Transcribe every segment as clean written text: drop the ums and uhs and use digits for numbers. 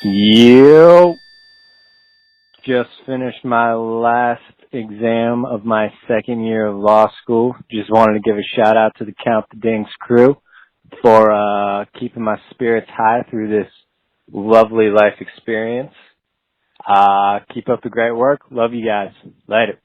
Yo, just finished my last exam of my second year of law school. Just wanted to give a shout out to the Count the Dings crew for keeping my spirits high through this lovely life experience. Keep up the great work. Love you guys. Later.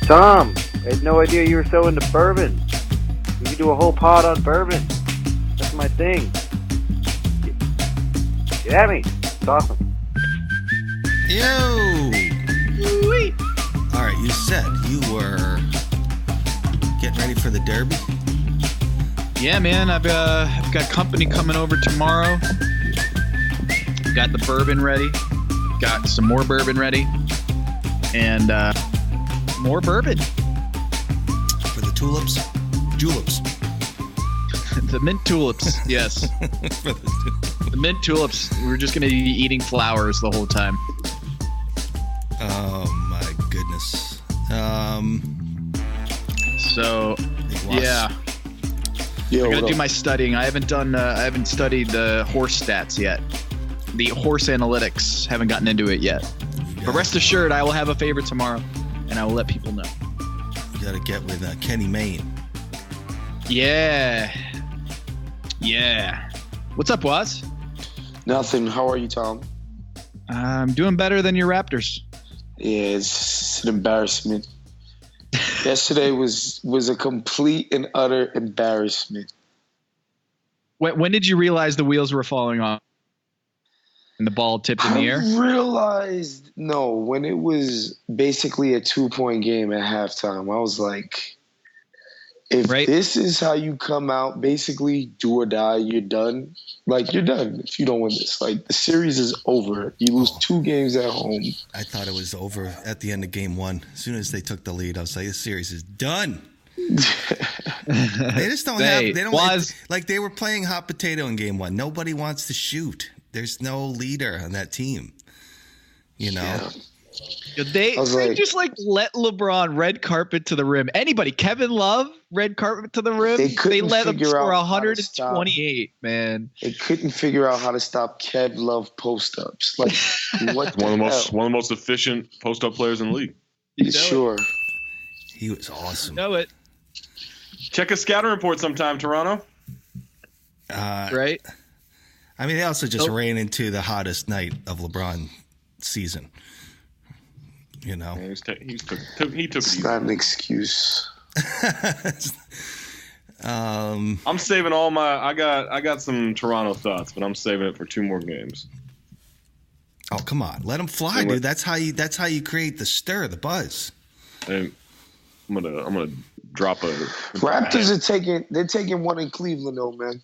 Tom, I had no idea you were so into bourbon. We could do a whole pod on bourbon. That's my thing. Get at me. It's awesome. Yo! Woo-wee. All right, you said you were getting ready for the Derby? Yeah, man. I've got company coming over tomorrow. Got the bourbon ready. Got some more bourbon ready. And, more bourbon. For the tulips? Juleps. The mint tulips, yes. The mint tulips. We're just going to be eating flowers the whole time. Oh, my goodness. So, yeah. Yo, I got to do my studying. I haven't studied the horse stats yet. The horse analytics. Haven't gotten into it yet. But rest assured, I will have a favorite tomorrow. And I will let people know. You got to get with Kenny Mayne. Yeah. What's up, Waz? Nothing. How are you, Tom? I'm doing better than your Raptors. Yeah, it's an embarrassment. Yesterday was a complete and utter embarrassment. When did you realize the wheels were falling off and the ball tipped in the air? I realized, when it was basically a 2-point game at halftime, I was like, if this is how you come out, basically do or die, you're done. Like, you're done if you don't win this. Like, the series is over. You lose 2 games at home. I thought it was over at the end of game 1. As soon as they took the lead, I was like, this series is done. They just don't like they were playing hot potato in game 1. Nobody wants to shoot. There's no leader on that team, you know. Yeah. They just let LeBron red carpet to the rim. Anybody, Kevin Love, red carpet to the rim. They let him score 128, man. They couldn't figure out how to stop Kev Love post ups. Like, what? One of the most efficient post up players in the league. Sure. He was awesome. Know it. Check a scouting report sometime, Toronto. Right. I mean, they also just ran into the hottest night of LeBron season. You know, he took it's not an excuse. I'm saving all my. I got some Toronto thoughts, but I'm saving it for 2 more games. Oh, come on, let them fly, dude. That's how you create the stir, the buzz. And I'm gonna drop a. Raptors are taking one in Cleveland, though, man.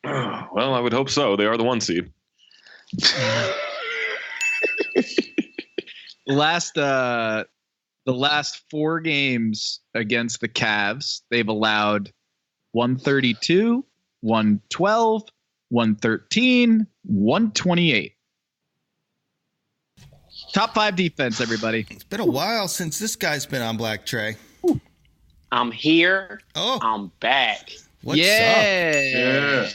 Well, I would hope so. They are the 1 seed. The last 4 games against the Cavs, they've allowed 132, 112, 113, 128. Top 5 defense, everybody. It's been a while since this guy's been on Black Trey. I'm here. Oh, I'm back. What's up? Yeah.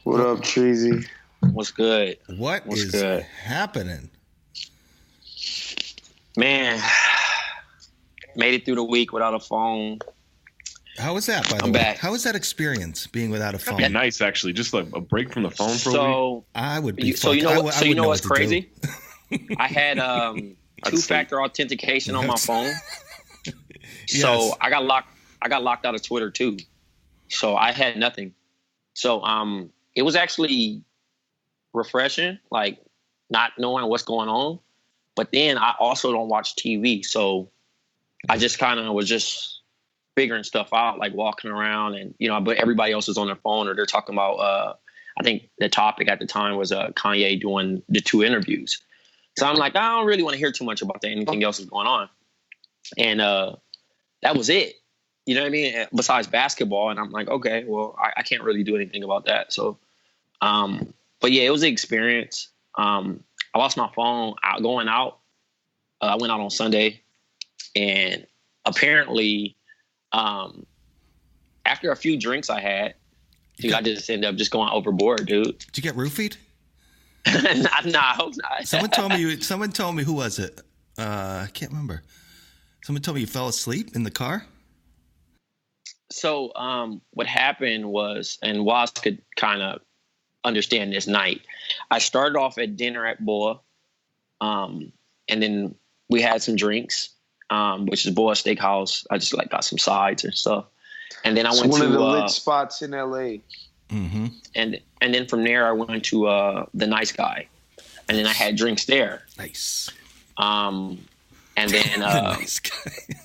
What up, Treasy? What's good? What's good? Happening? Man, made it through the week without a phone. How was that, by the way? Back. How was that experience being without a phone? That'd be nice, actually. Just like a break from the phone for a week. I would be. You know what's crazy? I had 2-factor authentication on my phone. So I got locked out of Twitter too. So I had nothing. So it was actually refreshing, like not knowing what's going on. But then I also don't watch TV, so I just kind of was just figuring stuff out, like walking around and, but everybody else is on their phone or they're talking about, I think the topic at the time was Kanye doing the 2 interviews. So I'm like, I don't really want to hear too much about that. Anything else is going on. And that was it. You know what I mean? Besides basketball. And I'm like, okay, well, I can't really do anything about that. So, but yeah, it was an experience. I lost my phone going out. I went out on Sunday. And apparently, after a few drinks I had, dude, I just ended up just going overboard, dude. Did you get roofied? Nah, I hope not. Someone told me, who was it? I can't remember. Someone told me you fell asleep in the car. So what happened was, and Waz could kind of understand this night, I started off at dinner at Boa, and then we had some drinks, which is Boa Steakhouse. I just got some sides and stuff. And then I went to one of the lit spots in LA. Mm-hmm. And then from there I went to the Nice Guy, and then I had drinks there. Nice. And then the Nice Guy.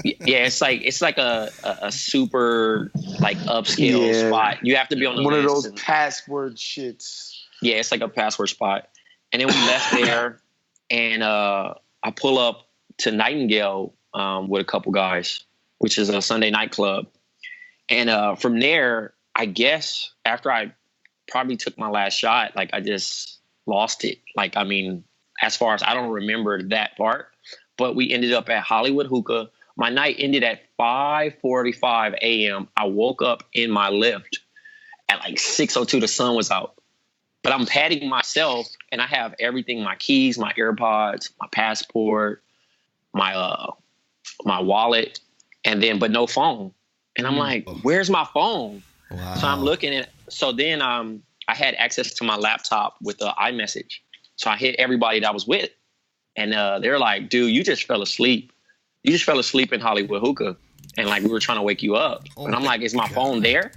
yeah, it's like a super upscale spot. You have to be on the one list of those password shits. Yeah, it's like a password spot. And then we left there, and I pull up to Nightingale with a couple guys, which is a Sunday nightclub. And from there, I guess after I probably took my last shot, I just lost it. As far as I don't remember that part, but we ended up at Hollywood Hookah. My night ended at 5:45 a.m. I woke up in my Lyft at 6:02. The sun was out, but I'm patting myself, and I have everything: my keys, my AirPods, my passport, my wallet, but no phone. And I'm like, where's my phone? Wow. So I'm looking at. So then I had access to my laptop with the iMessage. So I hit everybody that I was with, and they're like, dude, you just fell asleep. You just fell asleep in Hollywood Hookah, and we were trying to wake you up. And I'm like, is my phone there?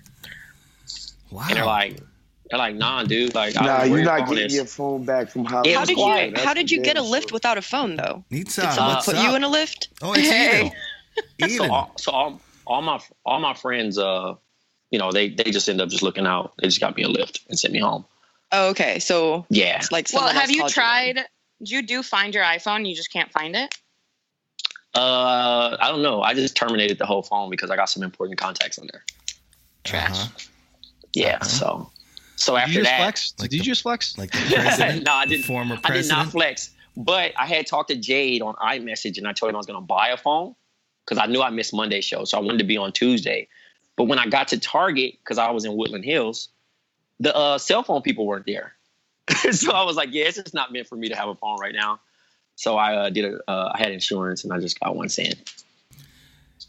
Wow. And they're like, nah, dude. Nah, you're not getting your phone back from Hollywood. How did you get a lift without a phone though? Did someone put you in a lift? Oh, it's hey. So all my friends, they just end up just looking out. They just got me a lift and sent me home. Oh, okay. So yeah. It's have you tried? You find your iPhone? You just can't find it. I don't know. I just terminated the whole phone because I got some important contacts on there. Trash. Yeah. So after that, flex? Did you just flex? Like the president? No, I didn't. Former I president? did not flex. But I had talked to Jade on iMessage, and I told him I was going to buy a phone because I knew I missed Monday's show, so I wanted to be on Tuesday. But when I got to Target, because I was in Woodland Hills, the cell phone people weren't there. So I was like, yeah, it's just not meant for me to have a phone right now. So I I had insurance, and I just got one cent.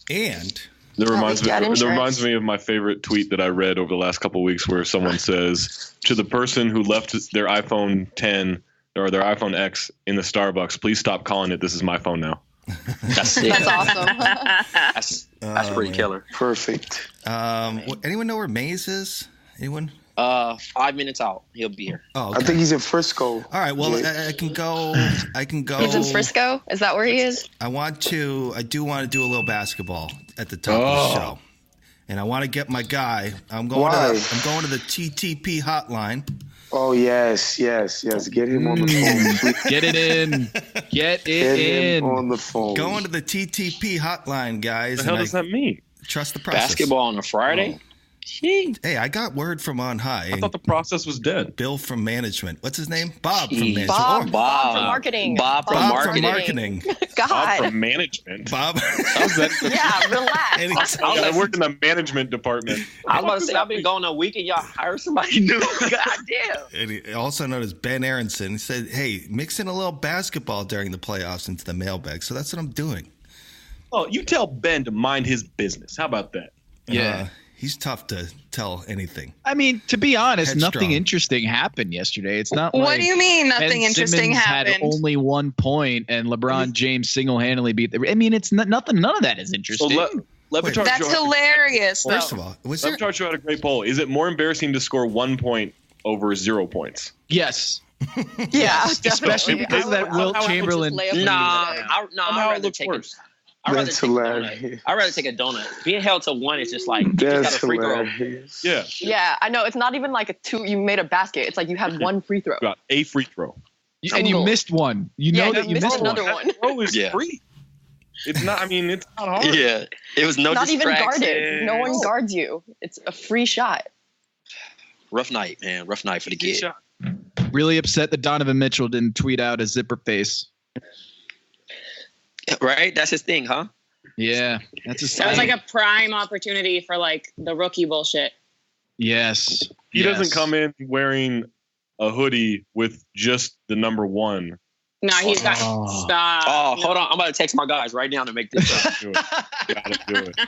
And That reminds me of my favorite tweet that I read over the last couple of weeks, where someone says, to the person who left their iPhone 10 or their iPhone X in the Starbucks, please stop calling it, this is my phone now. That's it. That's awesome. That's pretty killer. Perfect. Anyone know where Maze is? Anyone? 5 minutes out, he'll be here. Oh, okay. I think he's in Frisco. All right. Well, I can go. He's in Frisco. Is that where he is? I do want to do a little basketball at the top of the show, and I want to get my guy. I'm going to the TTP hotline. Oh yes. Get him on the phone. Get it in. Get him on the phone. Going to the TTP hotline, guys. What the hell does that mean? Trust the process. Basketball on a Friday. Hey, I got word from on high. I thought the process was dead. Bill from management. What's his name? Bob from management. Bob from marketing. Bob from marketing. God. Bob from management. Bob. How's that? Yeah, relax. I work in the management department. I was about to say, I've been going a week and y'all hire somebody new. God damn. And he also known as Ben Aronson. He said, hey, mix in a little basketball during the playoffs into the mailbag. So that's what I'm doing. Oh, you tell Ben to mind his business. How about that? Yeah. He's tough to tell anything. I mean, to be honest, Headstrong. nothing interesting happened yesterday. It's not What like do you mean nothing Ben interesting Simmons happened? had only 1 point and LeBron James single-handedly beat the – I mean, it's nothing. None of that is interesting. So That's hilarious. First though. of all, was Let me try to show out a great poll. Is it more embarrassing to score 1 point over 0 points? Yes. Yeah, Especially definitely. because that Wilt Chamberlain – I'd rather take it. I'd rather take a donut. I'd rather take a donut. Being held to 1 is just like you just got a free throw. Yeah. Yeah, I know. It's not even like a 2. You made a basket. It's like you had 1 free throw. You got a free throw. And you missed one. You know that you missed another one. That throw is free. It's not. I mean, it's not hard. Yeah, it was no. Not even guarded. No one guards you. It's a free shot. Rough night, man. Rough night for the kid. Really upset that Donovan Mitchell didn't tweet out a zipper face. Right? That's his thing, huh? Yeah, that's his thing. That was like a prime opportunity for like the rookie bullshit. Yes. He doesn't come in wearing a hoodie with just the number 1. No, he's got stop. Oh, hold on. I'm about to text my guys right now to make this up. Gotta do it.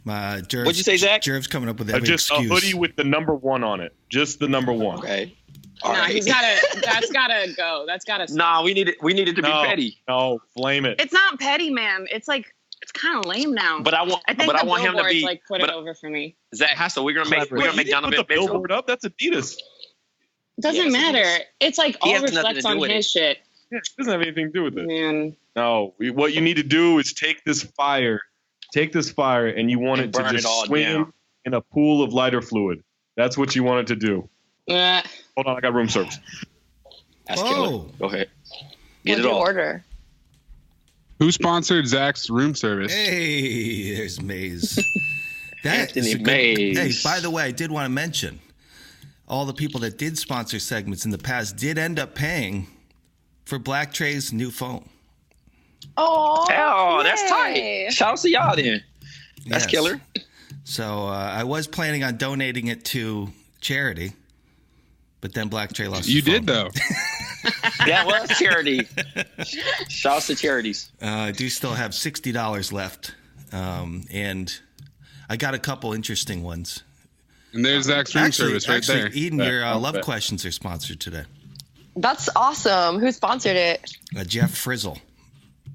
What'd you say, Zach? Jerv's coming up with every just excuse. A hoodie with the number 1 on it. Just the number 1. Okay. He's gotta. That's gotta go. That's gotta. Stop. Nah, we need it to be petty. No, flame it. It's not petty, man. It's like it's kind of lame now. But I want him to be like put it over for me. Zach. So we're gonna make Donovan Mitchell. The billboard up. That's Adidas. Doesn't matter. It's like all reflects on his shit. Yeah, it doesn't have anything to do with it. Man. No, what you need to do is take this fire, and you want it to just swim in a pool of lighter fluid. That's what you want it to do. Hold on, I got room service. That's killer. Go ahead. Get it all. Order? Who sponsored Zach's room service? Hey, there's Maze. Anthony Maze. Hey, by the way, I did want to mention all the people that did sponsor segments in the past did end up paying for Black Trey's new phone. Oh, that's tight. Shout out to y'all then. That's killer. So I was planning on donating it to charity, but then Black Trey lost his phone. You did, though. That was charity. Shout out to charities. I do still have $60 left, and I got a couple interesting ones. And there's Zach's room service right there. Eden, your love questions are sponsored today. That's awesome. Who sponsored it? Jeff Frizzle.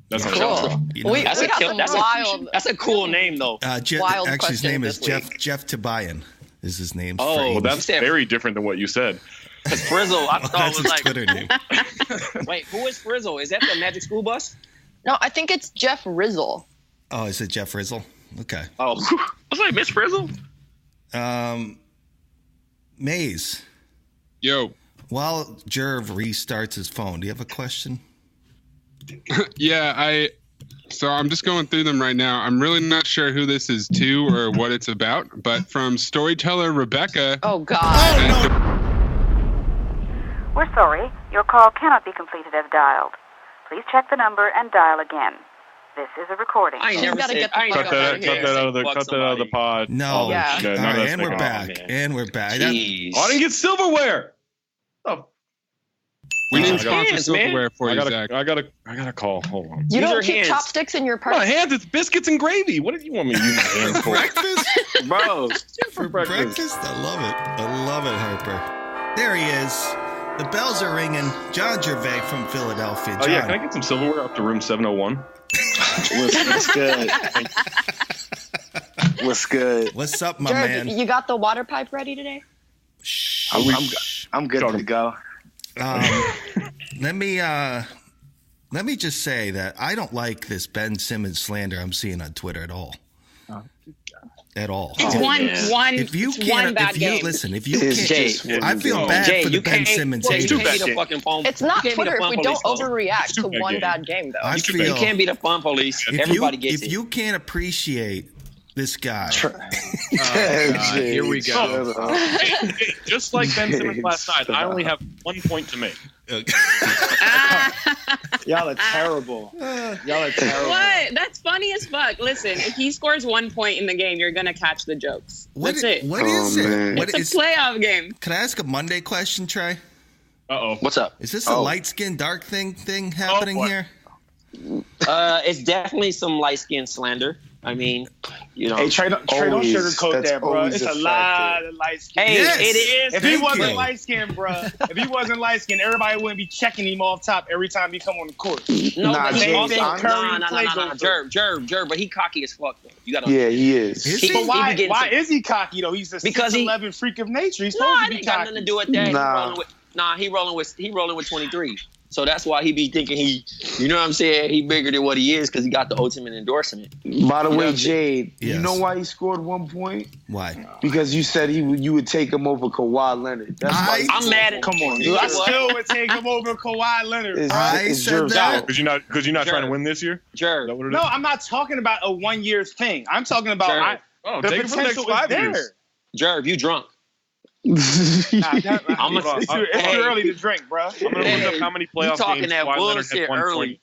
That's cool. You know, that's a cool name, though. Wild actually, his name is this Jeff Tabayan. Is his name? Well, that's very different than what you said. Because Frizzle, I thought that's it was his Twitter name. Wait, who is Frizzle? Is that the Magic School Bus? No, I think it's Jeff Rizzle. Oh, is it Jeff Frizzle? Okay. Oh, I was like, Miss Frizzle? Maze. Yo. While Jerv restarts his phone, do you have a question? Yeah, so I'm just going through them right now. I'm really not sure who this is to or what it's about, but from storyteller Rebecca. Oh, God. We're sorry. Your call cannot be completed as dialed. Please check the number and dial again. This is a recording. I never said. Cut that out of the pod. No. Yeah. All right, and we're back. And we're back. I didn't get silverware. Oh. We didn't sponsor silverware for you, Zach. I got a call. Hold on. You don't keep chopsticks in your purse? My hands, it's biscuits and gravy. What did you want me to use my hands for? Breakfast? Bro. For breakfast? I love it. I love it, Harper. There he is. The bells are ringing. John Gervais from Philadelphia. John. Oh, yeah. Can I get some silverware up to room 701? What's good? What's good? What's up, my Jared, man? You got the water pipe ready today? I'm good to go. Let me just say that I don't like this Ben Simmons slander I'm seeing on Twitter at all. At all. It's one bad game. Listen, if you can't, I feel bad for the Ben Simmons haters. It's not Twitter if we don't overreact to one bad game, though. I feel you can't be the fun police. Everybody gets it. If you can't appreciate this guy. Here we go. Just like Ben Simmons last night, I only have 1 point to make. Y'all are terrible. What? That's funny as fuck. Listen, if he scores 1 point in the game, you're gonna catch the jokes. That's it. What is it? It's a playoff game. Can I ask a Monday question, Trey? Uh-oh. What's up? Is this a light skin, dark thing happening here? It's definitely some light skin slander. I mean, you know. Hey, Trey, don't sugarcoat that, bro. It's a lot of light skin. Hey, yes. it is. If he wasn't light skinned, bro, everybody wouldn't be checking him off top every time he come on the court. No, nah, but he also Jerv, but he cocky as fuck though. You gotta. Yeah, he is. But why is he cocky though? He's a 6'11" freak of nature. He's supposed to be cocky. Got nothing to do with that. He rolling with 23. So that's why he be thinking you know what I'm saying? He bigger than what he is because he got the ultimate endorsement. By the way, Jade, Yes. you know why he scored 1 point? Why? Because you said you would take him over Kawhi Leonard. That's why I'm mad at. Come on, dude. I still would take him over Kawhi Leonard. I said that because you're not trying to win this year. Sure. No, I'm not talking about a 1 year thing. I'm talking about the take it for the next potential 5 is years. there. Jerv, you drunk? It's too early to drink, bro. I'm gonna look up how many playoff talking games that Kawhi Leonard bullshit had 1 early. point.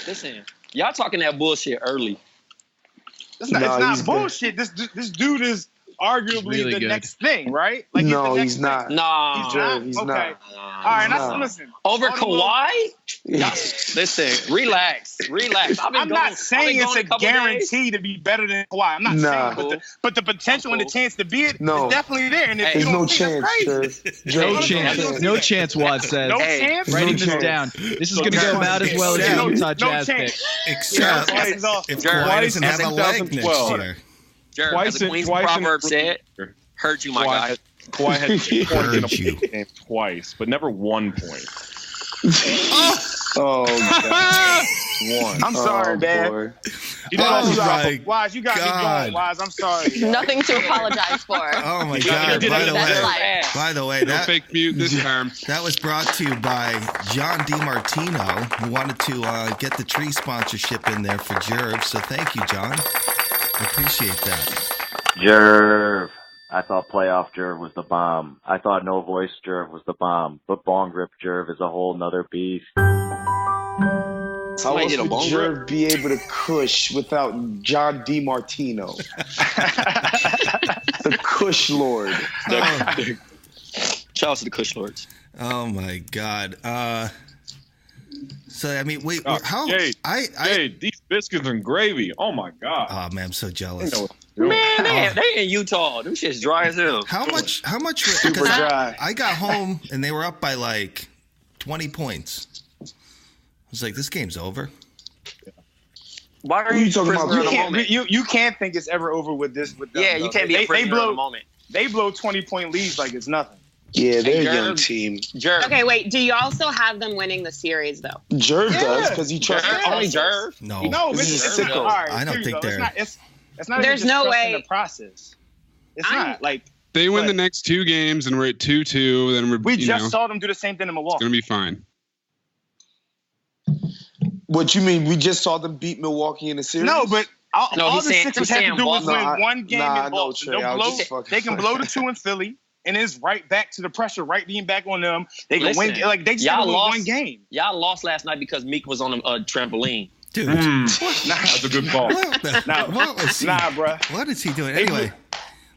Listen, y'all talking that bullshit early. It's not bullshit. This dude is arguably really the good. next thing, right? No, the next he's not. thing. Nah. He's okay. not. All right, listen. Over Kawhi? Listen, relax. I'm not saying it's a guarantee to be better than Kawhi. I'm not saying, but the potential and the chance to be it is definitely there. And if There's you don't no think chance, that's crazy. No chance. No chance, Wad says. No chance? Writing this down. This is going to go about as well as the Utah Jazz pick. Except if Kawhi doesn't have a leg next year. Jared, as the Queen's proverb said, hurt you, my guy. Kawhi had 2 points in a game twice, but never 1 point. Oh, God. One. I'm sorry, man. Boy. You know Oh, my Wise, you got me going, Wise. I'm sorry. Nothing to apologize for. Oh my God! By the way, that fake mute this time. That was brought to you by John DiMartino, who wanted to get the tree sponsorship in there for Jerv. So thank you, John. I appreciate that. Jerv. I thought playoff Jerv was the bomb. I thought no voice Jerv was the bomb. But bong rip Jerv is a whole nother beast. How else would Jerv be able to cush without John DiMartino? The Kush Lord. Shout out to the Kush Lords. Oh my God. So I mean, wait, how? Jade, these biscuits and gravy. Oh my God. Oh man, I'm so jealous. Man, they in Utah. Them shit's dry as hell. How much? Super dry. I got home and they were up by like 20 points. I was like, this game's over. Why are you talking about? You can't think it's ever over with this. With them, yeah, you can't be a prisoner in the moment. They blow 20-point leads like it's nothing. Yeah, they're a young team. Jerv. Okay, wait. Do you also have them winning the series though? Jerv does because he trusts only Jerv. No, this is sicko. Right, I don't think they're. It's not. There's even no way in the process. It's not like they win the next 2 games and we're at 2-2. Then we just saw them do the same thing in Milwaukee. It's gonna be fine. What you mean? We just saw them beat Milwaukee in the series? No, but all the saying, Sixers have to do is win one game in Boston. They can blow the 2 in Philly, and it's right back to the pressure, right being back on them. They can win. Like they just win one game. Y'all lost last night because Meek was on a trampoline. Dude, that's a good call. Nah, bro. What is he doing anyway?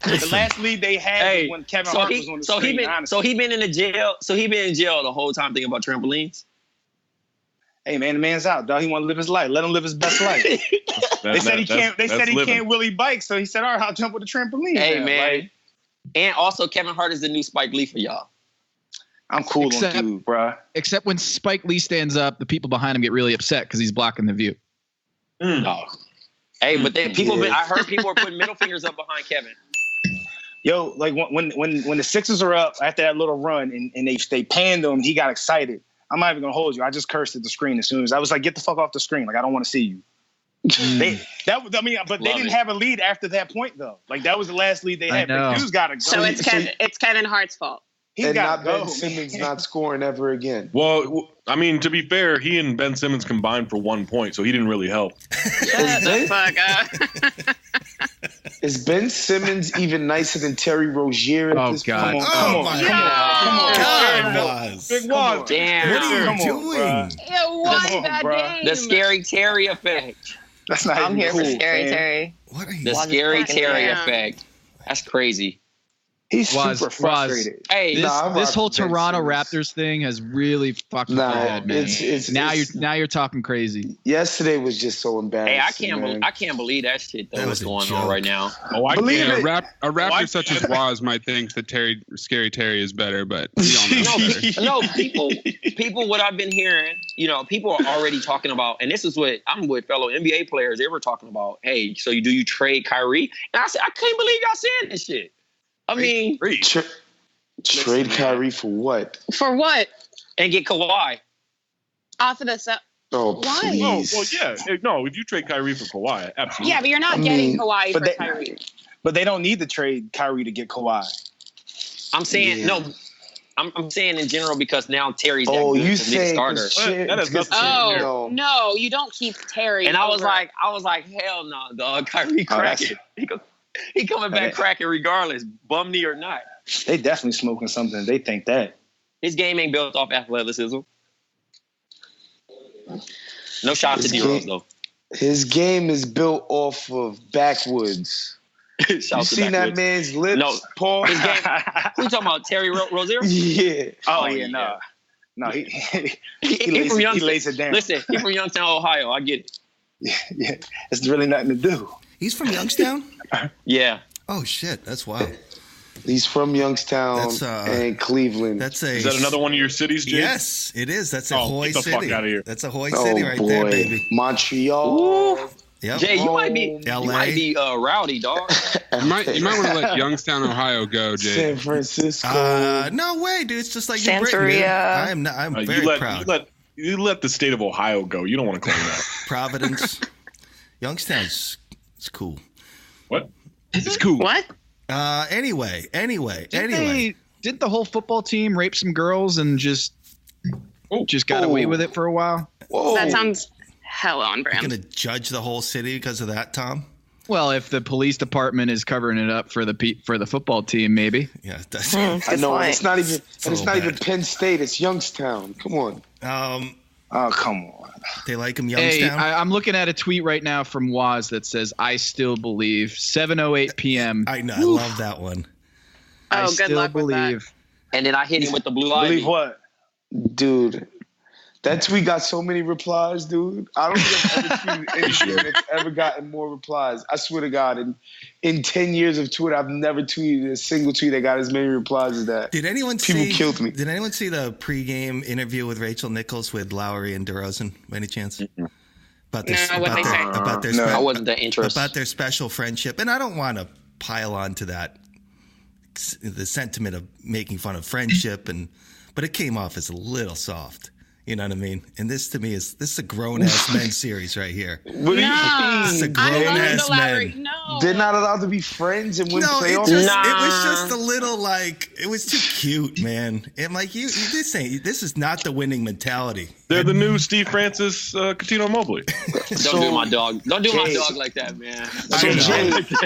The last lead they had was when Kevin Hart was on the screen. So he been in the jail. So he been in jail the whole time thinking about trampolines. Hey man, the man's out, dog. He want to live his life. Let him live his best life. They said he can't Willie bike, so he said, "All right, I'll jump with the trampoline." Hey man, and also Kevin Hart is the new Spike Lee for y'all. I'm cool on dude, bro. Except when Spike Lee stands up, the people behind him get really upset because he's blocking the view. Oh. Hey, but I heard people were putting middle fingers up behind Kevin. Yo, like when the Sixers are up after that little run and they panned him, he got excited. I'm not even gonna hold you. I just cursed at the screen as soon as I was like, "Get the fuck off the screen!" Like I don't want to see you. They didn't have a lead after that point though. Like that was the last lead they had. But dude's gotta go. So it's Kevin Hart's fault. He's got to go. Ben Simmons not scoring ever again. Well, I mean, to be fair, he and Ben Simmons combined for 1 point, so he didn't really help. Is Ben Simmons even nicer than Terry Rozier at this God. point? Come on. Big Waz. Damn. What are you doing? The scary Terry effect. That's not I'm here cool, for scary man. Terry. What are you? The scary Terry effect. That's crazy. He's super frustrated. Hey, this whole Toronto Raptors thing has really fucked with my head, man. Now you're talking crazy. Yesterday was just so embarrassing. Hey, I can't believe that shit that was going on right now. Oh, I believe it. A Raptor such as Waz might think that Scary Terry is better, but we all know better. No, people. What I've been hearing, people are already talking about, and this is what I'm with fellow NBA players. They were talking about, hey, so do you trade Kyrie? And I said, I can't believe y'all saying this shit. I mean, trade Kyrie for what? For what? And get Kawhi. Off of the sub. Oh, why? please. Oh, well, yeah. No, if you trade Kyrie for Kawhi, absolutely. Yeah, but you're not getting Kawhi for Kyrie. But they don't need to trade Kyrie to get Kawhi. I'm saying no. I'm saying in general because now Terry's that good you say starter. That is nothing. No, you don't keep Terry. And I was like, hell no, dog. Kyrie cracking. He coming back cracking regardless, bum knee or not. They definitely smoking something. They think that his game ain't built off athleticism. No shot to D-Rose though. His game is built off of backwoods. You seen that man's lips? No, Paul. His game. Who you talking about? Terry Rozier? Yeah. Oh yeah, no. No, he lays it down. Listen, he's from Youngstown, Ohio. I get it. Yeah. It's really nothing to do. He's from Youngstown? Yeah. Oh shit, that's wild. He's from Youngstown and Cleveland. Is that another one of your cities, Jay? Yes, it is. That's a Hoye get the city. Fuck out of here. That's a Hoye city right there, baby. Montreal. Yep. Jay, you might be rowdy, dog. You might want to let Youngstown, Ohio go, Jay. San Francisco. No way, dude. It's just like Santeria. I'm very proud. You let the state of Ohio go. You don't want to claim that. Providence. Youngstown's it's cool. What? It's cool. What? Anyway. Didn't the whole football team rape some girls and just got away with it for a while? Whoa. That sounds hella on brand. You're gonna judge the whole city because of that, Tom? Well, if the police department is covering it up for the football team, maybe. Yeah, that's I know. It's not even. It's not even Penn State. It's Youngstown. Come on. Oh, come on. They like him Youngstown? Hey, I'm looking at a tweet right now from Waz that says, I still believe. 7:08 p.m. I know. I love that one. Oh, good luck with that. And then I hit him with the blue ivy. Believe what? Dude, that tweet got so many replies, dude. I don't think I've ever tweeted anything that's ever gotten more replies. I swear to God. In 10 years of Twitter, I've never tweeted a single tweet that got as many replies as that. Did anyone People killed me. Did anyone see the pregame interview with Rachel Nichols with Lowry and DeRozan by any chance? About their, I wasn't that interested. About their special friendship. And I don't want to pile on to that, the sentiment of making fun of friendship, but it came off as a little soft. You know what I mean? And this to me is a grown-ass men series right here. What do you mean? This is a grown-ass men. No. They're not allowed to be friends and win playoffs? It was just a little it was too cute, man. And this is not the winning mentality. They're the new Steve Francis, Coutinho Mobley. Don't do my dog. Don't do my dog like that, man.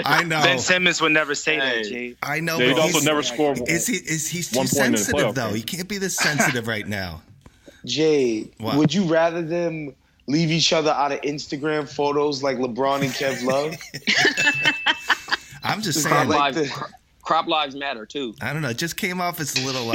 I know. Ben Simmons would never say that, Jay. I know. He'd also never score. Is he too sensitive though? He can't be this sensitive right now. Jay, would you rather them leave each other out of Instagram photos like LeBron and Kev Love? I'm just saying. Crop lives matter too. I don't know. It just came off as a little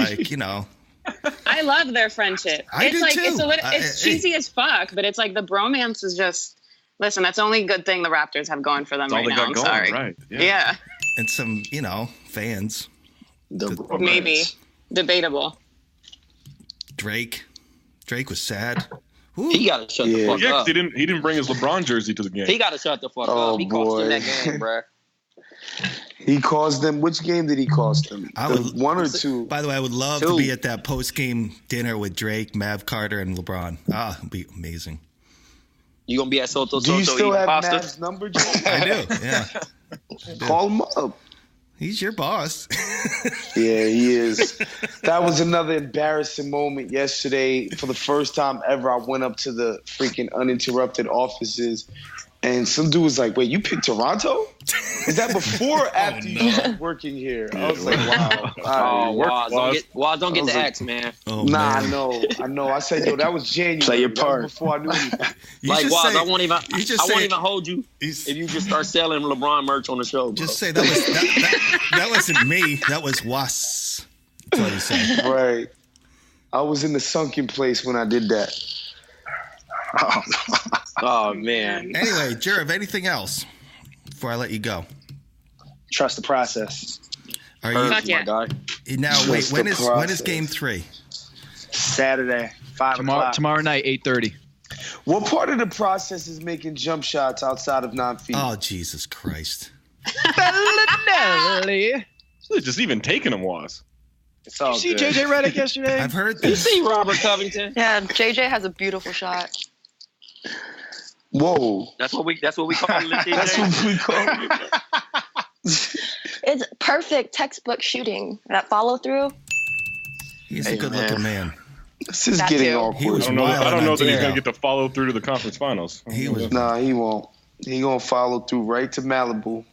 I love their friendship. I do too. It's cheesy as fuck, but it's like the bromance is just. Listen, that's the only good thing the Raptors have going for them right now. I'm sorry. Right. Yeah. And some, fans. Maybe debatable. Drake was sad. Ooh. He got to shut the fuck up. He didn't bring his LeBron jersey to the game. He got to shut the fuck up. He cost him that game, bro. He caused them. Which game did he cost them? One or two? By the way, I would love to be at that post-game dinner with Drake, Mav Carter, and LeBron. It'd be amazing. You gonna be at Soto? Do you still have Mav's number, Jay? I do. Yeah. Call him up. He's your boss. Yeah, he is. That was another embarrassing moment yesterday. For the first time ever, I went up to the freaking uninterrupted offices, and some dude was like, "Wait, you picked Toronto? Is that before or after you started working here?" I was like, "Wow." Don't get the X, man. Oh, nah, man. I know. I said, "Yo, that was January." Play your part. Before I knew anything. I won't even hold you if you just start selling LeBron merch on the show, bro. Just say that wasn't me. That was Was. That's what you say. Right. I was in the sunken place when I did that. Oh man. Anyway, Jerv, anything else before I let you go? Trust the process. Are you? My guy. Now wait. When is Game 3? Saturday, 5 o'clock. Tomorrow night, 8:30. What part of the process is making jump shots outside of 9 feet? Oh, Jesus Christ. Just even taking them was. It's all You see good. JJ Redick yesterday? I've heard You this. see Robert Covington? Yeah, JJ has a beautiful shot. Whoa. That's what we call it. That's what we call it. It's perfect textbook shooting. That follow through. He's a good-looking man. This is That getting too. awkward. I don't know that he's Ontario. going to get to follow through to the conference finals. He was. Nah, he won't. He gonna follow through right to Malibu.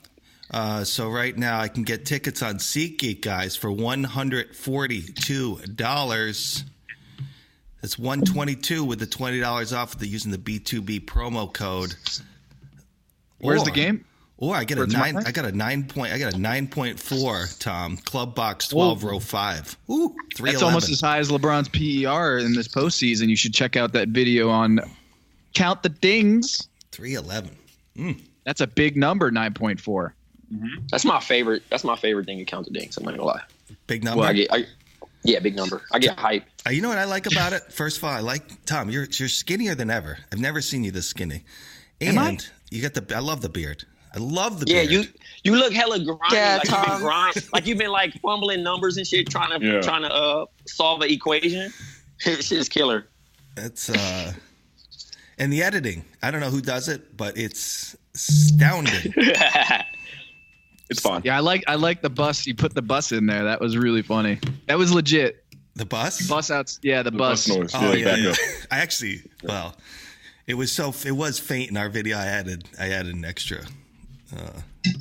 So right now I can get tickets on SeatGeek, guys, for $142. That's $122 with the $20 off using the B2B promo code. Where's the game? Or I get a 9.4, Tom. Club box 12 row 5. Ooh, 311. That's almost as high as LeBron's PER in this postseason. You should check out that video on Count the Dings. 311. That's a big number, 9.4. Mm-hmm. That's my favorite. That's my favorite thing to count the dings. I'm not gonna lie. Big number. Well, yeah, big number. I get hype. You know what I like about it? First of all, I like Tom. You're skinnier than ever. I've never seen you this skinny. And you got I love the beard. I love the beard. Yeah, you look hella grimy. Yeah, like you've been like fumbling numbers and shit, trying to solve an equation. Shit's killer. It's and the editing. I don't know who does it, but it's astounding. It's fun. Yeah, I like the bus. You put the bus in there. That was really funny. That was legit. The bus? Bus out. Yeah, the bus. Noise. Oh yeah. I actually, it was faint in our video. I added an extra.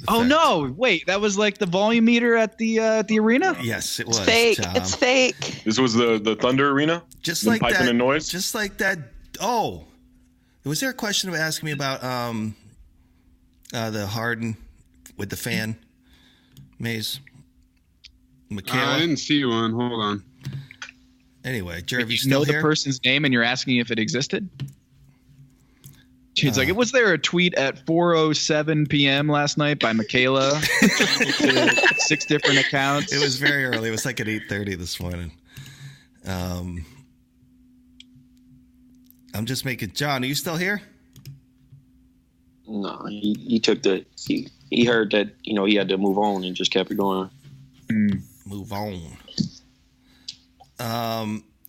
Oh no! Wait, that was like the volume meter at the arena. Yes, it was. Fake. Tom. It's fake. This was the Thunder Arena. Just the like piping that. and noise. Just like that. Oh, was there a question of asking me about the Harden with the fan maze? Michaela? I didn't see one. Hold on. Anyway, Jerv, you know the person's name and you're asking if it existed? It's like, was there a tweet at 4:07 p.m. last night by Michaela? 6 different accounts. It was very early. It was like at 8:30 this morning. I'm just making. John, are you still here? No, he took he heard that he had to move on and just kept it going. Move on.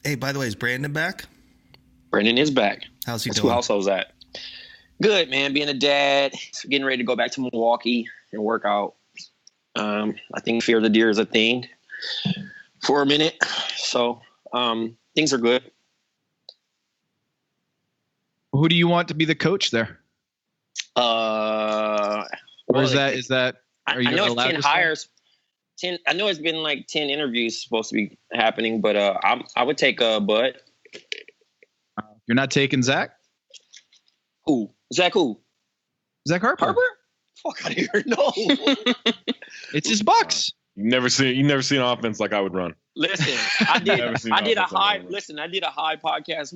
Hey, by the way, is Brandon back? Brandon is back. How's he That's doing? Who else was that? Good, man. Being a dad, getting ready to go back to Milwaukee and work out. I think fear of the deer is a thing for a minute. So things are good. Who do you want to be the coach there? Or is that? Are you I know it's allowed 10 to say? hires. 10. I know it's been like 10 interviews supposed to be happening, but I would take Bud. You're not taking Zach? Who? Zach who? Zach Harper. Fuck out of here! No. It's his Bucks. You never seen an offense like I would run. Listen, I did a high podcast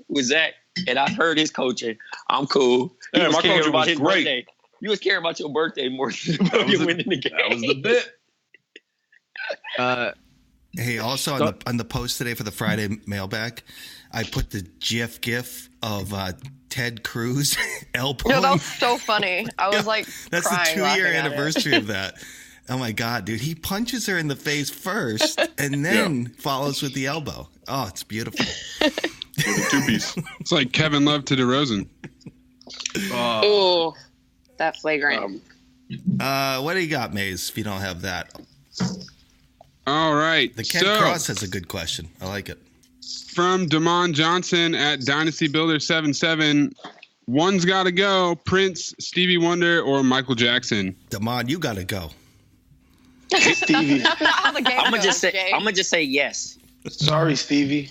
with Zach, and I heard his coaching. I'm cool. Yeah, my coaching was great. Birthday. You was caring about your birthday more than about you winning the game. That was the bit. Hey, also on the post today for the Friday mailbag, I put the GIF of Ted Cruz elbowing. No, that was so funny. I was that's crying the 2-year laughing at anniversary of that. Oh my God, dude! He punches her in the face first, and then follows with the elbow. Oh, it's beautiful. Two-piece. It's like Kevin Love to DeRozan. Oh, that flagrant. What do you got, Maze? If you don't have that, all right. The Ken Cross has a good question. I like it. From Damon Johnson at Dynasty Builder 77. One's got to go: Prince, Stevie Wonder, or Michael Jackson. Damon, you got to go. Stevie. I'm gonna just say yes. Sorry, Stevie.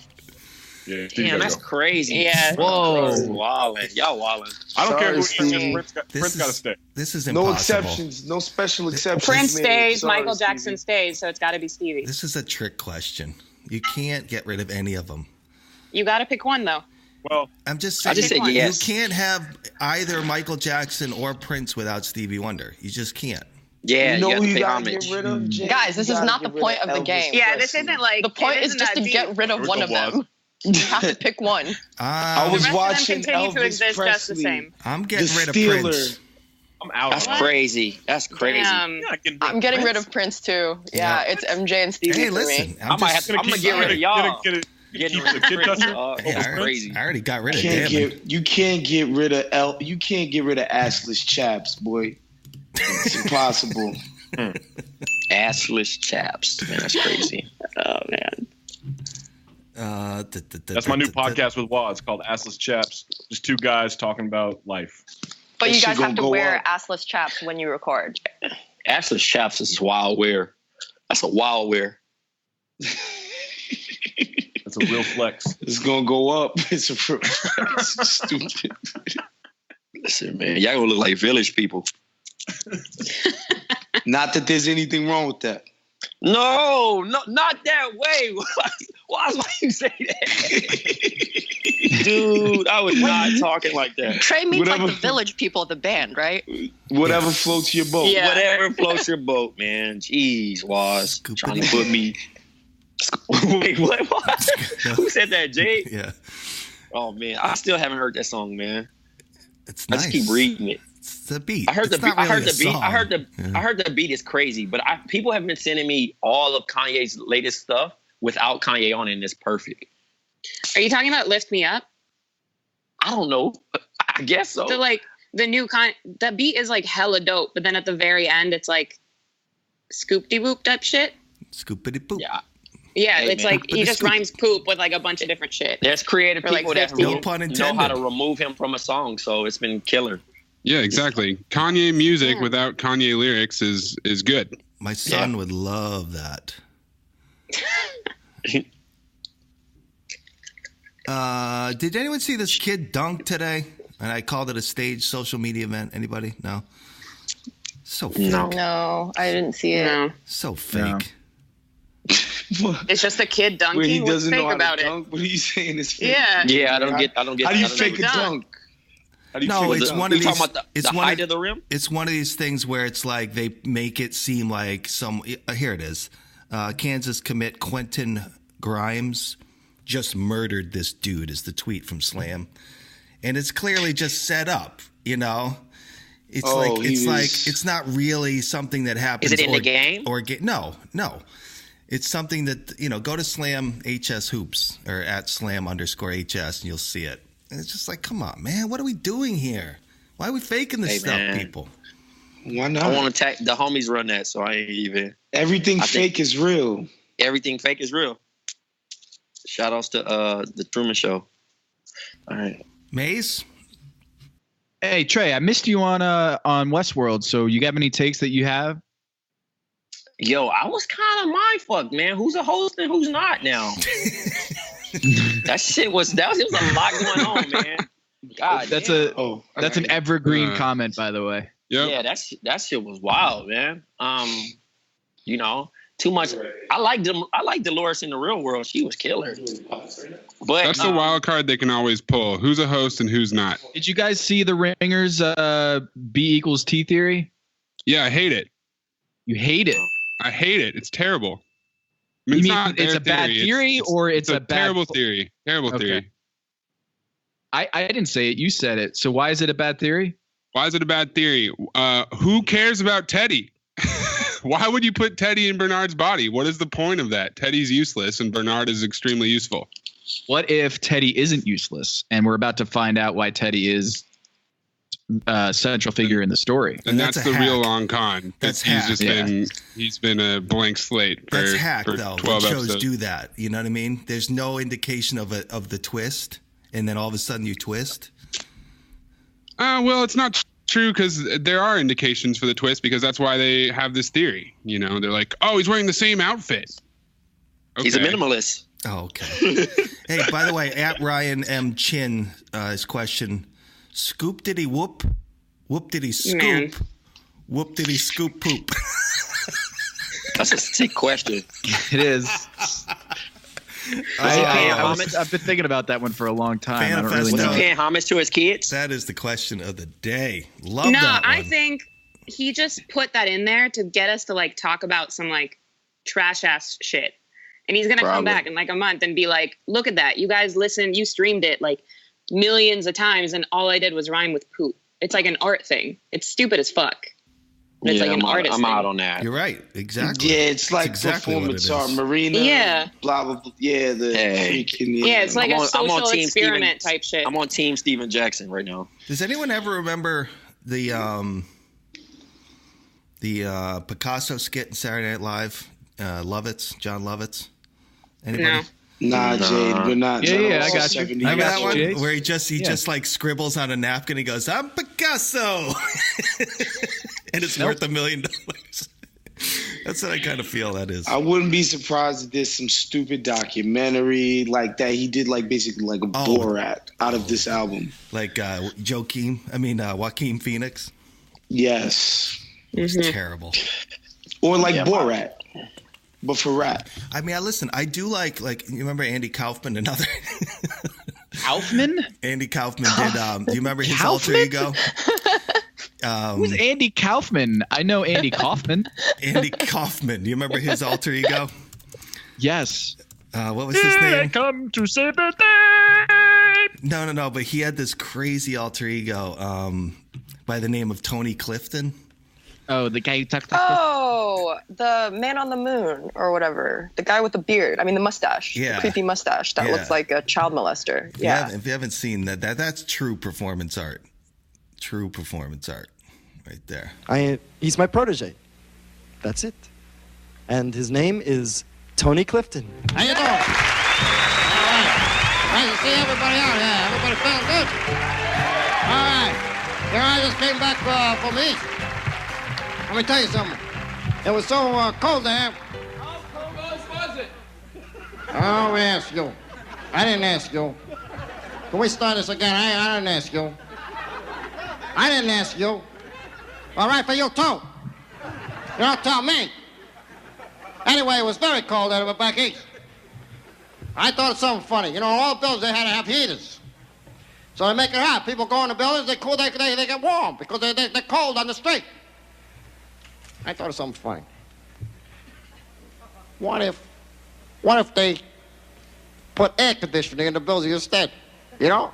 Yeah, damn, that's crazy. Yeah. Whoa. Wildin'. Y'all wildin'. I don't care who Stevie. Prince got to stay. This is impossible. No exceptions. No special exceptions. Prince made. stays, Sorry, Michael Stevie. Jackson stays, so it's got to be Stevie. This is a trick question. You can't get rid of any of them. You got to pick one, though. Well, I'm just saying. I just said yes. You can't have either Michael Jackson or Prince without Stevie Wonder. You just can't. Yeah, You know who you you gotta gotta pay get rid of, Jay? Guys, this You is gotta not the get rid point of the Elvis game. Yeah, this Presley. isn't like The point it is isn't just that to deep. get rid of one of them. You have to pick one. I The was rest watching of them continue to Elvis exist Presley. just the same. I'm getting The rid of Steeler. Prince. I'm out. That's crazy. That's crazy. I'm getting rid of Prince too. Yeah, it's MJ and Stevie for me. I'm gonna get rid of y'all. Get the kid toucher. I already got rid of Damon. You can't get rid of assless chaps, boy. It's impossible. Assless chaps. Man, that's crazy. Oh man. That's my new podcast with Waz called Assless Chaps. Just two guys talking about life. But you guys have to wear assless chaps when you record. Assless chaps is wild wear. That's a wild wear. That's a real flex. It's gonna go up. It's a real flex. Stupid. Listen, man, y'all gonna look like village people. Not that there's anything wrong with that. No, not that way. Why you say that? Dude, I was not talking like that. Trey means like the village people of the band, right? Whatever floats your boat. Yeah. Whatever floats your boat, man. Jeez, Waz. Trying to put me... Wait, what? Who said that, Jay? Yeah. Oh, man. I still haven't heard that song, man. It's nice. I just keep reading it. It's the beat. I heard the beat. I heard the beat is crazy, but people have been sending me all of Kanye's latest stuff without Kanye on it, and it's perfect. Are you talking about Lift Me Up? I don't know. I guess so. So like the new the beat is like hella dope, but then at the very end it's like scoop-de-whoop type shit. Scoop-de-poop. Yeah, hey, it's man. like he just rhymes poop with like a bunch of different shit. There's creative people that know intended. how to remove him from a song, so it's been killer. Yeah, exactly. Kanye music without Kanye lyrics is good. My son would love that. Did anyone see this kid dunk today? And I called it a staged social media event. Anybody? No? So fake. No, I didn't see it. No. So fake. It's just a kid dunking. Wait, he What's doesn't fake know how about to it? dunk? What are you saying is fake? Yeah. I don't get. How do you fake a dunk? No, it's one of these. Talking about the height of the rim. It's one of these things where it's like they make it seem like here it is. Kansas commit Quentin Grimes just murdered this dude is the tweet from Slam, and it's clearly just set up. You know, it's not really something that happens. Is it in the game? No. It's something that go to Slam HS Hoops or at Slam_HS and you'll see it. And it's just like, come on, man, what are we doing here? Why are we faking this stuff, man. people? Why not? I want to tag the homies run that, so I ain't even. Everything fake is real. Everything fake is real. Shout outs to the Truman Show. All right, Maze. Hey Trey, I missed you on Westworld. So you got any takes that you have? Yo, I was kind of mindfucked, man. Who's a host and who's not now? That was a lot going on, man. God, that's an evergreen comment, by the way. Yep. Yeah, that shit was wild, man. Too much. I like Dolores in the real world. She was killer. But that's the wild card they can always pull. Who's a host and who's not? Did you guys see the Ringers B = T theory? Yeah, I hate it. You hate it? I hate it. It's terrible. I mean, it's a bad theory, or it's a terrible theory? Terrible theory. I didn't say it. You said it. So why is it a bad theory? Why is it a bad theory? Who cares about Teddy? Why would you put Teddy in Bernard's body? What is the point of that? Teddy's useless and Bernard is extremely useful. What if Teddy isn't useless? And we're about to find out why Teddy is central figure in the story. And that's the real long con. That's he's been a blank slate for, that's hack, for though. 12 shows episodes. Do that. You know what I mean? There's no indication of the twist, and then all of a sudden you twist. Well, it's not true because there are indications for the twist because that's why they have this theory. You know, they're like, oh, he's wearing the same outfit. Okay. He's a minimalist. Oh, okay. Hey, by the way, at Ryan M. Chin, his question: Scoop did he whoop? Whoop did he scoop? Man. Whoop did he scoop poop? That's a sick question. It is. I've been thinking about that one for a long time. I don't really know. Was he paying homage to his kids? That is the question of the day. Love that one. I think he just put that in there to get us to like talk about some like trash ass shit. And he's going to come back in like a month and be like, look at that. You guys listened, you streamed it like millions of times and all I did was rhyme with poop. It's like an art thing. It's stupid as fuck. It's like an artist I'm thing. out on that. You're right. Exactly. Yeah, it's like exactly performance art, Marina. Yeah. Blah blah blah. Yeah, freaking. Yeah, it's like I'm a on social Team experiment type shit. I'm on Team Steven Jackson right now. Does anyone ever remember the Picasso skit in Saturday Night Live? John Lovitz. Anybody? No. Nah, Jade, we're not. Yeah, I got you. Remember that one Jade? where he just like scribbles on a napkin. He goes, "I'm Picasso," and it's worth $1 million. That's what I kind of feel that is. I wouldn't be surprised if there's some stupid documentary like that he did, like basically like a Borat out of this album, like Joaquin Phoenix. Yes, it's terrible. Or like Borat. But for rap. I mean, I do like you remember Andy Kaufman, another Kaufman? Andy Kaufman did do you remember his alter ego? Who's Andy Kaufman? I know Andy Kaufman. Andy Kaufman. Do you remember his alter ego? Yes. What was his name? Come to save the day. No, but he had this crazy alter ego by the name of Tony Clifton. Oh, the guy who talked. Oh, the man on the moon or whatever. The guy with the beard. I mean, the mustache. Yeah. The creepy mustache that looks like a child molester. Yeah. If you haven't seen that's true performance art. True performance art, right there. He's my protege. That's it. And his name is Tony Clifton. How you doing? All right. Nice to see everybody out here. Everybody feeling good? All right. Here I just came back from the East. Let me tell you something. It was so cold there. How cold was it? I don't ask you. I didn't ask you. Can we start this again? I didn't ask you. I didn't ask you. All right, for you too. You don't tell me. Anyway, it was very cold there back east. I thought of something funny. You know, all buildings, they had to have heaters. So they make it hot. People go in the buildings, they cool, they get warm because they're cold on the street. I thought of something funny. What if they put air conditioning in the building instead? You know?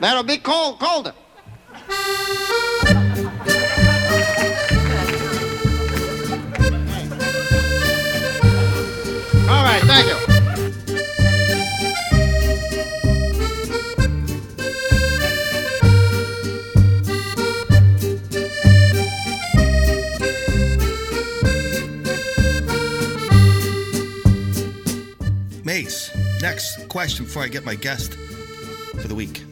That'll be colder. All right, thank you. Mace, next question before I get my guest for the week.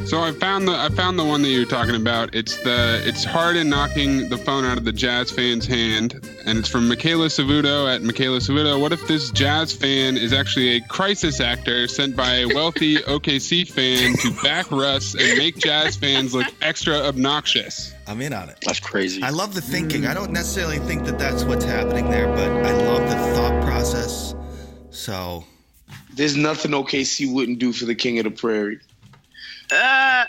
So I found the one that you're talking about. It's Harden knocking the phone out of the Jazz fan's hand, and it's from Michaela Savuto at Michaela Savuto. What if this Jazz fan is actually a crisis actor sent by a wealthy OKC fan to back Russ and make Jazz fans look extra obnoxious? I'm in on it. That's crazy. I love the thinking. I don't necessarily think that that's what's happening there, but I love the thought process. So there's nothing OKC wouldn't do for the King of the Prairie. I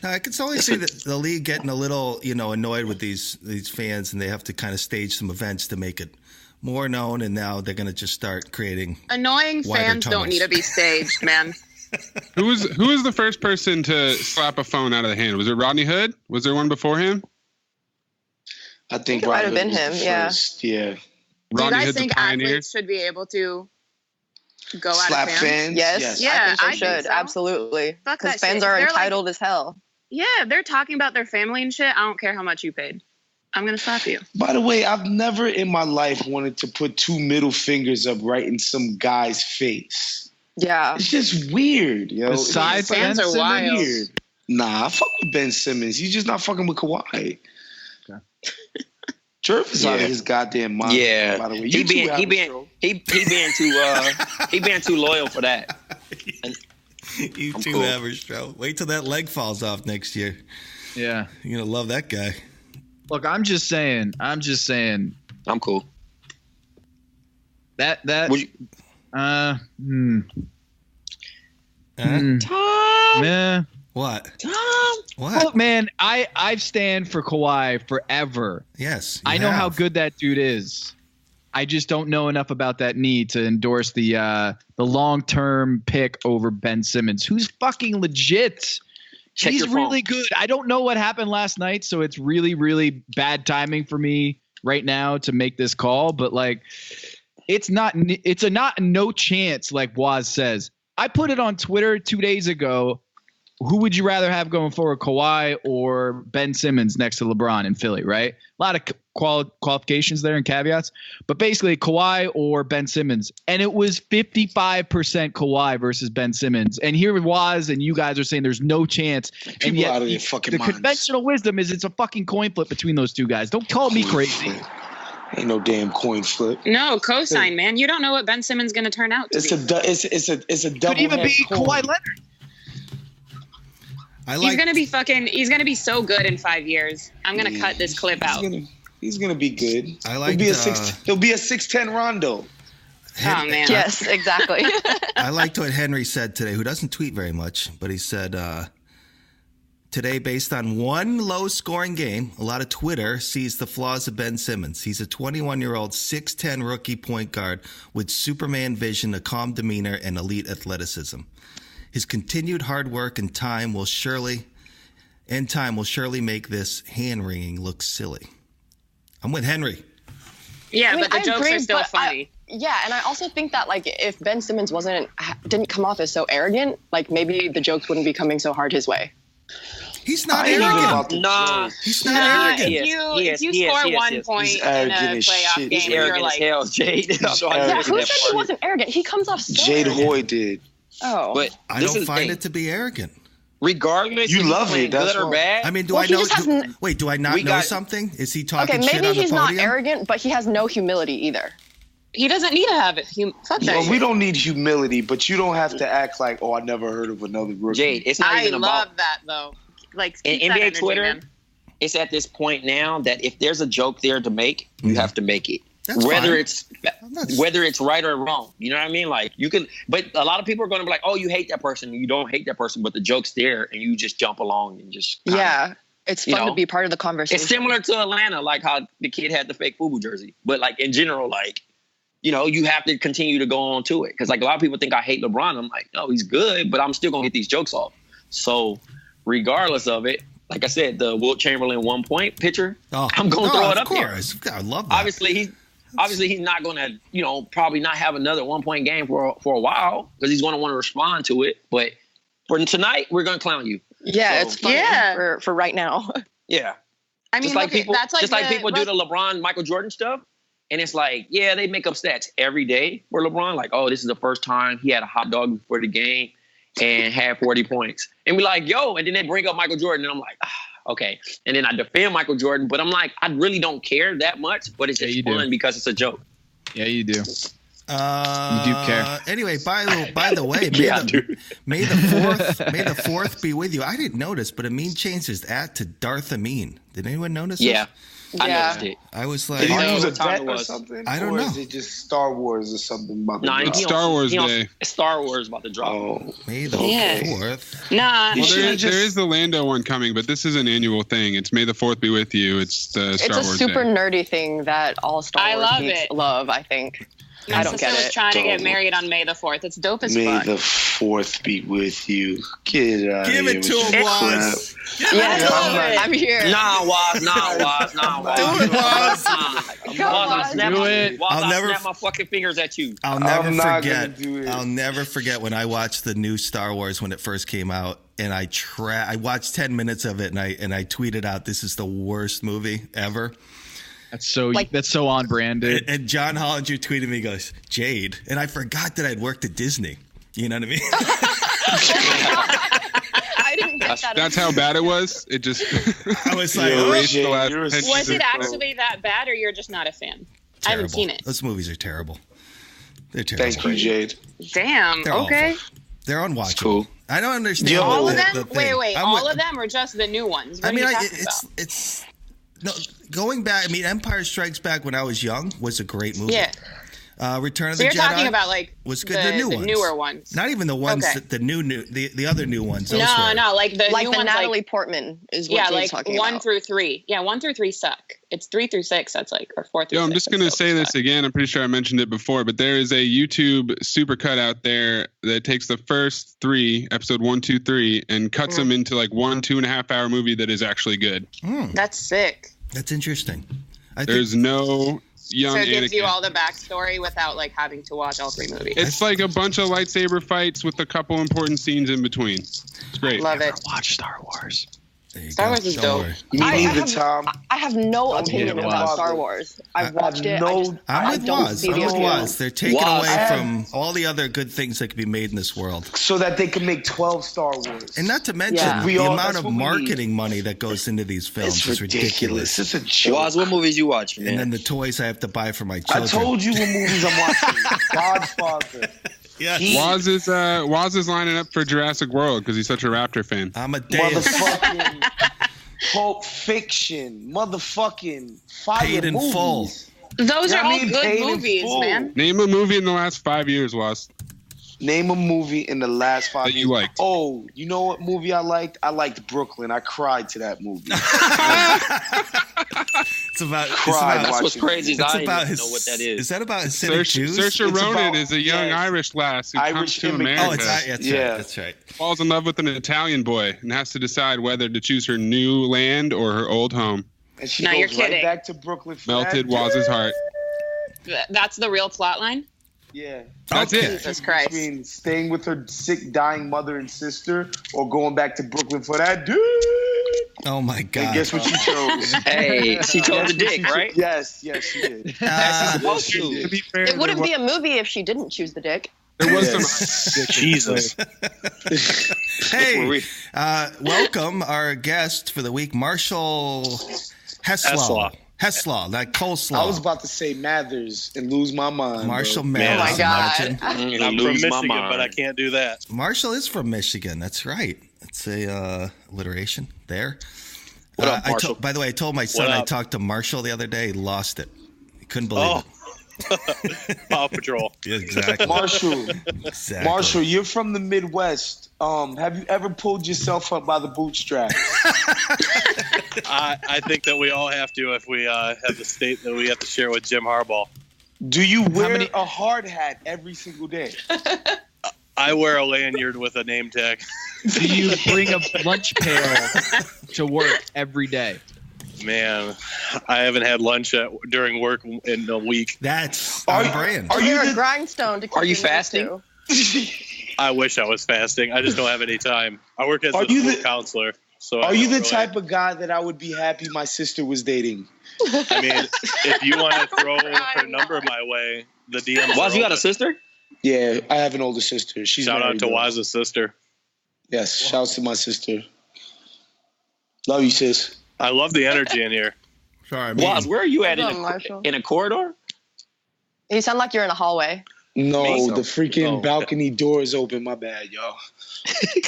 can only see that the league getting a little, annoyed with these fans, and they have to kind of stage some events to make it more known. And now they're going to just start creating annoying fans. Don't need to be staged, man. Who was the first person to slap a phone out of the hand? Was it Rodney Hood? Was there one before him? I think it might have been him. Yeah. Yeah. Do you guys think athletes should be able to go slap at fans? Yes. Yeah, I think they should. So. Absolutely. Because fans are entitled as hell. Yeah, if they're talking about their family and shit, I don't care how much you paid. I'm going to slap you. By the way, I've never in my life wanted to put two middle fingers up right in some guy's face. Yeah. It's just weird, yo. Besides fans are wild. Weird. Nah, I fuck with Ben Simmons. He's just not fucking with Kawhi. Okay. Jerv is out of his goddamn mind. Yeah, by the way. he being too loyal for that. You too average, bro. Wait till that leg falls off next year. Yeah, you're gonna love that guy. Look, I'm just saying. I'm cool. That. Tom. Yeah. What? Tom. What? Look, man, I stand for Kawhi forever. Yes. I know how good that dude is. I just don't know enough about that need to endorse the long-term pick over Ben Simmons, who's fucking legit. Check He's your phone. really good. I don't know what happened last night, so it's really, really bad timing for me right now to make this call. But like, it's a no chance, like Waz says. I put it on Twitter 2 days ago. Who would you rather have going forward, Kawhi or Ben Simmons next to LeBron in Philly, right? A lot of qualifications there and caveats. But basically, Kawhi or Ben Simmons. And it was 55% Kawhi versus Ben Simmons. And here it was, and you guys are saying there's no chance. People and yet out of their fucking minds. Conventional wisdom is it's a fucking coin flip between those two guys. Don't call me crazy. Ain't no damn coin flip. No, cosign, man. You don't know what Ben Simmons going to turn out to be. It's a double. Could even be coin. Kawhi Leonard. He's gonna be so good in 5 years. I'm gonna cut this clip out. He's gonna be good. I like. He'll be a 6'10" Rondo. Oh man. Yes, exactly. I liked what Henry said today, who doesn't tweet very much, but he said today, based on one low-scoring game, a lot of Twitter sees the flaws of Ben Simmons. He's a 21-year-old, 6'10" rookie point guard with Superman vision, a calm demeanor, and elite athleticism. His continued hard work and time will surely make this hand-wringing look silly. I'm with Henry. Yeah, but the jokes are still funny. And I also think that like if Ben Simmons didn't come off as so arrogant, like maybe the jokes wouldn't be coming so hard his way. He's not arrogant. Nah, he's not arrogant. If you score 1 point in a playoff game, you're like, hell, Jade. Yeah, who said he wasn't arrogant? He comes off so Jade arrogant. Hoye did. Oh, but I don't find it to be arrogant. Regardless, you love it. That's good or bad. I mean, do I not know something? Is he talking shit on the podium? Maybe he's not arrogant, but he has no humility either. He doesn't need to have it. Well, we don't need humility, but you don't have to act like, oh, I never heard of another rookie. Jade, it's not even about. I love that though. Like in NBA Twitter, it's at this point now that if there's a joke there to make, you have to make it. That's whether fine. whether it's right or wrong. You know what I mean? Like you can, but a lot of people are going to be like, "Oh, you hate that person." You don't hate that person, but the joke's there, and you just jump along and just it's fun to be part of the conversation. It's similar to Atlanta, like how the kid had the fake FUBU jersey, but like in general, like you have to continue to go on to it because like a lot of people think I hate LeBron. I'm like, no, he's good, but I'm still gonna get these jokes off. So regardless of it. Like I said, the Wilt Chamberlain 1 point picture, I'm going to throw it up there. I love that. Obviously, he's not going to, probably not have another 1 point game for a while because he's going to want to respond to it. But for tonight, we're going to clown you. Yeah, it's funny for right now. Yeah. I mean, people do the LeBron, Michael Jordan stuff. And it's like, yeah, they make up stats every day for LeBron. Like, oh, this is the first time he had a hot dog before the game and had 40 points. And we're like, yo, and then they bring up Michael Jordan, and I'm like, okay. And then I defend Michael Jordan, but I'm like, I really don't care that much, but it's just fun because it's a joke. Yeah, you do. You do care. Anyway, by the way, may the fourth be with you. I didn't notice, but Amin changed his to Darth Amin. Did anyone notice? Yeah. This? I noticed it. I was like, did he use a bet or something? I don't know. Or is it just Star Wars or something about Star Wars Day. Star Wars about to drop. Oh, May the 4th. Nah. Well, there is the Lando one coming, but this is an annual thing. It's May the 4th be with you. It's the Star Wars It's a super Day. nerdy thing that all Star Wars geeks love, I think. My sister was trying to get married on May the 4th. It's dope as fuck. May the 4th be with you. Get it out Give of it to him, Waz. I'm here. Nah, Waz. Do it, Waz. I'll snap my fucking fingers at you. I'll never forget when I watched the new Star Wars when it first came out, and I watched 10 minutes of it, and I tweeted out, "This is the worst movie ever." That's so on brand, dude. And John Hollinger tweeted me, goes, "Jade," and I forgot that I'd worked at Disney. You know what I mean? I didn't get that. That's how bad it was. It just. I was like, was it actually that bad, or you're just not a fan? Terrible. I haven't seen it. Those movies are terrible. They're terrible. Thank you, Jade. Damn. They're okay. Awful. They're unwatchable. Cool. I don't understand. All of them? The thing. Wait. All of them, or just the new ones? What are you talking about? It's. No, going back, I mean, Empire Strikes Back when I was young was a great movie. Yeah. Return of So the you're Jedi talking about like was good. The new ones, newer ones. Not even the ones Okay. that the other new ones. No, like the like new the ones, Natalie like, Portman is what yeah, Jade's like talking 1 about. through 3. Yeah, 1 through 3 suck. It's 3 through 6 that's like, or 4 through 6. Yo, I'm just gonna say this again. I'm pretty sure I mentioned it before, but there is a YouTube supercut out there that takes the first 3, episode 1, 2, 3, and cuts them into like 1-2.5 hour movie that is actually good. That's sick. That's interesting. There's no young So it gives Anakin. you all the backstory without like having to watch all 3 movies. It's like a bunch of lightsaber fights with a couple important scenes in between. It's great. Love it. Watch Star Wars. Star Wars is dope. I have no opinion about Star Wars. I've watched it. I'm with Waz. I'm with Waz. They're taking Waz. away from all the other good things that could be made in this world. So that they can make 12 Star Wars. And not to mention the amount of marketing money that goes into these films is ridiculous. It's a joke. Waz, what movies you watch, man? And then the toys I have to buy for my children. I told you what movies I'm watching. Godfather. Waz is lining up for Jurassic World because he's such a Raptor fan. I'm a Motherfucking Pulp Fiction. Motherfucking Fire Paid in movies. full. Those are all Paid good in movies, full. man. Name a movie in the last 5 years, Waz. Name a movie in the last 5 years. That you liked. Oh, you know what movie I liked? I liked Brooklyn. I cried to that movie. It's about. That's what's crazy. I don't even know what that is. Is that about Hasidic Jews? Saoirse Ronan is a young Irish lass who comes to America. Oh, that's right. That's right. Falls in love with an Italian boy and has to decide whether to choose her new land or her old home. And she No, you're goes right kidding. back to Brooklyn. For Melted that. Waz's heart. That's the real plot line? Yeah. That's it. Jesus Christ. Between staying with her sick, dying mother and sister or going back to Brooklyn for that dude. Oh, my God. And guess what she chose? Hey, she chose the dick, right? Yes, she did. As she's supposed to. To be fair, It wouldn't be a movie if she didn't choose the dick. there was some Jesus. Hey, welcome our guest for the week, Marshall Hesslau. Hesslau, like coleslaw. I was about to say Mathers and lose my mind. Marshall bro. Mathers. Oh my God. I'm from Michigan, but I can't do that. Marshall is from Michigan. That's right. It's a alliteration there. What up, Marshall? By the way, I told my son What I up? talked to Marshall the other day. He lost it. He couldn't believe it. Paw Patrol. Yeah, exactly. Marshall, Exactly. Marshall, you're from the Midwest. Have you ever pulled yourself up by the bootstraps? I think that we all have to if we have the state that we have to share with Jim Harbaugh. Do you wear a hard hat every single day? I wear a lanyard with a name tag. Do you bring a lunch pail to work every day? Man, I haven't had lunch during work in a week. That's on brand. Are you a grindstone to keep Are you your nose fasting? to? I wish I was fasting. I just don't have any time. I work as Are a you school the- counselor. So Are you the type of guy that I would be happy my sister was dating? I mean, if you want to throw her number my way, the DM. Waz, you got a sister? Yeah, I have an older sister. She's Shout out married, to though. Waz's sister. Yes, shouts to my sister. Love you, sis. I love the energy in here. Sorry, Waz, where are you at Hold on, Marshall. in a corridor? You sound like you're in a hallway. No, Me? the freaking Oh. balcony door is open. My bad, y'all. You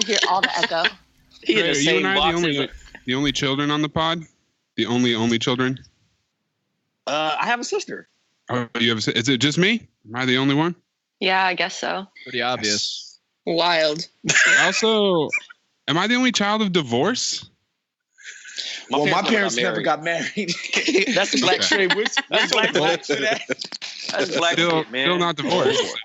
hear all the echo. He in Ray, the are you same and I box. the only children on the pod? The only children? I have a sister. Oh, you have? Is it just me? Am I the only one? Yeah, I guess so. Pretty obvious. Wild. Also, am I the only child of divorce? My parents parents never never got married. That's the black Trey, what's black black for that? That's black Still, shit, man. still not divorced.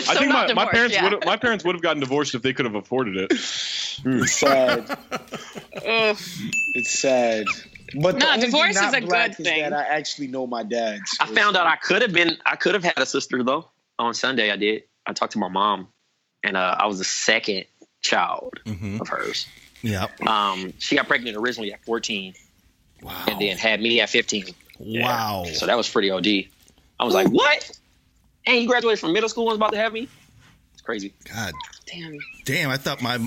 I think not my divorced, parents yeah. would my parents would have gotten divorced if they could have afforded it. It's sad. It's sad. But the No, only divorce thing is not a black good is thing. that I actually know my dad. I found out I could have had a sister though. On Sunday I did. I talked to my mom, and I was the second child of hers. Yeah. She got pregnant originally at 14, Wow. and then had me at 15. Wow. So that was pretty OD. I was like, what? And you graduated from middle school and was about to have me? It's crazy. God. Damn. Damn, I thought my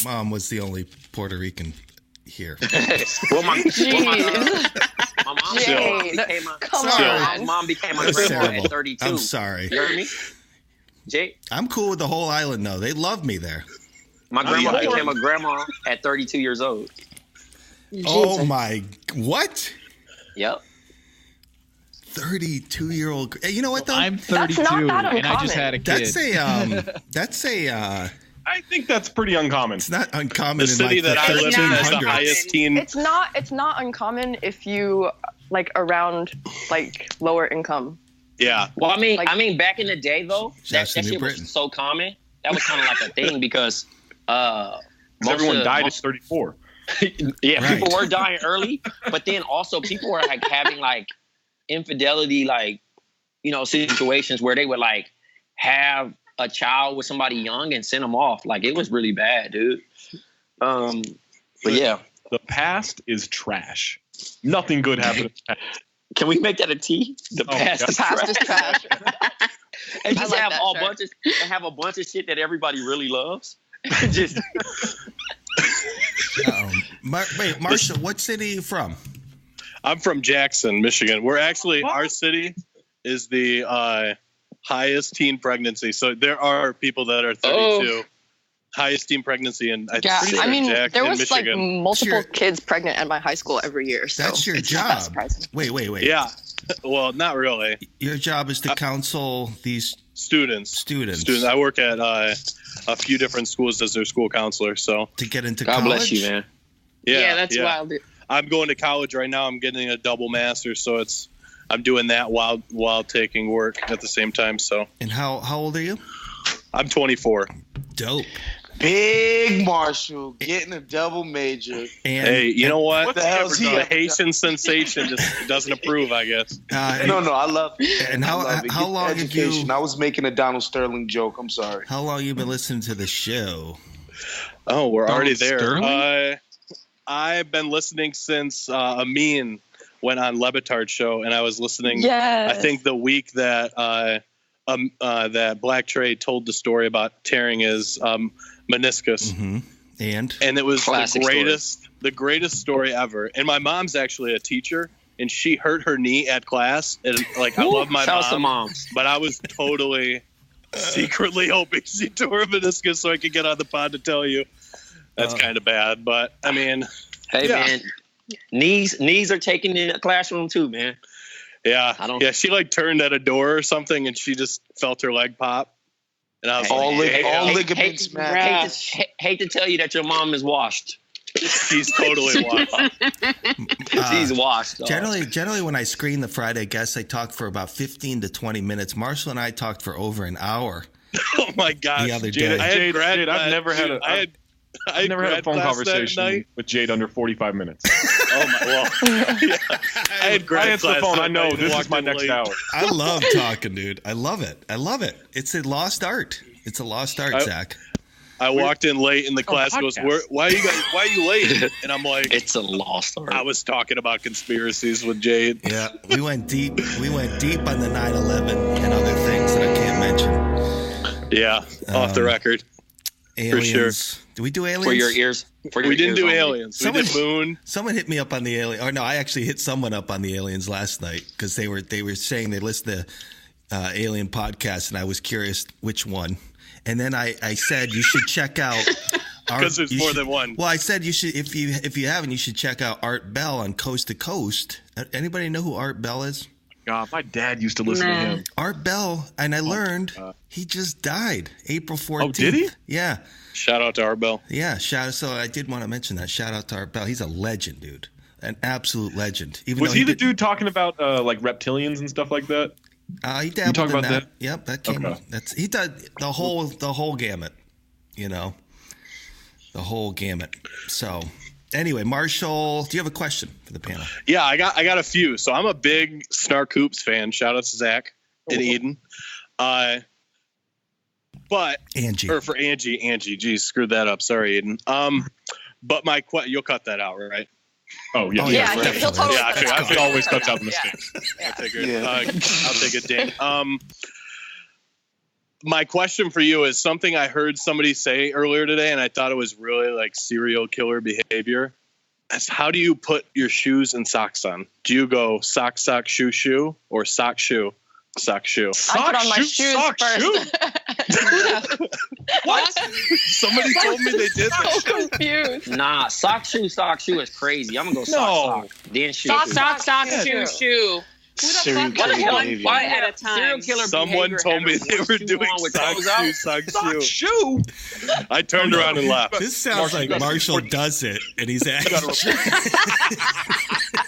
mom was the only Puerto Rican here. Well, my Jeez. mom Jade, became come my on. mom became my That's grandma terrible. at 32. I'm sorry. You heard me? Jay? I'm cool with the whole island, though. They love me there. My grandma yeah. became a grandma at 32 years old. Oh, my. What? Yep. 32-year-old. You know what though? I'm 32 and I just had a kid. That's a. I think that's pretty uncommon. It's not uncommon. The city that I live in has the highest teen. It's not uncommon if you like around like lower income. Yeah. Well, I mean, back in the day though, that shit was so common. That was kind of like a thing because everyone died at 34. Yeah, Right. people were dying early, but then also people were like having like infidelity, like, you know, situations where they would like have a child with somebody young and send them off. Like it was really bad, dude. But yeah, the past is trash. Nothing good happened. Can we make that a T? The past is trash. And just have a bunch of shit that everybody really loves. Just. Wait, Marshall, what city are you from? I'm from Jackson, Michigan. We're actually, our city is the highest teen pregnancy. So there are people that are 32. Highest teen pregnancy in there was like multiple kids pregnant at my high school every year. So that's your job. Wait. Yeah. Well, not really. Your job is to counsel these students. I work at a few different schools as their school counselor. So to get into God college. bless you, man. Yeah, that's wild. I'm going to college right now. I'm getting a double master's, so I'm doing that while taking work at the same time. So. And how old are you? I'm 24. Dope. Big Marshall getting a double major. And, hey, you know what? The hell's he? The Haitian sensation just doesn't approve, I guess. No, I love it. And how long have you? I was making a Donald Sterling joke. I'm sorry. How long you been listening to the show? Oh, we're already Donald there. I've been listening since Amin went on Le Batard's show, and I was listening. Yes. I think the week that that Black Trey told the story about tearing his meniscus, and it was Classic the greatest story ever. And my mom's actually a teacher, and she hurt her knee at class. And like, I love my Shout out to mom, moms. but I was totally secretly hoping she tore a meniscus so I could get on the pod to tell you. That's kind of bad, but I mean, hey man, knees are taken in the classroom too, man. Yeah, she like turned at a door or something, and she just felt her leg pop. And I was all ligaments, man. Hate to tell you that your mom is washed. She's totally washed. She's washed. Dog. Generally, when I screen the Friday guests, I talk for about 15 to 20 minutes. Marshall and I talked for over an hour. Oh my gosh! The other day, Jade, I've never had a phone conversation with Jade under 45 minutes. Oh my! Well, I had grad I answer the phone. I know this is my next hour. I love talking, dude. I love it. It's a lost art. It's a lost art, Zach. I walked in late, and the class goes, "Why are you late?" And I'm like, "It's a lost art." I was talking about conspiracies with Jade. Yeah, we went deep. We went deep on the 9/11 and other things that I can't mention. Yeah, off the record. Aliens. For sure. Did we do aliens? For your ears. We didn't do aliens. We did moon. Someone hit me up on the alien. Or no, I actually hit someone up on the aliens last night because they were saying they listened to alien podcasts, and I was curious which one. And then I said you should check out. Because there's more than one. Well, I said you should if you haven't, you should check out Art Bell on Coast to Coast. Anybody know who Art Bell is? God, my dad used to listen to him. Art Bell, and I learned he just died April 14th. Oh, did he? Yeah. Shout out to Art Bell. Yeah, so I did want to mention that. Shout out to Art Bell. He's a legend, dude. An absolute legend. Was he the dude talking about like reptilians and stuff like that? He dabbled in that. That? Yep, that came. Okay. He did the whole gamut. You know, the whole gamut. So. Anyway, Marshall, do you have a question for the panel? Yeah, I got a few. So I'm a big Snark Hoops fan. Shout out to Zach and Eden. But Angie. Or for Angie. Geez, screwed that up. Sorry, Eden. But you'll cut that out, right? Oh yeah. He'll totally. Yeah, I always cuts out the mistakes. Yeah. I figured. I'll take a ding. My question for you is something I heard somebody say earlier today, and I thought it was really like serial killer behavior. That's how do you put your shoes and socks on? Do you go sock, shoe, or sock, shoe? I put on my shoes first. What? Somebody told me they did that. So confused. Nah, sock, shoe is crazy. I'm gonna go sock, then shoe. Sock, shoe. Who the fuck does one foot at a time? Serial killer Someone told me they were doing sock shoe. I turned around and laughed. This sounds like Marshall does it, and he's actually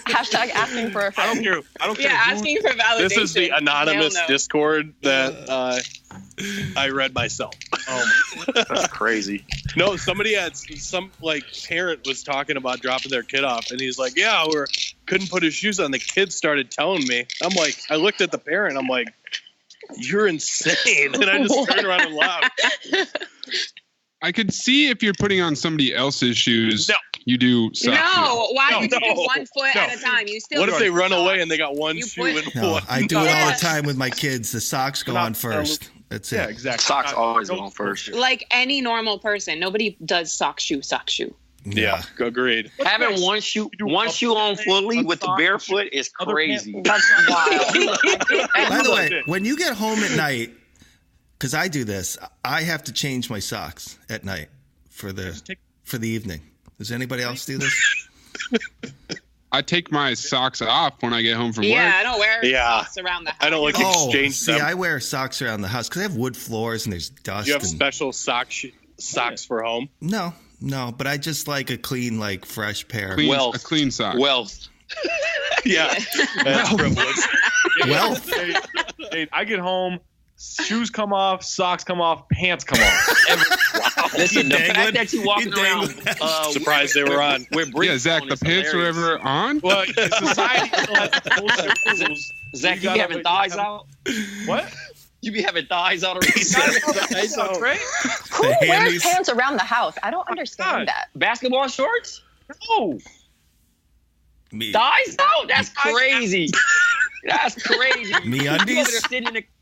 Hashtag asking for a friend. I don't care. Yeah, asking for validation. This is the anonymous Discord that I read myself. That's crazy. No, somebody had some parent was talking about dropping their kid off, and he's like, "Yeah, couldn't put his shoes on." The kid started telling me. I'm like, I looked at the parent. I'm like, "You're insane," and I just turned around and laughed. I could see if you're putting on somebody else's shoes. No. You do sock No, why would you do 1 foot at a time? You still. What if they run away and they got one shoe and one? I do it all the time with my kids. The socks go on first. That's it. Yeah, exactly. Socks always go on first. Like any normal person, nobody does sock shoe. Yeah, agreed. Having one shoe on fully with the barefoot is crazy. That's wild. By the way, when you get home at night, because I do this, I have to change my socks at night for the evening. Does anybody else do this? I take my socks off when I get home from work. Yeah, I don't wear socks around the house. I don't like exchange them. See, I wear socks around the house because I have wood floors and there's dust. Do you have special socks for home? No, but I just like a clean, fresh pair. A clean sock. Wealth. Yeah, that's privilege. Wealth. Hey, I get home, shoes come off, socks come off, pants come off. Listen, the fact that you walking around, surprised they were on. Yeah, Zach, the pants were ever on? Well, society still has bullshit rules. Zach, you be having thighs out? What? You be having thighs out already? Thighs out, right? Who wears pants around the house? I don't understand that. Basketball shorts? No. Me. Thighs out? That's crazy. That's crazy. Me undies?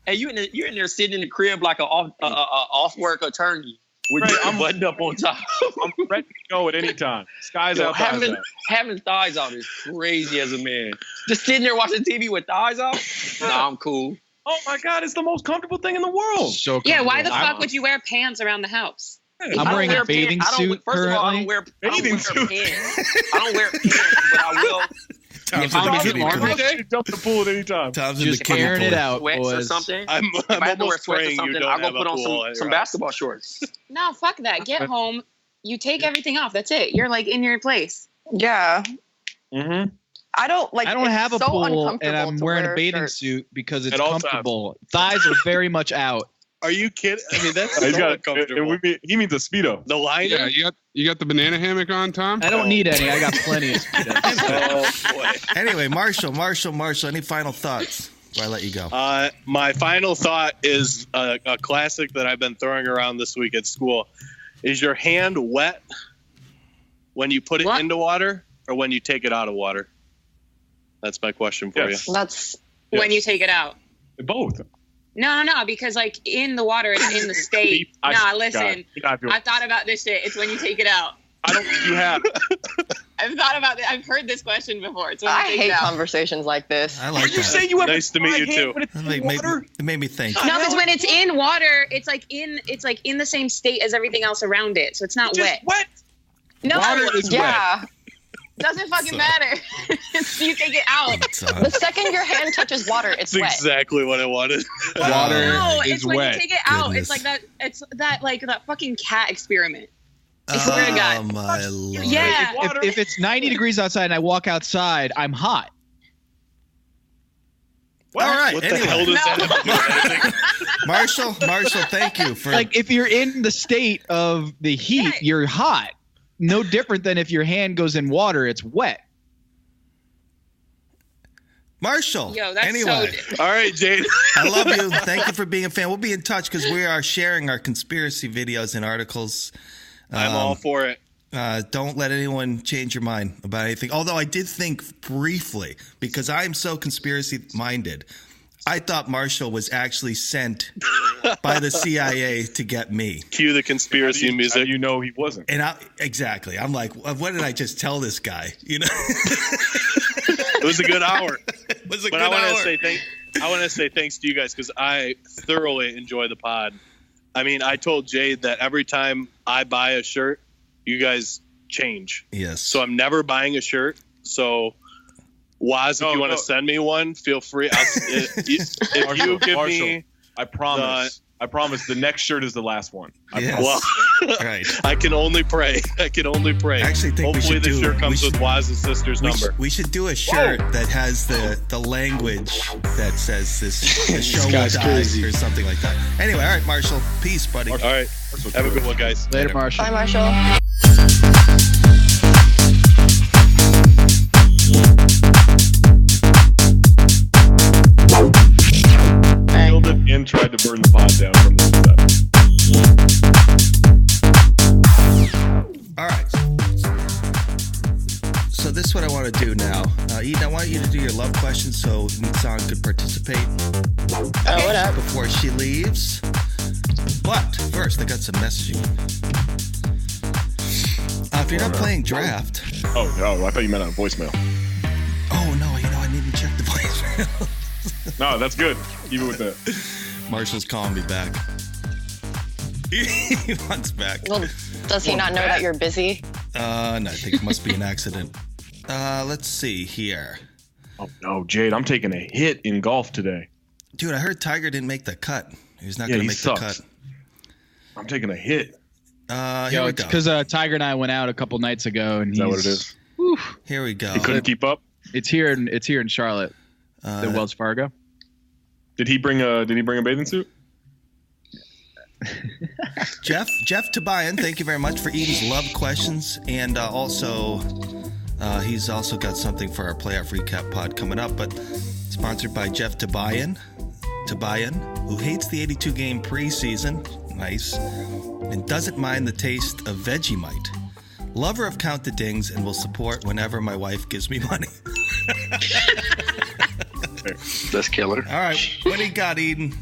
You're in there sitting in the crib like an off work attorney with your buttoned up on top. I'm ready to go at any time. Skies out, thighs out. Having thighs out is crazy as a man. Just sitting there watching TV with thighs out? Nah, I'm cool. Oh my God, it's the most comfortable thing in the world. So yeah, why the fuck would you wear pants around the house? I'm wearing a bathing suit currently. I don't wear pants. I don't wear pants, but I will. Tom's in the kiddie pool. Jump the pool at any time. Tom's in the Just airing it out, sweats boys. Or something. I'm almost praying you don't I'll have go put on some basketball shorts. No, fuck that. Get home. You take everything off. That's it. You're in your place. Yeah. Mm-hmm. I don't have a so pool, and I'm wearing a bathing suit because it's comfortable. Thighs are very much out. Are you kidding? I mean, that's so uncomfortable. He means a Speedo. The line? Yeah, you got the banana hammock on, Tom? I don't need any. I got plenty of Speedos. Oh, boy. Anyway, Marshall, any final thoughts before I let you go? My final thought is a classic that I've been throwing around this week at school. Is your hand wet when you put it into water or when you take it out of water? That's my question for you. That's when you take it out. Both. No, because in the water, it's in the state. Listen, I've thought about this shit. It's when you take it out. I don't think you have. I've thought about it. I've heard this question before. It's when I you take hate it out. conversations like this. I like you say you have nice to meet you too. It made me think. No, because when it's in water, it's in the same state as everything else around it, so it's not wet. Wet. No, Water is wet. Doesn't fucking matter. You take it out. The second your hand touches water, it's That's wet. exactly what I wanted. Water is it's when wet. you take it out. Goodness. It's like that. It's that fucking cat experiment. I swear to God. Oh my Lord. Yeah. If it's 90 degrees outside and I walk outside, I'm hot. All right. What the hell does that have to do with anything? Marshall, thank you for if you're in the state of the heat, you're hot. No different than if your hand goes in water, it's wet. Marshall. Yo, that's anyway. so all right, Jade. I love you. Thank you for being a fan. We'll be in touch because we are sharing our conspiracy videos and articles. I'm all for it. Don't let anyone change your mind about anything. Although I did think briefly, because I'm so conspiracy-minded, I thought Marshall was actually sent by the CIA to get me. Cue the conspiracy music. How do you know he wasn't? And exactly. I'm like, what did I just tell this guy? You know? It was a good hour. I want to say thanks to you guys because I thoroughly enjoy the pod. I mean, I told Jade that every time I buy a shirt, you guys change. Yes. So I'm never buying a shirt. So Waz, if you want to send me one, feel free. If you give me, I promise the next shirt is the last one. Well, right. I can only pray. I actually think hopefully this shirt comes with Waz's sister's number. We should do a shirt that has the language that says the show will die crazy. Or something like that. Anyway, all right, Marshall. Peace, buddy. All right. Have a good one, guys. Later, Marshall. Bye, Marshall. Killed it and tried to burn the pod down from the set. All right. So this is what I want to do now. Eden, I want you to do your love question so Nissan could participate. Oh, what up? Before she leaves. But first, I got some messaging. If you're not playing draft. Oh, no. I thought you meant on voicemail. Oh, no. I need to check the voicemail. No, that's good. Even with that. Marshall's calling me back. He wants back. Well, does he not know that you're busy? No, I think it must be an accident. Let's see here. Oh, no, Jade, I'm taking a hit in golf today. Dude, I heard Tiger didn't make the cut. He's not going to make the cut. I'm taking a hit. Here we go. Because Tiger and I went out a couple nights ago, and is that what it is? Whew, here we go. He couldn't keep up. It's here in Charlotte, the Wells Fargo. Did he bring a bathing suit? Jeff Tabayan, thank you very much for Eden's love questions, and also he's also got something for our playoff recap pod coming up. But sponsored by Jeff Tabayan, who hates the 82 game preseason. Nice. And doesn't mind the taste of Vegemite. Lover of Count the Dings and will support whenever my wife gives me money. That's killer. All right. What do you got, Eden?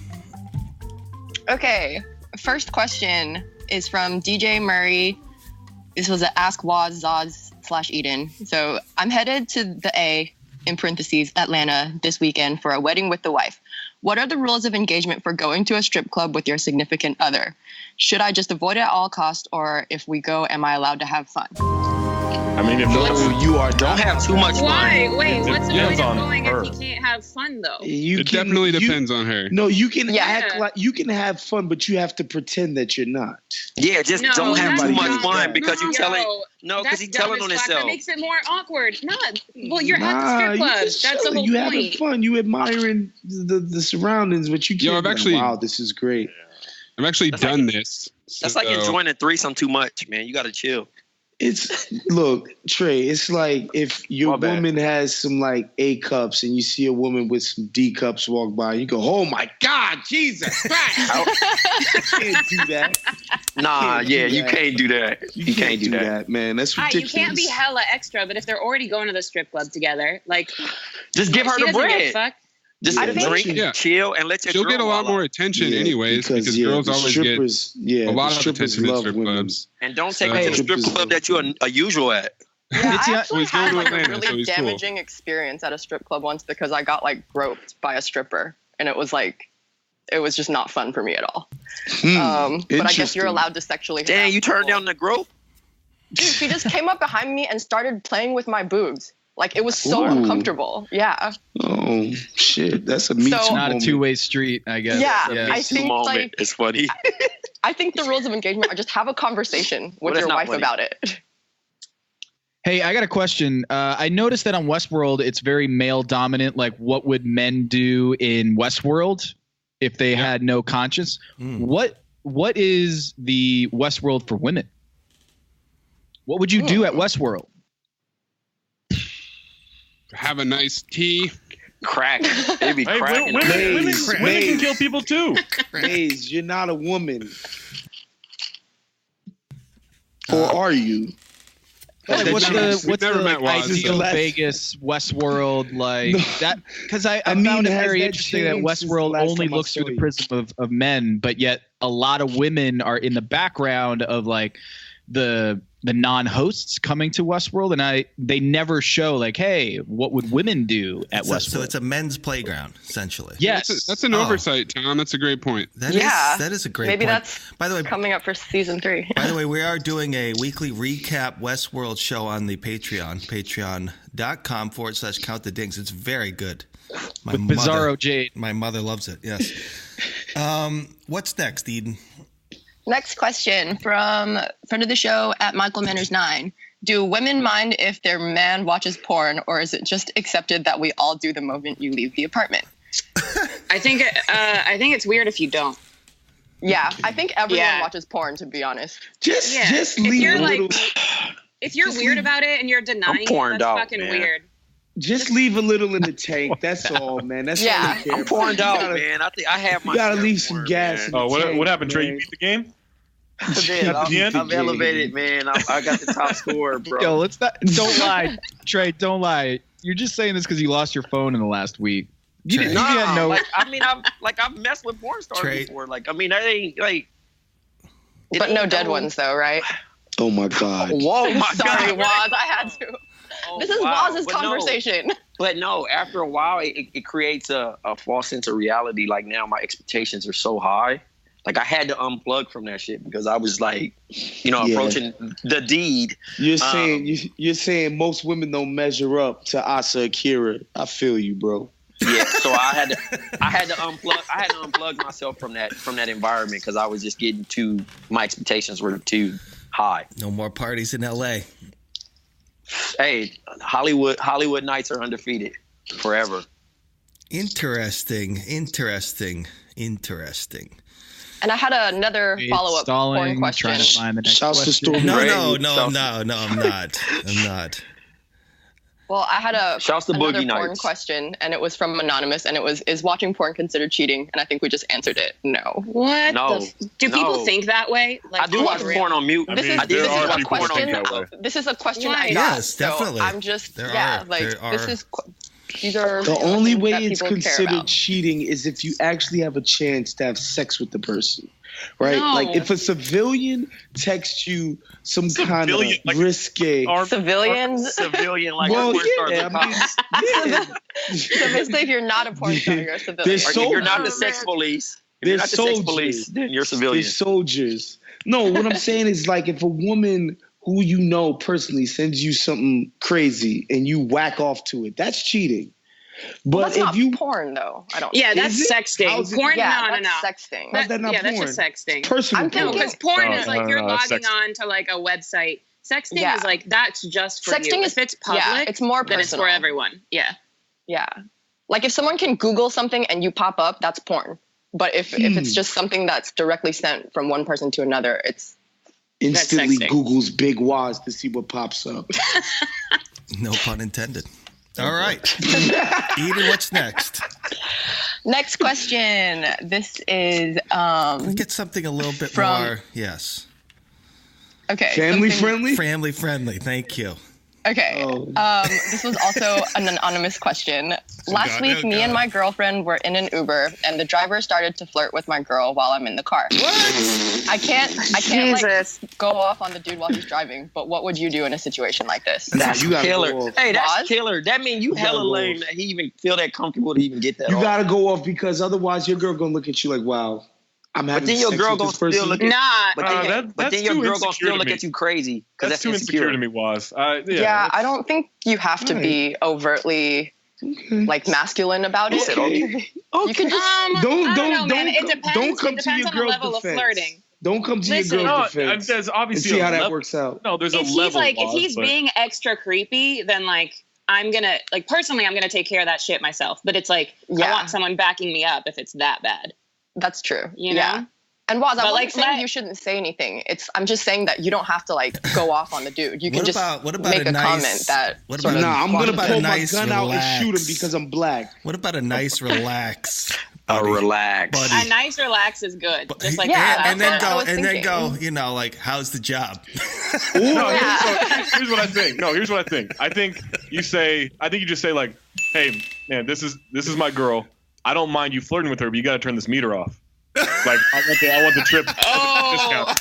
Okay. First question is from DJ Murray. This was an Ask Waz Zaz /Eden. So I'm headed to the A, in parentheses, Atlanta this weekend for a wedding with the wife. What are the rules of engagement for going to a strip club with your significant other? Should I just avoid it at all costs, or if we go, am I allowed to have fun? I mean, if you are, don't have too much fun. Why? Wait, what's the point of going if you can't have fun though? It definitely depends on her. No, you can act like you can have fun, but you have to pretend that you're not. Yeah, just don't have too much fun because you telling. No, because he's telling on himself. That makes it more awkward. Well, you're at the strip club. That's the whole you point. Having fun. You admiring the surroundings, but you can't. I've actually, wow, this is great. I've actually done this. That's like enjoying a threesome too much, man. You got to chill. Look, Trey, it's like if your woman has some like A cups and you see a woman with some D cups walk by, you go, oh my God, Jesus Christ. You can't do that. Nah, you can't do that. You can't do that, man. That's ridiculous. You can't be hella extra, but if they're already going to the strip club together, like just give her the bread. Just drink, chill, and let your She'll get a lot more attention anyways because girls always get a lot of attention at strip clubs. And don't take her to the strip club that you're a usual at. Yeah, I actually had like a really damaging experience at a strip club once because I got like groped by a stripper, and it was just not fun for me at all. But I guess you're allowed to sexually. Dang, you turned down the grope? Dude, she just came up behind me and started playing with my boobs. Like, it was so uncomfortable. Yeah. Oh, shit. That's a Me Too not a two-way street, I guess. Yeah. I think, like, it's funny. I think the rules of engagement are just have a conversation with your wife about it. Hey, I got a question. I noticed that on Westworld, it's very male dominant. Like, what would men do in Westworld if they had no conscience? What is the Westworld for women? What would you do at Westworld? Have a nice tea. Crack. Maybe crack. Women can kill people too. Maze, you're not a woman. Or are you? Like, what's the ideal Vegas Westworld like that? Because I found it very interesting that Westworld only looks through the prism of men, but yet a lot of women are in the background of like the the non-hosts coming to Westworld, and they never show like, hey, what would women do at Westworld? So it's a men's playground, essentially. Yes, that's an oversight, Tom. That's a great point. That is a great maybe point. That's by the way, coming up for season 3. By the way, we are doing a weekly recap Westworld show on the Patreon, patreon.com/Count the Dings. It's very good. With Bizarro Jade. My mother loves it, yes. What's next, Eden? Next question from friend of the show at Michael Manners 9. Do women mind if their man watches porn, or is it just accepted that we all do the moment you leave the apartment? I think it's weird if you don't. Yeah, I think everyone watches porn, to be honest. Just leave a little. If you're weird about it and you're denying it, that's fucking weird. Just leave a little in the tank. That's all, man. That's all I care. I'm porned out, man. I think I have my. You gotta leave some gas. Oh, what happened, Trey? You beat the game? Man, I'm elevated, man. I got the top score, bro. Yo, let's not. Don't lie, Trey. Don't lie. You're just saying this because you lost your phone in the last week. You didn't. Like, I've messed with porn stars before. Like, I mean, I ain't like. But no dead ones, though, right? Oh my God. Whoa, my Sorry, God. Waz. I had to. This is Waz's conversation. But no, after a while, it creates a false sense of reality. Like now, my expectations are so high. Like I had to unplug from that shit because I was like, approaching the deed. You're saying most women don't measure up to Asa Akira. I feel you, bro. Yeah, so I had to unplug myself from that environment because I was just getting my expectations were too high. No more parties in LA. Hey, Hollywood nights are undefeated forever. Interesting. And I had another follow-up porn question. No, I'm not. Well, I had another porn Nights. question, and it was from Anonymous, and it was, is watching porn considered cheating? And I think we just answered it. No. What? No. Do people think that way? Like, I do watch porn on mute. This is a question I got. Yes, definitely. So I'm just, these are the only way that it's people care considered about. cheating is if you actually have a chance to have sex with the person, right? No. Like if a civilian texts you some kind of risque. Civilians? Civilian, like well, a porn star. So basically, if you're not a porn star, you're a civilian. If you're not the sex police, They're soldiers. then you're civilian. They're soldiers. No, what I'm saying is like if a woman who you know personally sends you something crazy and you whack off to it, that's cheating. But that's if not you porn though, I don't. Yeah, that's sexting. Porn, no. That's sexting. How's that not That's porn? just sexting. Personal No, because porn is like you're logging sexting. on to like a website. Sexting is like that's just for Sexting you. is If it's public, it's more then personal. it's for everyone. Yeah. Yeah. Like if someone can Google something and you pop up, that's porn. But if it's just something that's directly sent from one person to another, it's instantly sexting. Google's Big Waz to see what pops up. No pun intended. All right. Eden, what's next? Next question. This is Get something a little bit more. Yes. Okay. Family something- friendly? Family friendly. Thank you. Okay. This was also an anonymous question. Last week, me and my girlfriend were in an Uber, and the driver started to flirt with my girl while I'm in the car. What? I can't like go off on the dude while he's driving. But what would you do in a situation like this? That's killer. Hey, that's Waz? killer. That means you hella lame that he even feel that comfortable to even get that You off. gotta go off because otherwise your girl gonna look at you like, wow, I'm having But then your sex girl with gonna this person. still look at But that's then your too girl gonna insecure still to look me. at you crazy because that's too insecure to me, Waz. Yeah, I don't think you have to be overtly like masculine about it. You can just Don't It depends. Don't come it to your depends on the girl's level defense. of flirting. Don't come to Listen, your girl's defense. There's obviously and see how a that level. works out. No, there's If a level. if he's being extra creepy, then like I'm gonna personally I'm gonna take care of that shit myself. But it's like I want someone backing me up if it's that bad. That's true. You know? And Waz, I But, wasn't saying you shouldn't say anything. I'm just saying that you don't have to like go off on the dude. You can What just about make a comment that. I'm gonna pull my nice gun out and relax? shoot him because I'm black. What about a nice relax? Relax. A nice relax is good. Just like and then go. You know, like how's the job? Here's what I think. Here's what I think. I think you just say like, hey man, this is my girl. I don't mind you flirting with her, but you got to turn this meter off. Like I want the trip discount.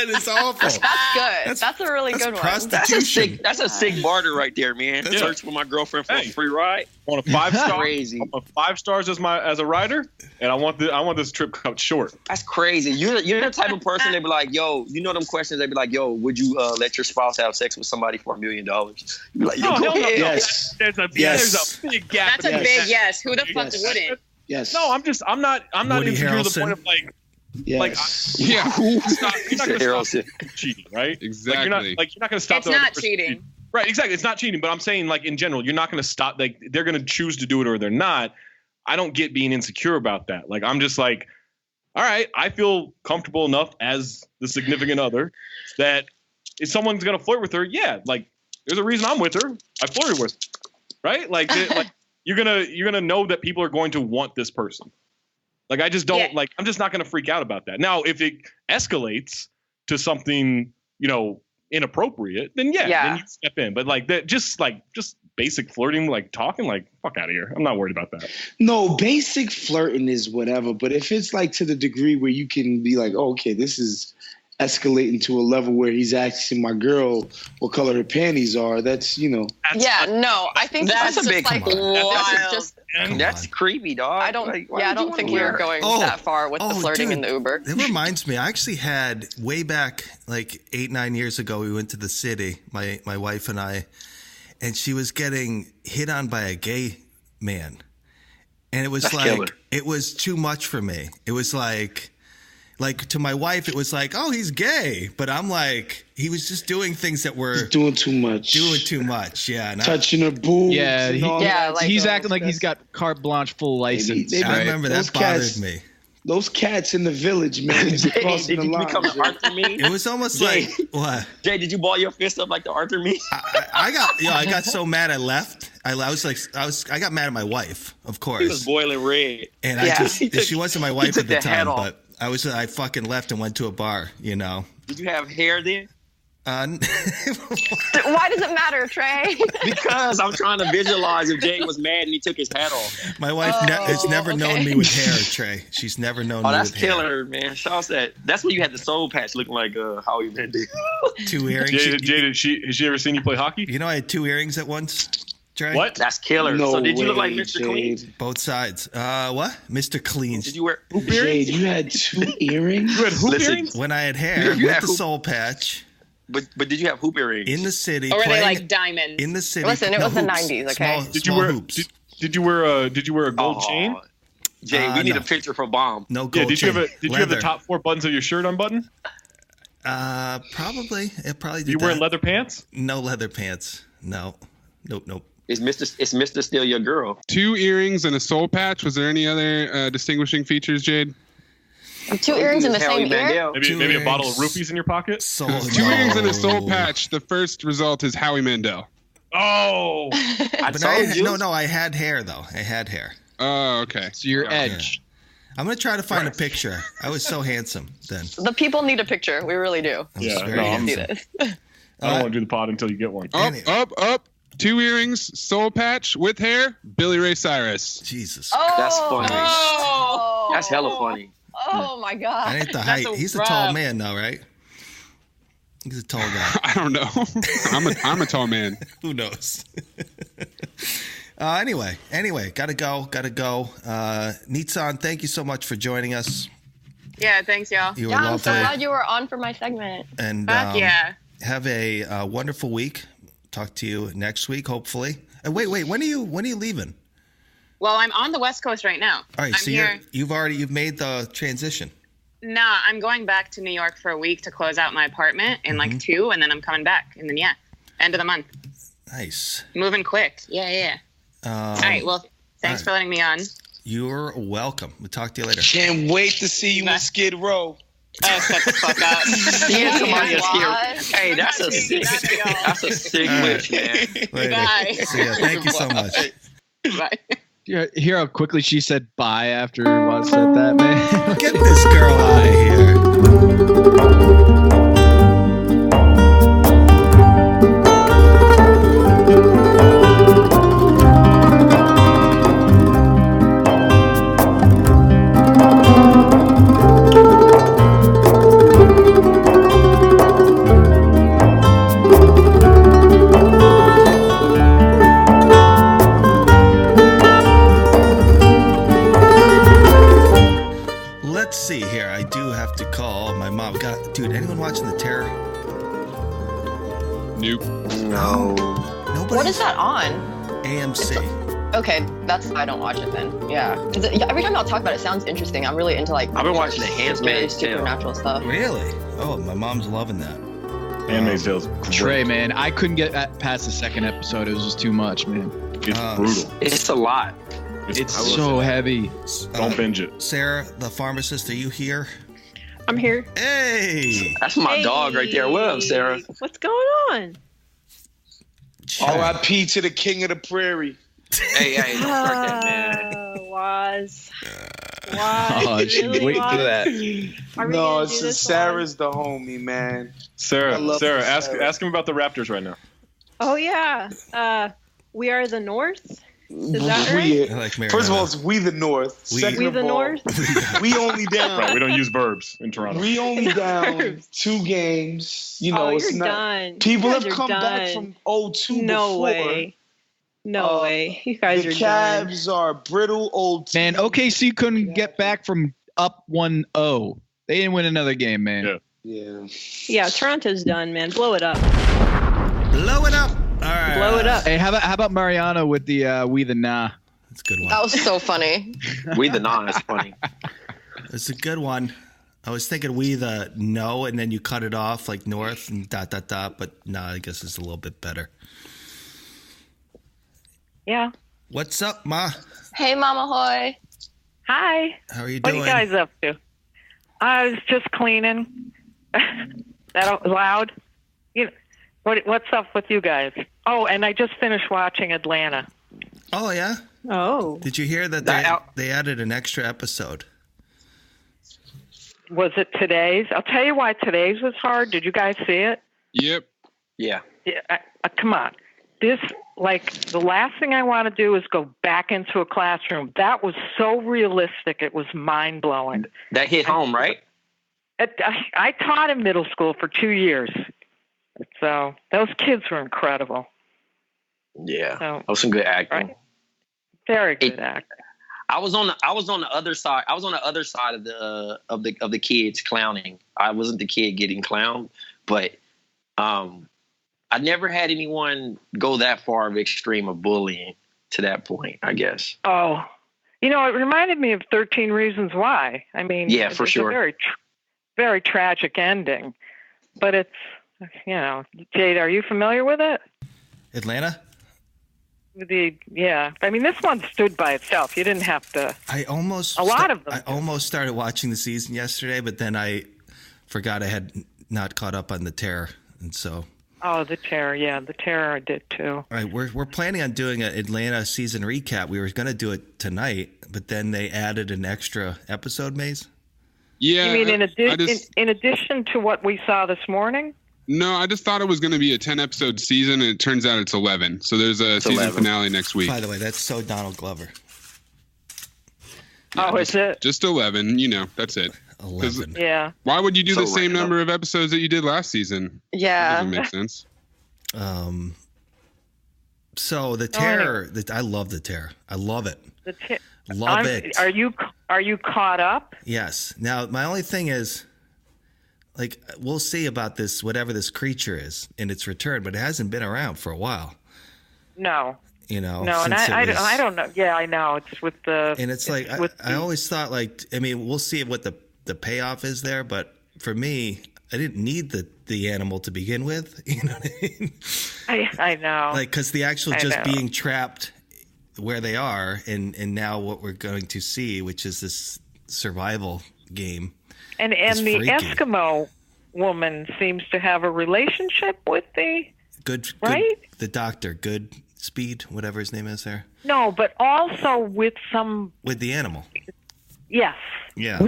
That is awful. That's good. That's a really good one. That's a sick barter right there, man. Search for my girlfriend for a free ride. I want a 5-star. Crazy. I want 5 stars as a rider, and I want this trip cut short. That's crazy. You're the type of person they'd be like, yo, you know them questions. They'd be like, yo, would you let your spouse have sex with somebody for $1 million? You'd be like, yo, go ahead. Yes. There's a big gap. That's a big yes. Who the fuck wouldn't? Yes. No, I'm not Woody insecure to the Harrelson. point of like. Yes. You're not going to stop cheating, right? Exactly. You're not going to stop. It's not cheating. Right, exactly. It's not cheating, but I'm saying, like, in general, you're not going to stop. Like, they're going to choose to do it or they're not. I don't get being insecure about that. Like, I'm just like, all right, I feel comfortable enough as the significant other that if someone's going to flirt with her, yeah, like, there's a reason I'm with her. I flirted with her, right? Like, you're gonna know that people are going to want this person. Like, I just don't I'm just not going to freak out about that. Now, if it escalates to something, inappropriate, then then you step in. But like that, just basic flirting, like talking, like fuck out of here. I'm not worried about that. No, basic flirting is whatever. But if it's like to the degree where you can be like, oh, okay, this is escalating to a level where he's asking my girl what color her panties are, that's I think that's a big that's creepy, dog. I don't think you're going that far with the flirting in the Uber. It reminds me, I actually had way back like 8-9 years ago, we went to the city, my wife and I, and she was getting hit on by a gay man, and it was it was too much for me. It was like to my wife, it was like, oh, he's gay. But I'm like, he was just doing things that were... He's doing too much. Yeah. Touching her boobs. Yeah, he's acting like he's got carte blanche full license. I remember that bothered me. Those cats in the village, man, crossing the line. Become an Arthur meme? It was almost like... What? Jay, did you ball your fist up like the Arthur meme? I got so mad I left. I got mad at my wife, of course. He was boiling red. And she wasn't my wife at the time, but... I fucking left and went to a bar, Did you have hair then? Why does it matter, Trey? Because I'm trying to visualize if Jay was mad and he took his hat off. My wife has never known me with hair, Trey. She's never known me with hair. Oh, that's killer, man. Shouts that. That's when you had the soul patch looking like Howie Mandel. 2 earrings. Jay, has she ever seen you play hockey? I had 2 earrings at once. Trey? What? That's killer. No so did you look way, like Mr. Jade. Clean? Both sides. What? Mr. Clean. Did you wear hoop earrings? Jade, you had 2 earrings? You had hoop earrings? When I had hair with the soul patch. But did you have hoop earrings? In the city. Or were they like diamonds? In the city. Listen, it was the 90s, okay? Did you wear hoops. Did you wear a gold chain? Jay, we need a picture for Bomb. No gold chain. Did you have the top 4 buttons of your shirt unbuttoned? Probably. It probably did. You wearing leather pants? No leather pants. No. Nope. It's Mr. Steal Your Girl. 2 earrings and a soul patch. Was there any other distinguishing features, Jade? 2 earrings in the same ear? Maybe a bottle of roofies in your pocket? 2 earrings and a soul patch. The first result is Howie Mandel. Oh! I had hair, though. I had hair. Oh, okay. So you're edge. I'm going to try to find a picture. I was so handsome then. The people need a picture. We really do. I'm see this. I don't want to do the pod until you get one. Up. 2 earrings, soul patch with hair, Billy Ray Cyrus. Jesus. Oh, that's funny. That's hella funny. Oh my God. That ain't the height. He's a tall man though, right? He's a tall guy. I don't know. I'm a tall man. Who knows? Anyway, gotta go. Neat-san, thank you so much for joining us. Yeah, thanks, y'all. You were I'm so glad you were on for my segment. And have a wonderful week. Talk to you next week, hopefully. Wait, when are you leaving? Well, I'm on the West Coast right now. All right, so you've made the transition. Nah, I'm going back to New York for a week to close out my apartment in like 2, and then I'm coming back. And then end of the month. Nice. Moving quick. Yeah. All right, well, thanks for letting me on. You're welcome. We'll talk to you later. Can't wait to see you in Skid Row. Oh, shut the fuck up. Hey, that's a sick wish, man. Bye. See ya. Thank you so much. Bye. You hear how quickly she said bye after Waz said that, man? Get this girl out of here. Dude, anyone watching The Terror? Nope. No. Nobody. What is that on? AMC. Okay, that's why I don't watch it then. Yeah. 'Cause every time I'll talk about it, it sounds interesting. I'm really into like. I've been watching The Handmaid's Tale. Supernatural stuff. Really? Oh, my mom's loving that. Handmaid's Tale's Trey, man, I couldn't get past the second episode. It was just too much, man. It's brutal. It's a lot. It's so heavy. Don't binge it. Sarah, the pharmacist, are you here? I'm here. Hey! That's my dog right there. What up, Sarah? What's going on? R.I.P. to the king of the prairie. Hey, don't start that, man. Was. Oh, I should Really, wait for Waz? that. Are we No, gonna it's do just this Sarah's the homie, man. Sarah, love ask Sarah. him about the Raptors right now. Oh yeah. We are the North. Is that right? I like Mariana. First of all, it's we the North. Second We of the all, North. we only down. Right, we don't use verbs in Toronto. We only down 2 games. You know, Oh, it's you're not. done. People You have guys are come back done. from 0-2 No before. way. No way. You guys The are done. Cavs are brittle old team. Man, OKC couldn't get back from up 1-0. They didn't win another game, man. Yeah. Yeah, Toronto's done, man. Blow it up. Blow it up. All right. Blow it up. Hey, how about Mariano with the We the Nah? That's a good one. That was so funny. We the non is funny. It's a good one. I was thinking we the no, and then you cut it off like north and ... But no, I guess it's a little bit better. Yeah. What's up, Ma? Hey, Mama Hoye. Hi. How are you What doing? are you guys up to? I was just cleaning. That loud. You know, what's up with you guys? Oh, and I just finished watching Atlanta. Oh yeah. Oh. Did you hear that they added an extra episode? Was it today's? I'll tell you why today's was hard. Did you guys see it? Yep. Yeah. Yeah, come on. This, like, the last thing I want to do is go back into a classroom. That was so realistic. It was mind-blowing. That hit home, right? I taught in middle school for 2 years. So those kids were incredible. Yeah. So, that was some good acting. Right? Very good acting. I was on the other side. I was on the other side of the kids clowning. I wasn't the kid getting clowned, but I never had anyone go that far of extreme of bullying to that point, I guess. Oh, it reminded me of 13 Reasons Why. I mean, yeah, for it's sure. a very, very tragic ending, but it's, Jade, are you familiar with it? Atlanta? I mean, this one stood by itself. You didn't have to. I almost started watching the season yesterday, but then I forgot I had not caught up on The Terror, and so. Oh, The Terror, The Terror I did too. All right, we're planning on doing an Atlanta season recap. We were going to do it tonight, but then they added an extra episode, Maze. Yeah. You mean in addition to what we saw this morning? No, I just thought it was going to be a 10-episode season, and it turns out it's 11. So there's a season finale next week. By the way, that's so Donald Glover. Yeah, is it? Just 11, that's it. 11. Yeah. Why would you do the same number of episodes that you did last season? Yeah. That doesn't make sense. So The Terror, I love The Terror. I love it. Love it. Are you caught up? Yes. Now, my only thing is, we'll see about this, whatever this creature is in its return, but it hasn't been around for a while. No. No, and I don't know. Yeah, I know. It's with the. And it's like I always thought, we'll see what the payoff is there, but for me, I didn't need the animal to begin with. You know what I mean? I know. Because the actual being trapped where they are, and now what we're going to see, which is this survival game. And the Eskimo woman seems to have a relationship with the the doctor, Goodspeed, whatever his name is there. No, but also with the animal. Yes. Yeah.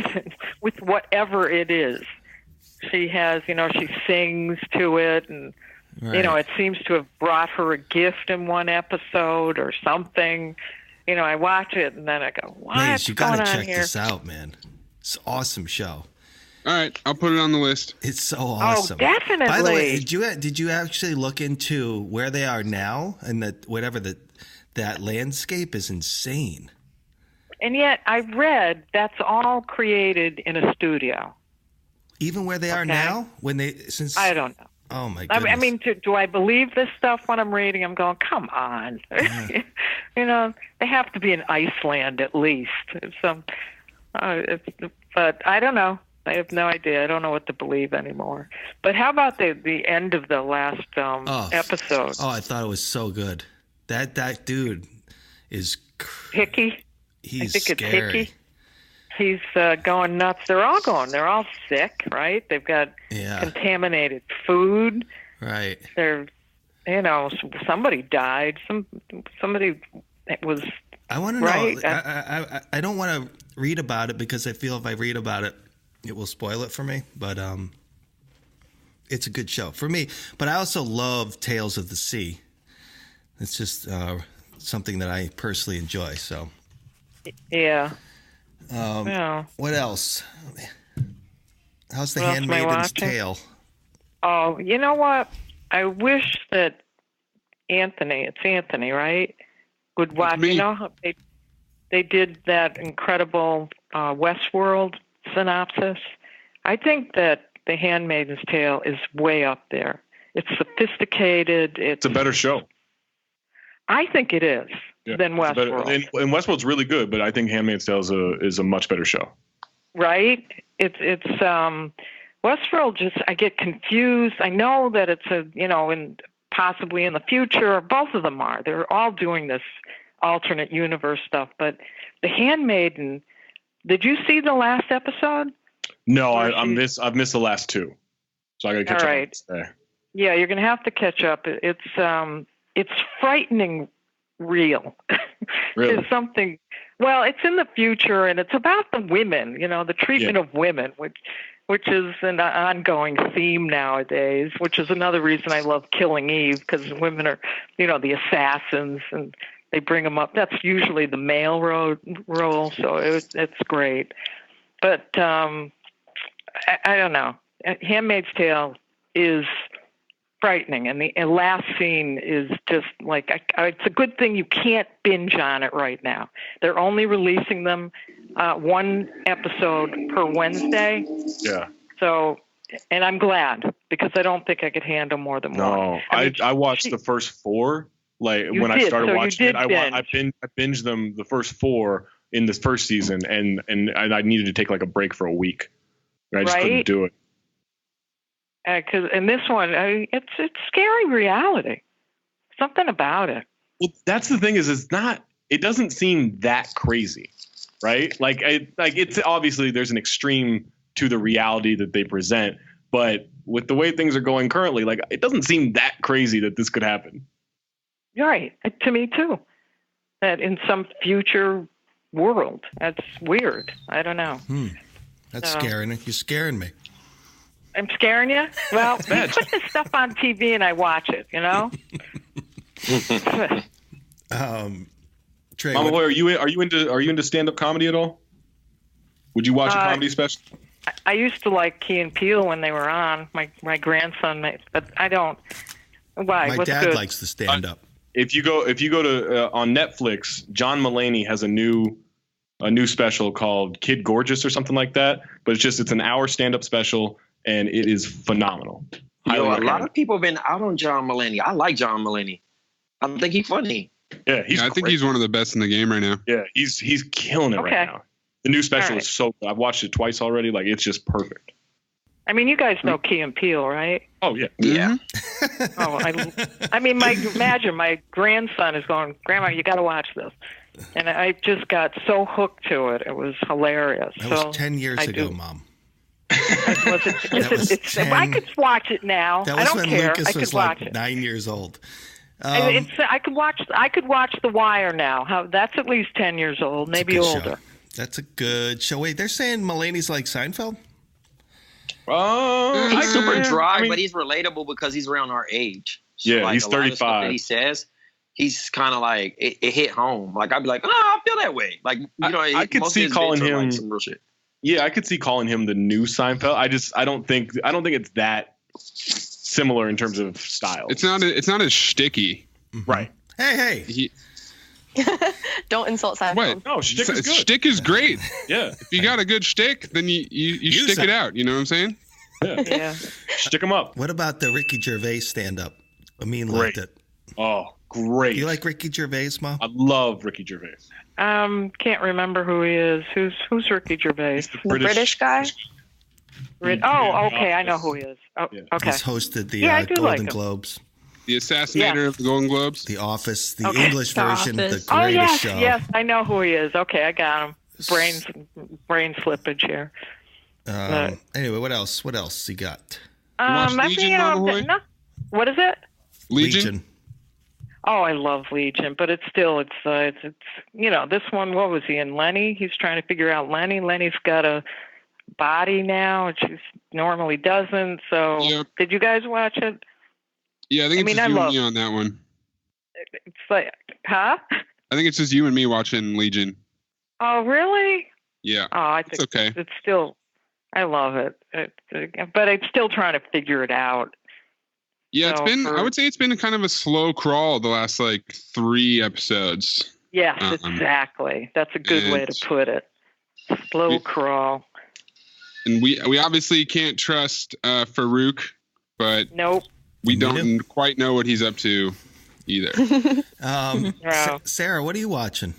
With whatever it is. She has, she sings to it, and it seems to have brought her a gift in one episode or something. I watch it and then I go, "What's you going on gotta check here?" this out, man. It's an awesome show. All right, I'll put it on the list. It's so awesome. Oh, definitely. By the way, did you actually look into where they are now, and that landscape is insane. And yet I read that's all created in a studio. Even where they are now, I don't know. Oh my goodness. I mean, do I believe this stuff when I'm reading? I'm going, come on. Yeah. They have to be in Iceland at least. But I don't know. I have no idea. I don't know what to believe anymore. But how about the end of the last episode? Oh, I thought it was so good. That dude is Hickey. He's I think scary. It's Hickey. He's going nuts. They're all sick, right? They've got contaminated food. Right. They're, somebody died. Somebody was. I want to know. I don't want to read about it because I feel if I read about it, it will spoil it for me. But it's a good show for me. But I also love Tales of the Sea. It's just something that I personally enjoy. So. Yeah. What else? How's The Handmaid's Tale? Oh, you know what? I wish that it's Anthony, right? Would watch. You know, they did that incredible Westworld synopsis. I think that The Handmaid's Tale is way up there. It's sophisticated. It's a better show. I think it is. Than Westworld. And Westworld's really good, but I think Handmaid's Tale is a much better show. Right? It's Westworld. Just I get confused. I know that it's possibly in the future. Both of them are. They're all doing this alternate universe stuff. But The Handmaiden. Did you see the last episode? No, I've missed the last two, so I got to catch up. Right. Yeah, you're going to have to catch up. It's frightening. Real. Really? There's something. Well, it's in the future, and it's about the women. The treatment of women, which is an ongoing theme nowadays. Which is another reason I love Killing Eve, because women are, the assassins, and they bring them up. That's usually the male role, so it's great. But I don't know. Handmaid's Tale is frightening, and the last scene is just like it's a good thing you can't binge on it right now. They're only releasing them one episode per Wednesday. Yeah. So, and I'm glad, because I don't think I could handle more than one. No, I watched the first four. When I started watching it, I binged them the first four in the first season, and I needed to take like a break for a week. I just couldn't do it. Because in this one, it's scary reality. Something about it. Well, that's the thing is, it doesn't seem that crazy, right? It's obviously there's an extreme to the reality that they present, but with the way things are going currently, it doesn't seem that crazy that this could happen. You're right. To me too. That in some future world, that's weird. I don't know. That's scaring. You're scaring me. I'm scaring you? Well, you put this stuff on TV and I watch it, Trey, Mama Hoye, are you into stand-up comedy at all? Would you watch a comedy special? I used to like Key and Peele when they were on. My grandson, but I don't. Why? My What's dad good? likes to stand up. If you go to on Netflix, John Mulaney has a new special called Kid Gorgeous or something like that. But it's an hour stand-up special. And it is phenomenal. A lot of people have been out on John Mulaney. I like John Mulaney. I think he's funny. Yeah, I think he's one of the best in the game right now. Yeah, he's killing it right now. The new special is so good. I've watched it twice already. It's just perfect. I mean, you guys know Key and Peele, right? Oh yeah, yeah. I mean, imagine my grandson is going, Grandma, you got to watch this, and I just got so hooked to it. It was hilarious. That was 10 years ago, Mom. I could watch it now. That was I don't when care. Lucas I could was watch it. 9 years old. I could watch The Wire now. That's at least 10 years old, maybe older. Show. That's a good show. Wait, they're saying Mulaney's like Seinfeld? He's super dry, but he's relatable because he's around our age. So he's 35. A lot of stuff that he says, he's kind of like it hit home. I'd be like, I feel that way. I could see calling him some real shit. Yeah, I could see calling him the new Seinfeld. I don't think it's that similar in terms of style. It's not as shticky. Right. Hey. Don't insult Seinfeld. What? No, shtick is good. Shtick is great. Yeah. If you got a good shtick, then you stick it out. You know what I'm saying? Yeah. Stick him up. What about the Ricky Gervais stand-up? Amin liked it. Oh, great. You like Ricky Gervais, Mom? I love Ricky Gervais. Can't remember who he is. Who's Ricky Gervais? The British guy? Oh, okay. I know who he is. Oh, okay. He's hosted the I do Golden like him. Globes. The assassinator of the Golden Globes? The Office, the English version, the greatest show. Yes, I know who he is. Okay, I got him. Brain slippage here. Anyway, what else? What else you got? What is it? Legion. Oh, I love Legion, but it's this one. What was he in? Lenny. He's trying to figure out Lenny. Lenny's got a body now, which he normally doesn't. So, Did you guys watch it? Yeah, I think it's just you and me on that one. It's like, huh? I think it's just you and me watching Legion. Oh, really? Yeah. Oh, I think it's okay. It's still, I love it. But I'm still trying to figure it out. Yeah, I would say it's been kind of a slow crawl the last 3 episodes. Yes, exactly. That's a good way to put it. Slow crawl. And we obviously can't trust Farouk, but nope. We don't quite know what he's up to either. Sarah, what are you watching?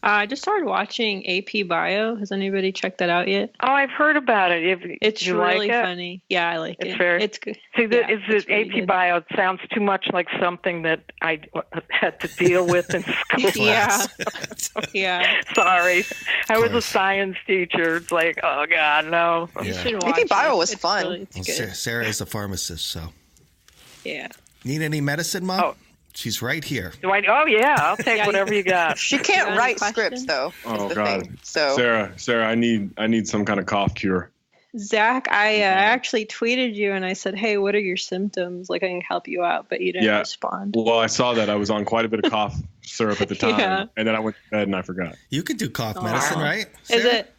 I just started watching AP Bio. Has anybody checked that out yet? Oh, I've heard about it. It's really funny. Yeah, I like it. It's good. See, AP good. Bio? It sounds too much like something that I had to deal with in school. Yeah. Sorry. I was a science teacher. It's like, oh, God, no. You should watch AP Bio was fun. Sarah is a pharmacist, so. Yeah. Need any medicine, Mom? Oh. She's right here. Do I? Oh, yeah. I'll take whatever you got. She can't write scripts, though. Oh, God. So. Sarah, I need some kind of cough cure. Zach, I actually tweeted you and I said, hey, what are your symptoms? Like, I can help you out, but you didn't respond. Well, I saw that. I was on quite a bit of cough syrup at the time, and then I went to bed and I forgot. You could do cough medicine, right? Sarah? Is it?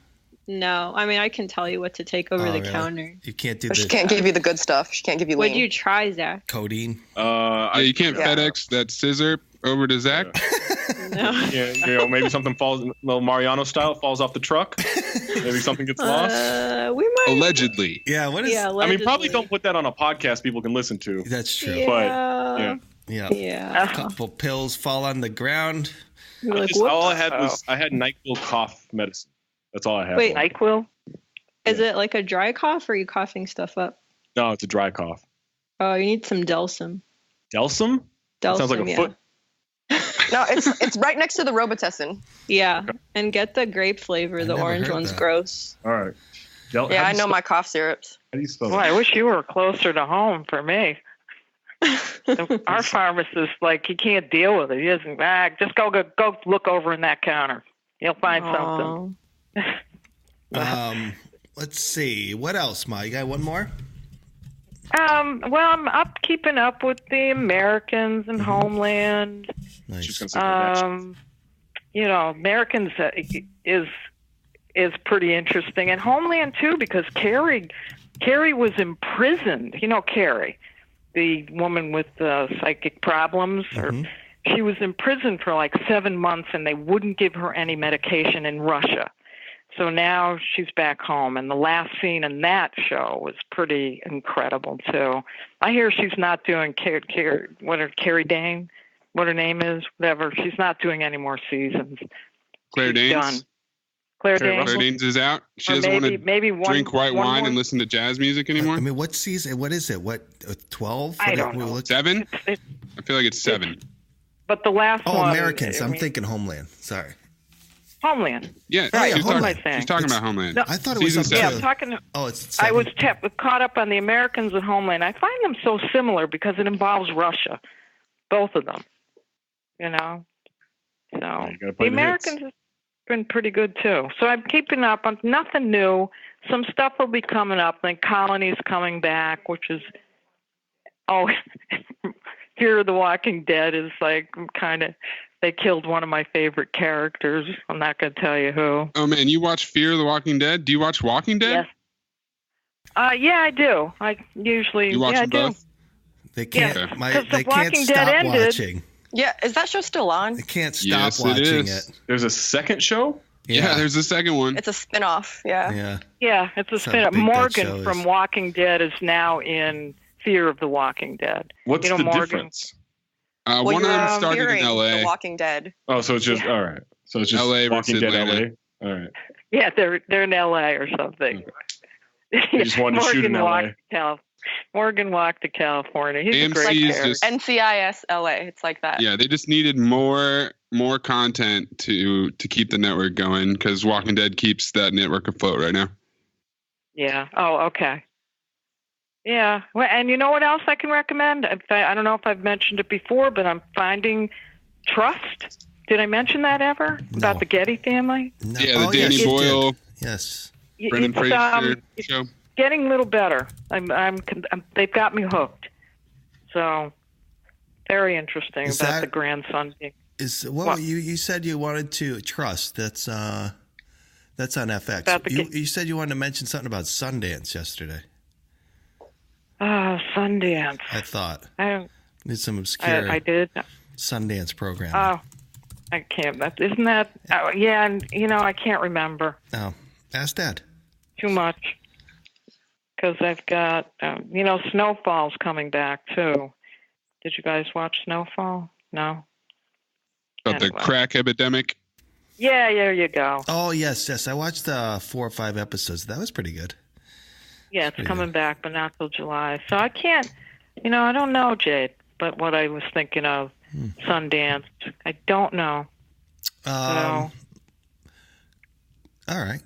No. I mean, I can tell you what to take over the counter. You can't do She can't give you the good stuff. She can't give you lean. What'd you try, Zach? Codeine. You can't FedEx that scissor over to Zach? No. Yeah, maybe something falls, little Mariano style, falls off the truck. Maybe something gets lost. We might. Allegedly. Yeah, what is? Yeah, I mean, probably don't put that on a podcast people can listen to. That's true. Yeah. But, yeah. A couple pills fall on the ground. All I had was NyQuil cough medicine. That's all I had. Wait, NyQuil? Is it like a dry cough or are you coughing stuff up? No, it's a dry cough. Oh, you need some Delsum. Delsum? That sounds like a foot. No, it's right next to the Robitussin. Yeah, and get the grape flavor. The orange one's gross. All right. I know my cough syrups. How do you spell that? Well, I wish you were closer to home for me. Our pharmacist, he can't deal with it. He doesn't. Just go look over in that counter. You'll find something. Let's see. What else, Ma? You got one more? Well, I'm keeping up with the Americans and Homeland. Nice. Americans is pretty interesting, and Homeland too, because Carrie was imprisoned. You know, Carrie, the woman with psychic problems, she was in prison for 7 months, and they wouldn't give her any medication in Russia. So now she's back home, and the last scene in that show was pretty incredible too. I hear she's not doing Carrie Dane, what her name is, whatever. She's not doing any more seasons. Claire Danes. Done. Claire Danes is out. She doesn't want to drink white wine and listen to jazz music anymore. I mean, what season? What is it? What 12? I don't know. 7? I feel like it's 7. But the last one. Oh, Americans. I'm thinking Homeland. Sorry. Homeland. Yeah, right. She's talking about Homeland. No, I thought it was Season 7. Yeah, I'm talking. It's 7. I was caught up on the Americans and Homeland. I find them so similar because it involves Russia, both of them. So the Americans have been pretty good too. So I'm keeping up on nothing new. Some stuff will be coming up. Like Colony's coming back, which is Fear of the Walking Dead is kind of. They killed one of my favorite characters. I'm not going to tell you who. Oh, man, you watch Fear of the Walking Dead? Do you watch Walking Dead? Yes. Yeah, I do. I usually. You watch them both? They can't. Yeah, they can't stop watching. Yeah, is that show still on? They can't stop watching it. There's a second show? Yeah, there's a second one. It's a spinoff. Yeah. Yeah, it's a spinoff. Morgan from Walking Dead is now in Fear of the Walking Dead. What's the Morgan? difference? One of them started in L.A. The Walking Dead. Oh, so it's just all right. So it's just L.A. Walking versus Dead Atlanta. LA. All right. Yeah, they're in L.A. or something. They just wanted to shoot in LA. Morgan walked to California. He's AMC a great is character. just- NCIS LA. It's like that. Yeah, they just needed more content to keep the network going because Walking Dead keeps that network afloat right now. Yeah. Oh, okay. Yeah. Well, and you know what else I can recommend? I don't know if I've mentioned it before, but I'm finding Trust. Did I mention that ever? No. About the Getty family? No. Yeah, the Danny Boyle, Yes. Brendan Fraser show. Getting a little better. They've got me hooked. So very interesting about the grandson being. You said you wanted to Trust. That's on FX. You said you wanted to mention something about Sundance yesterday. Oh, Sundance. I thought. Need some obscure I did. Sundance program. Oh, I can't. Isn't that? Yeah, and I can't remember. Oh, ask Dad. Too much. Because I've got, Snowfall's coming back too. Did you guys watch Snowfall? No. About the crack epidemic. Yeah, there you go. Oh yes. I watched 4 or 5 episodes. That was pretty good. Yeah, it's coming back, but not till July. So I can't, I don't know, Jade, but what I was thinking of, Sundance, I don't know. All right.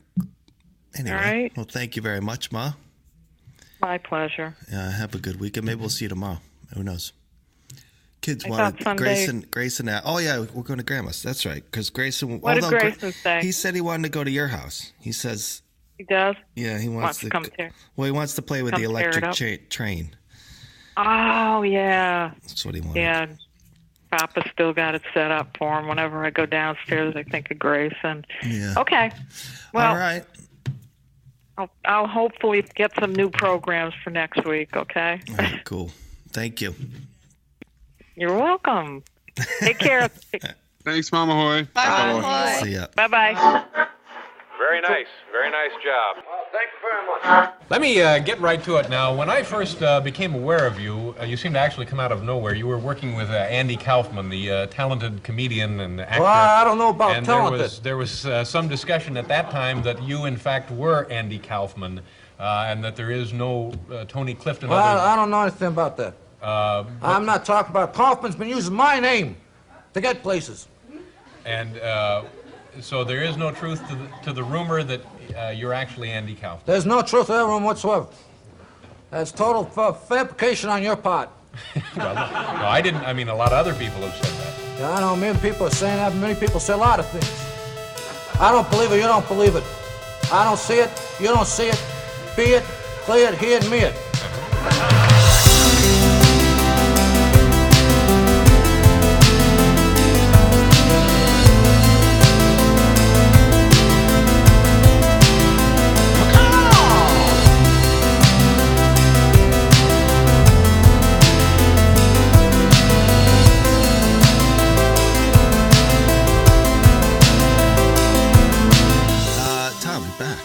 Anyway, all right. Well, thank you very much, Ma. My pleasure. Have a good weekend. Maybe we'll see you tomorrow. Who knows? Kids I wanted thought Sunday- Grayson. Oh yeah, we're going to Grandma's. That's right. Because Grayson. What did Grayson say? He said he wanted to go to your house. He says. He does. Yeah, he wants to come here. Well, he wants to play with the electric train. Oh yeah. That's what he wanted. Yeah. Papa still got it set up for him. Whenever I go downstairs, I think of Grayson. Yeah. Okay. Well, all right. I'll hopefully get some new programs for next week. Okay. All right, cool. Thank you. You're welcome. Take care. Thanks, Mama Hoye. Bye, Mama Hoye. See ya. Bye-bye. Very nice. Very nice job. Well, thank you very much. Let me get right to it now. When I first became aware of you, you seemed to actually come out of nowhere. You were working with Andy Kaufman, the talented comedian and actor. Well, I don't know about and talented. There was some discussion at that time that you, in fact, were Andy Kaufman, and that there is no Tony Clifton. Well, I don't know anything about that. I'm not talking about Kaufman's been using my name to get places. And so there is no truth to the rumor that you're actually Andy Kaufman. There's no truth to that rumor whatsoever. That's total fabrication on your part. Well, no, I didn't. I mean, a lot of other people have said that. Yeah, I know many people are saying that. Many people say a lot of things. I don't believe it. You don't believe it. I don't see it. You don't see it. Be it, play it, hear it, me it. Tom, you're back.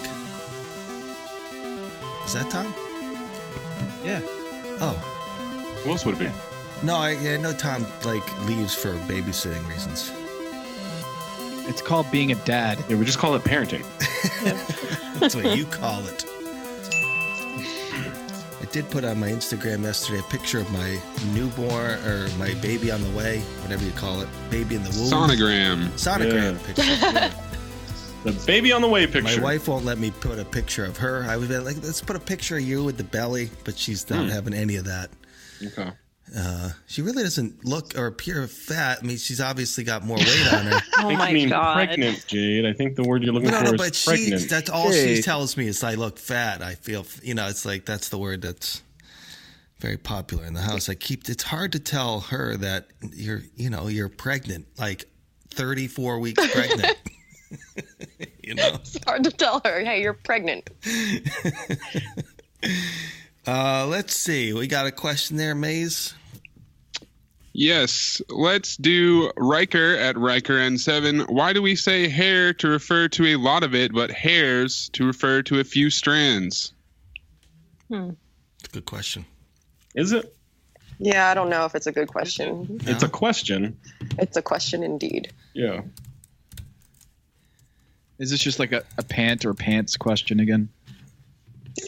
Is that Tom? Yeah. Oh. Who else would it be? No, I know Tom leaves for babysitting reasons. It's called being a dad. Yeah, we just call it parenting. That's what you call it. I did put on my Instagram yesterday a picture of my newborn or my baby on the way, whatever you call it, baby in the womb. Sonogram picture. Yeah. The baby on the way picture. My wife won't let me put a picture of her. I was like, let's put a picture of you with the belly, but she's not having any of that. Okay. She really doesn't look or appear fat. I mean, she's obviously got more weight on her. Oh my God. Pregnant, Jade. I think the word you're looking for is pregnant. That's all she tells me is I look fat. I feel, it's like that's the word that's very popular in the house. It's hard to tell her that you're pregnant, like 34 weeks pregnant. It's hard to tell her, hey, you're pregnant. Let's see. We got a question there, Maze. Yes, let's do Riker at RikerN7. Why do we say hair to refer to a lot of it, but hairs to refer to a few strands? That's a good question. Is it? Yeah, I don't know if it's a good question. No. It's a question. It's a question indeed. Yeah. Is this just like a pant or pants question again?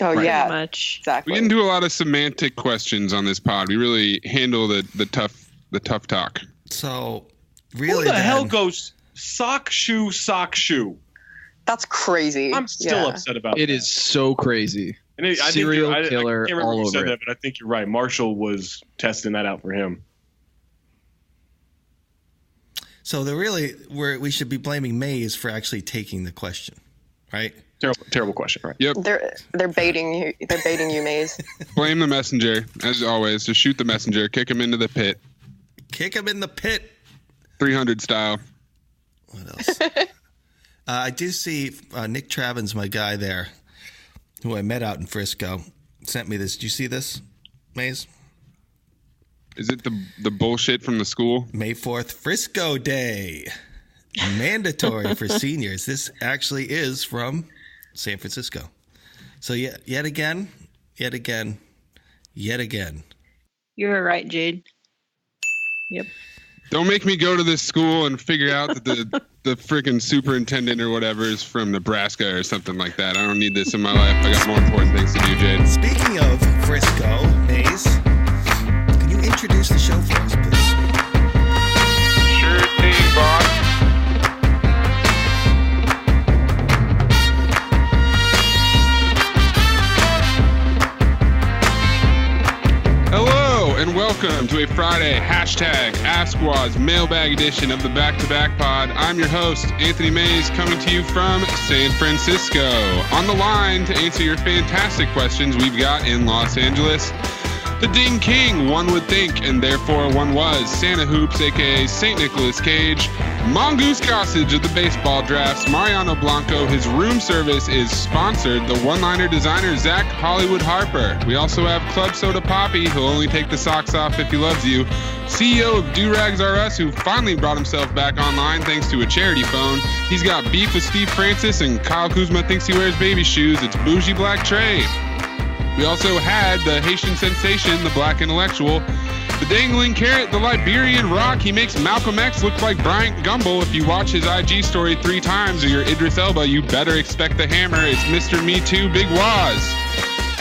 Oh, Right. yeah. Much. Exactly. We didn't do a lot of semantic questions on this pod. We really handle the tough talk. So, really, who the hell goes sock shoe? That's crazy. I'm still upset about it. That. It is so crazy. And I Serial think killer I can't remember all who said over that, it. but I think you're right. Marshall was testing that out for him. So we should be blaming Mays for actually taking the question, right? Terrible question, right? Yep. They're baiting you. They're baiting you, Maze. Blame the messenger, as always. Just shoot the messenger. Kick him into the pit. Kick him in the pit. 300 style. What else? I do see Nick Travin's my guy there, who I met out in Frisco, sent me this. Do you see this, Maze? Is it the bullshit from the school? May 4th, Frisco Day. Mandatory for seniors. This actually is from San Francisco. So yet again. You were right, Jade. Yep. Don't make me go to this school and figure out that the freaking superintendent or whatever is from Nebraska or something like that. I don't need this in my life. I got more important things to do, Jade. Speaking of Frisco, Maze, can you introduce the show for us, please? Sure thing, boss. Hello and welcome to a Friday #AskWaz Mailbag edition of the Back to Back Pod. I'm your host, Anthony Mays, coming to you from San Francisco. On the line to answer your fantastic questions we've got in Los Angeles, the Ding King, one would think, and therefore one was, Santa Hoops, a.k.a. St. Nicholas Cage, Mongoose Gossage of the baseball drafts, Mariano Blanco. His room service is sponsored, the one-liner designer, Zach Hollywood Harper. We also have Club Soda Poppy, who'll only take the socks off if he loves you, CEO of Do-Rags R Us, who finally brought himself back online thanks to a charity phone. He's got beef with Steve Francis, and Kyle Kuzma thinks he wears baby shoes. It's Bougie Black Trey. We also had the Haitian sensation, the black intellectual, the dangling carrot, the Liberian rock. He makes Malcolm X look like Bryant Gumbel. If you watch his IG story 3 times or you're Idris Elba, you better expect the hammer. It's Mr. Me Too, Big Waz.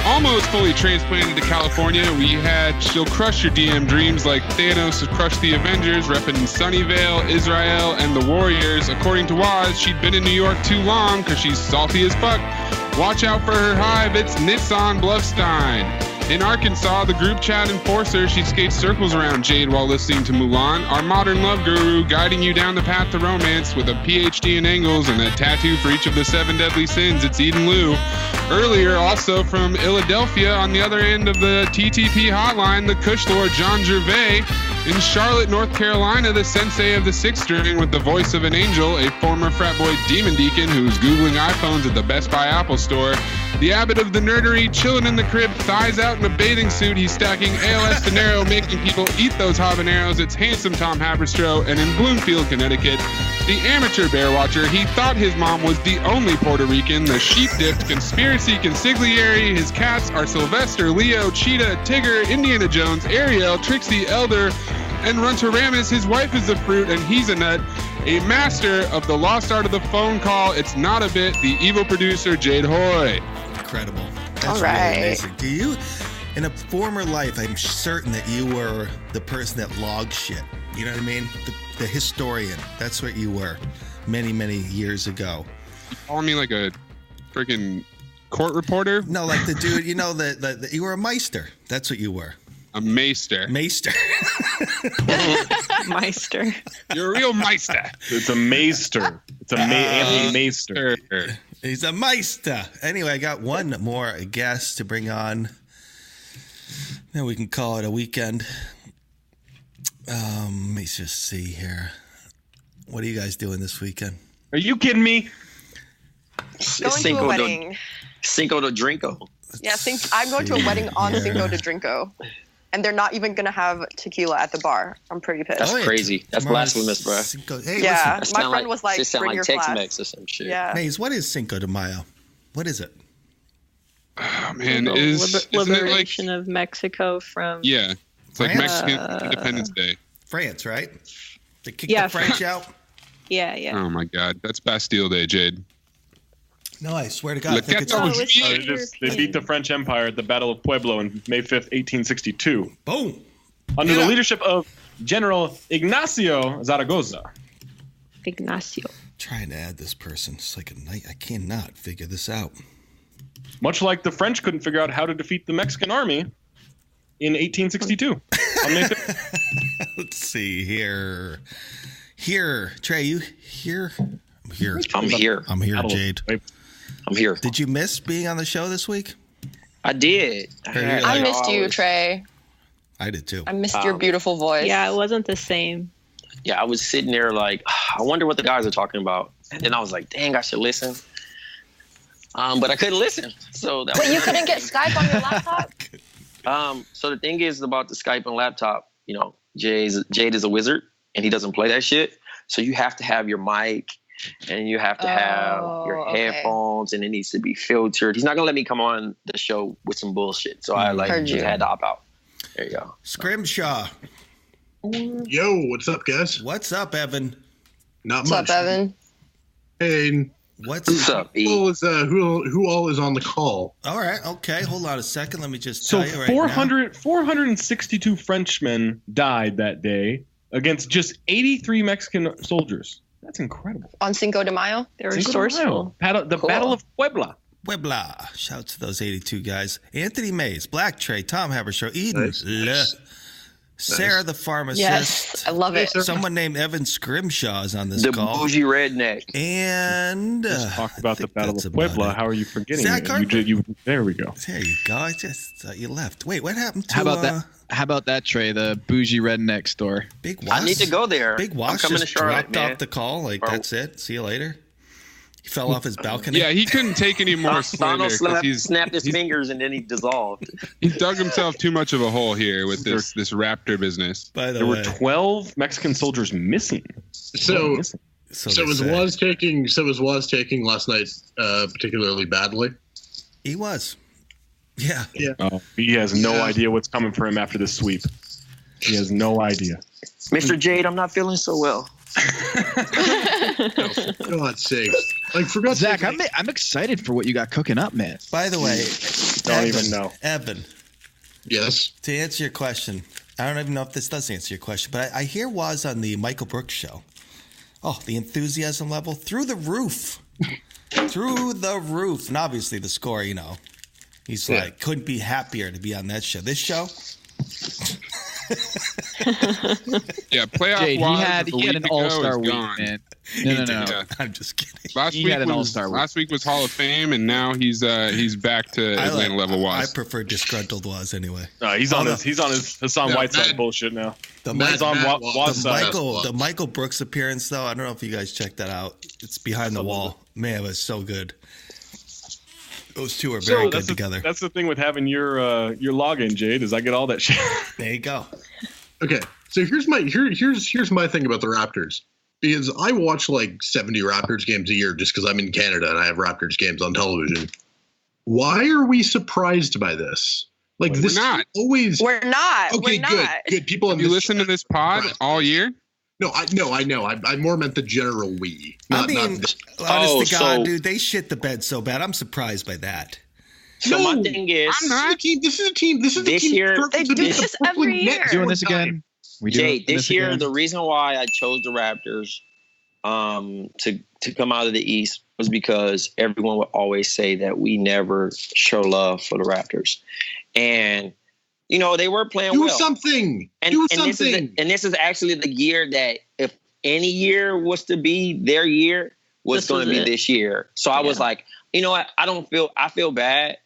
Almost fully transplanted to California, we had She'll Crush Your DM Dreams like Thanos has crushed the Avengers, repping Sunnyvale, Israel, and the Warriors. According to Waz, she'd been in New York too long because she's salty as fuck. Watch out for her hive, it's Nissan Bluffstein. In Arkansas, the group chat enforcer, she skates circles around Jade while listening to Mulan. Our modern love guru, guiding you down the path to romance with a PhD in angles and a tattoo for each of the 7 deadly sins. It's Eden Liu. Earlier, also from Philadelphia, on the other end of the TTP hotline, the Kush Lord John Gervais. In Charlotte, North Carolina, the sensei of the 6th string with the voice of an angel, a former frat boy demon deacon who's Googling iPhones at the Best Buy Apple Store. The abbot of the nerdery, chilling in the crib, thighs out in a bathing suit. He's stacking ALS dinero, making people eat those habaneros. It's handsome Tom Haberstroh. And in Bloomfield, Connecticut, the amateur bear watcher, he thought his mom was the only Puerto Rican, the sheep-dipped conspiracy consigliere. His cats are Sylvester, Leo, Cheetah, Tigger, Indiana Jones, Ariel, Trixie, Elder, and Runtaramus. His wife is a fruit and he's a nut. A master of the lost art of the phone call. It's not a bit. The evil producer, Jade Hoye. Incredible. That's all right. Really amazing. Do you, in a former life, I'm certain that you were the person that logged shit. You know what I mean? The historian. That's what you were many, many years ago. You calling me like a freaking court reporter? No, like the dude, you know, you were a meister. That's what you were. A maester. Meister. Meister. You're a real meister. It's a maester. It's a Anthony Maester. He's a meister. Anyway, I got one more guest to bring on. Then we can call it a weekend. Let me just see here. What are you guys doing this weekend? Are you kidding me? Going to a wedding. Cinco de Drinko. Yeah, I'm going to a wedding on Cinco de Drinko. and they're not even going to have tequila at the bar. I'm pretty pissed. That's crazy. That's blasphemous, bro. Hey, yeah, listen. my friend was like, just sound bring like your Tex-Mex flask. or some shit. Yeah. Maze, what is Cinco de Mayo? What is it? Oh, man, The isn't it like liberation of Mexico from yeah? It's like France? Mexican Independence Day. France, right? They kicked Yeah, the French out. yeah. Oh my God, that's Bastille Day, Jade. No, I swear to God, I think it's They beat the French Empire at the Battle of Pueblo on May 5th, 1862. Boom. Under the leadership of General Ignacio Zaragoza. Ignacio. Trying to add this person. It's like a night. I cannot figure this out. Much like the French couldn't figure out how to defeat the Mexican army in 1862. On May 5th. Let's see here. Here, Trey, you here? I'm here. I'm here. I'm here, Jade. I'm here. Did you miss being on the show this week? I did. I missed you, Trey. I did too. I missed your beautiful voice. Yeah, it wasn't the same. Yeah, I was sitting there like, I wonder what the guys are talking about. And then I was like, dang, I should listen. But I couldn't listen. So that Wait, you couldn't get Skype on your laptop? So the thing is about the Skype and laptop, you know, Jade is a wizard and he doesn't play that shit. So you have to have your mic and you have to have your headphones and it needs to be filtered. He's not going to let me come on the show with some bullshit. So I just had to opt out. There you go. Scrimshaw. Yo, what's up, guys? What's up, Evan? What's up, Evan? Hey, what's up, E? Who all is on the call? All right, okay. Hold on a second. Let me just tell you right 462 Frenchmen died that day against just 83 Mexican soldiers. That's incredible. On Cinco de Mayo? They were resourceful. Battle of Puebla. Puebla. Shout to those 82 guys. Anthony Mays, Black Trey, Tom Habershaw, Eden, Sarah the pharmacist. Yes, I love it. Someone named Evan Scrimshaw is on this the call. The bougie redneck. And just talked about the Battle of Puebla. How are you forgetting Zach it? There we go. There you go. I just thought you left. Wait, what happened to? How about that? How about that, Trey? The bougie redneck store. Big Wash. I need to go there. Big Wash just dropped off the call. Like that's it. See you later. He fell off his balcony. Yeah, he couldn't take any more slander. Snapped his fingers and then he dissolved. He dug himself too much of a hole here with this Raptor business. By the there way, were 12 Mexican soldiers missing. So was taking last night particularly badly? He was. Yeah. Oh, he has no idea what's coming for him after this sweep. He has no idea. Mr. Jade, I'm not feeling so well. For God's sakes. Like, for God's Zach, sake, I'm excited for what you got cooking up, man. By the way, don't even know. Evan. Yes. To answer your question, I don't even know if this does answer your question, but I hear Waz on the Michael Brooks show. Oh, the enthusiasm level through the roof. Through the roof. And obviously the score, you know. He's like, couldn't be happier to be on that show. This show? Yeah, playoff. Jade, he had an all-star week, gone. man. No. Yeah. I'm just kidding. Last week was Hall of Fame, and now he's back to Atlanta level Waz. I prefer disgruntled Waz anyway. He's on his Hassan Whiteside bullshit now. The Michael Brooks appearance, though, I don't know if you guys checked that out. It's behind the wall. Man, it was so good. Those two are very good together. That's the thing with having your login, Jade, is I get all that shit. There you go. Okay, so here's my thing about the Raptors, because I watch like 70 Raptors games a year just because I'm in Canada and I have Raptors games on television. Why are we surprised by this? Like, this we're not. Always. We're not. Okay, we're good. not. Good. People have you listened to this pod all year? No, I know. I more meant the general we. Honest to God, dude, they shit the bed so bad. I'm surprised by that. So my thing is, this is a team. This year they do this every year. Doing this again. Jade, this year the reason why I chose the Raptors to come out of the East was because everyone would always say that we never show love for the Raptors, and you know they were playing well. Do something. This is actually the year that if any year was to be their year was going to be this year. So I was like, you know what? I feel bad.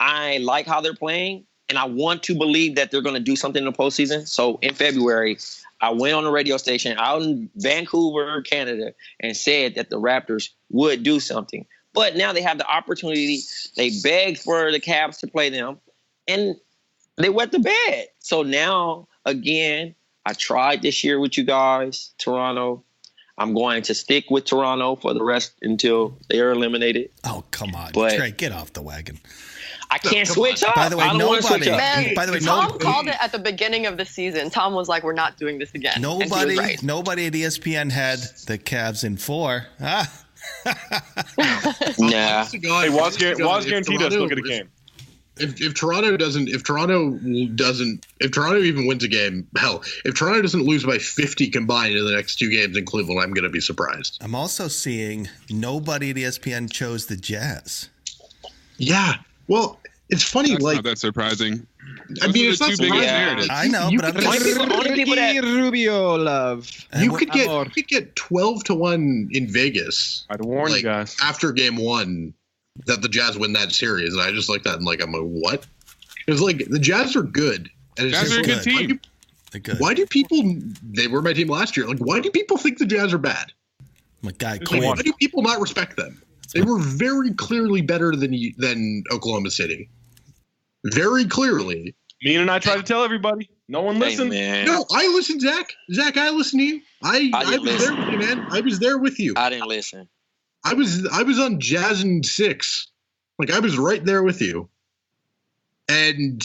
I like how they're playing, and I want to believe that they're going to do something in the postseason. So in February, I went on a radio station out in Vancouver, Canada, and said that the Raptors would do something. But now they have the opportunity. They begged for the Cavs to play them, and They wet the bed. So now, again, I tried this year with you guys, Toronto. I'm going to stick with Toronto for the rest until they are eliminated. Oh, come on. But Trey, get off the wagon. I can't switch up. By the way, I don't want to switch up. Man, by the way, Tom called it at the beginning of the season. Tom was like, "We're not doing this again." And he was right. Nobody at ESPN had the Cavs in 4. Nah. Hey, Waz guaranteed us look at a game. If Toronto even wins a game, hell, if Toronto doesn't lose by 50 combined in the next 2 games in Cleveland, I'm going to be surprised. I'm also seeing nobody at ESPN chose the Jazz. Yeah. Well, it's funny. That's like not that surprising. I mean, it's not two biggest surprising. narratives. I know, but I'm only people that Rubio love. You could get 12-1 in Vegas. I'd warn you guys after game 1 that the Jazz win that series, and I just like that. And like, I'm like, what? It's like the Jazz are good. And it's Jazz are a good team. They're good. Why do people? They were my team last year. Like, why do people think the Jazz are bad? My guy, Like, why do people not respect them? They were very clearly better than Oklahoma City. Very clearly. Mean and I tried to tell everybody. No one listened. Man. No, I listened, Zach. Zach, I listened to you. I was there with you, man. I was there with you. I didn't listen. I was on Jazz and 6. Like, I was right there with you. And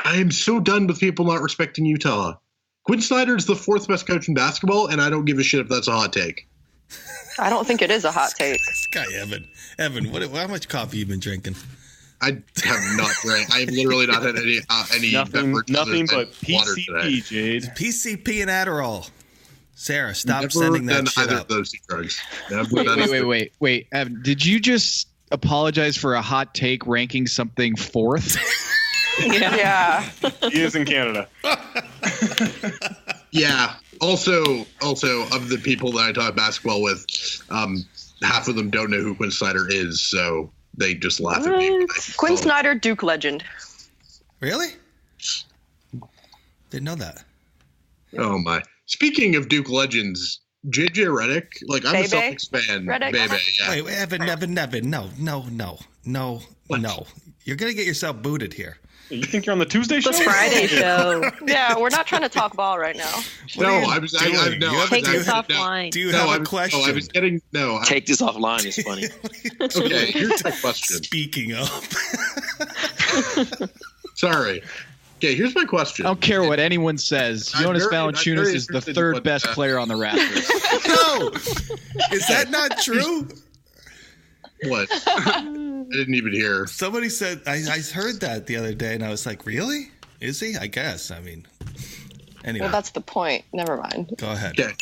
I am so done with people not respecting Utah. Quinn Snyder is the 4th best coach in basketball, and I don't give a shit if that's a hot take. I don't think it is a hot take. This guy, Evan, how much coffee you been drinking? I have not drank. I have literally not had any nothing but PCP, Jade. PCP and Adderall. Sarah, stop sending that shit either up. Of those 2 drugs. Wait. Evan, did you just apologize for a hot take ranking something 4th? Yeah. He is in Canada. Yeah. Also, of the people that I talk basketball with, half of them don't know who Quinn Snyder is, so they just laugh at me. Quinn Snyder, Duke legend. Really? Didn't know that. Oh my! Speaking of Duke legends, JJ Redick. Like, I'm a Celtics fan. Redick? Bebe, yeah. Wait, Evan, no. You're gonna get yourself booted here. You think you're on the Tuesday show? The Friday show. Yeah, we're not trying to talk ball right now. Take this offline. Do you have a question? I was getting Take this offline is funny. Okay, here's my question. Speaking of. Sorry. Okay, here's my question. I don't care what anyone says. Jonas Valanciunas is the 3rd best player on the Raptors. No! Is that not true? What? I didn't even hear. Somebody said, I heard that the other day, and I was like, really? Is he? I guess. I mean, anyway. Well, that's the point. Never mind. Go ahead. Okay.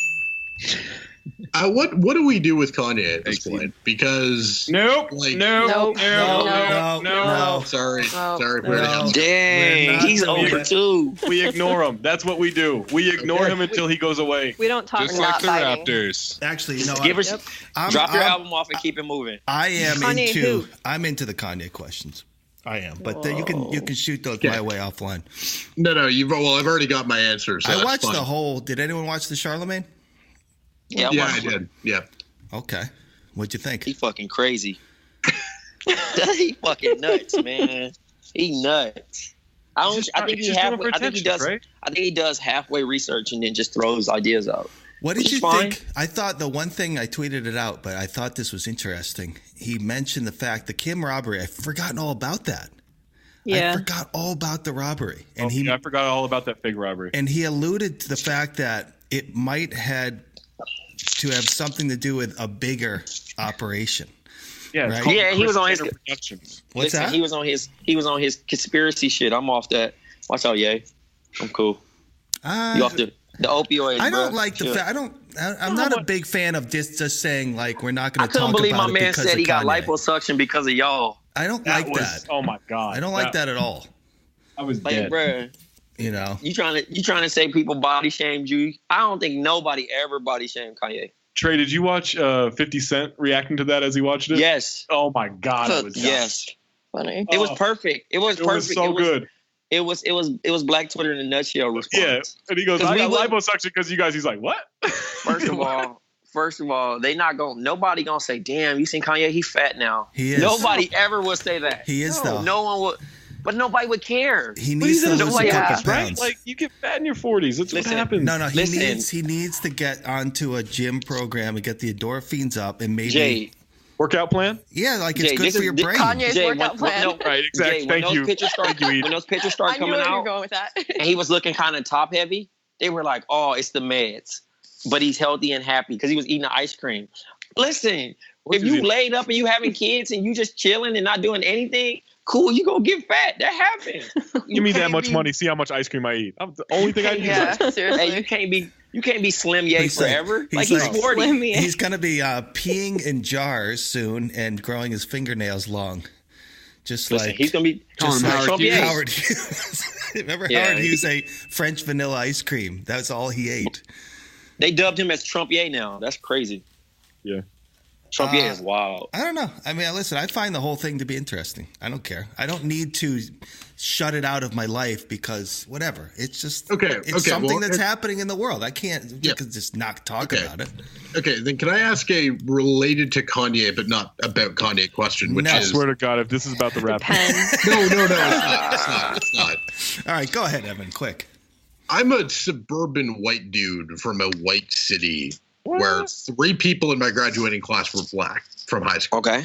What do we do with Kanye at this point? Because no. Sorry. Dang, he's over too. We ignore him. That's what we do. We ignore him until he goes away. We don't talk Just about like the fighting. Raptors. Actually, you know, Drop your album off and keep it moving. I'm into the Kanye questions. I am, but you can shoot those my way offline. No, I've already got my answer. So I watched the whole. Did anyone watch the Charlemagne? Yeah, I did. Yeah. Okay. What'd you think? He fucking crazy. He fucking nuts, man. He nuts. I think he does halfway research and then just throws ideas out. What did you think? I thought the one thing, I tweeted it out, but I thought this was interesting. He mentioned the fact the Kim robbery. I've forgotten all about that. Yeah. I forgot all about the robbery. And I forgot all about that big robbery. And he alluded to the fact that it might had to have something to do with a bigger operation. Yeah, right? Yeah, he was on his What's that? He was on his conspiracy shit. I'm off that. Watch out, Ye. I'm cool. You off the opioids? I don't like the fact. I'm not a big fan of just saying like we're not going to talk about it. I couldn't believe my man said he got liposuction because of y'all. I don't like that. Oh my god, I don't like that at all. I was like, dead. Bruh, you know, you trying to say people body shamed you? I don't think nobody ever body shamed Kanye. Trey, did you watch 50 Cent reacting to that as he watched it? Yes. Oh my god, it was yes. Funny. It was perfect. It was perfect. Was so good. It was Black Twitter in a nutshell response. Yeah, and he goes, "I got liposuction because you guys." He's like, "What?" First of all, nobody gonna say, "Damn, you seen Kanye? He fat now." He is. Nobody ever will say that. He is though. No one will. But nobody would care. He needs to lose a couple pounds. Right? Like, you get fat in your 40s. That's what happens. No, he needs to get onto a gym program and get the endorphins up and maybe... Jay, workout plan? Yeah, like it's good for your brain. Kanye's workout plan. Right, exactly. Jay, Thank you. When those pictures start coming out, I knew where you were going with that. and he was looking kind of top heavy, they were like, oh, it's the meds. But he's healthy and happy because he was eating the ice cream. Listen, if you laid up and you having kids and you just chilling and not doing anything, cool, you gonna get fat. That happens. Give me that much money, see how much ice cream I eat. The only thing I need is seriously. Hey, you can't be Slim Ye forever. He's 40. He's going to be peeing in jars soon and growing his fingernails long. He's going to be Howard Hughes. Remember Howard Hughes ate French vanilla ice cream. That's all he ate. They dubbed him as Trumpier now. That's crazy. Yeah. Trumpier is wild. I don't know. I mean, listen, I find the whole thing to be interesting. I don't care. I don't need to shut it out of my life because whatever. It's just something that's happening in the world. I can't just not talk about it. Okay, then can I ask a related to Kanye but not about Kanye question? Which I swear to God, if this is about the rap. No, it's not. All right, go ahead, Evan, quick. I'm a suburban white dude from a white city where 3 people in my graduating class were black from high school. Okay.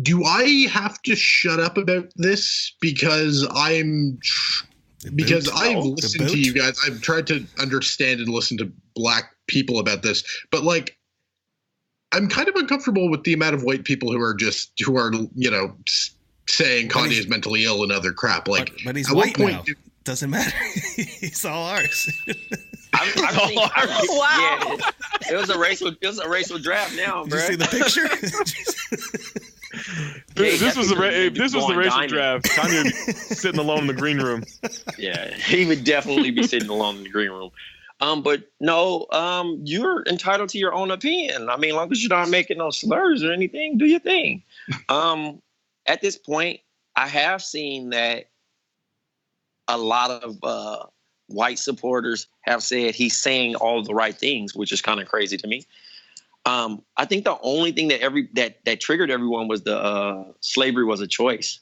Do I have to shut up about this because I've listened to you guys. I've tried to understand and listen to black people about this, but like, I'm kind of uncomfortable with the amount of white people who are saying Kanye is mentally ill and other crap. Like, but he's white now. Doesn't matter. He's all ours. Wow. Yeah, it was a racial draft now, bro. Did you see the picture? If this was the racial draft, Kanye would be sitting alone in the green room. Yeah, he would definitely be sitting alone in the green room. But no, you're entitled to your own opinion. I mean, as long as you're not making no slurs or anything, do your thing. At this point, I have seen that a lot of white supporters have said he's saying all the right things, which is kind of crazy to me. I think the only thing that triggered everyone was the slavery was a choice,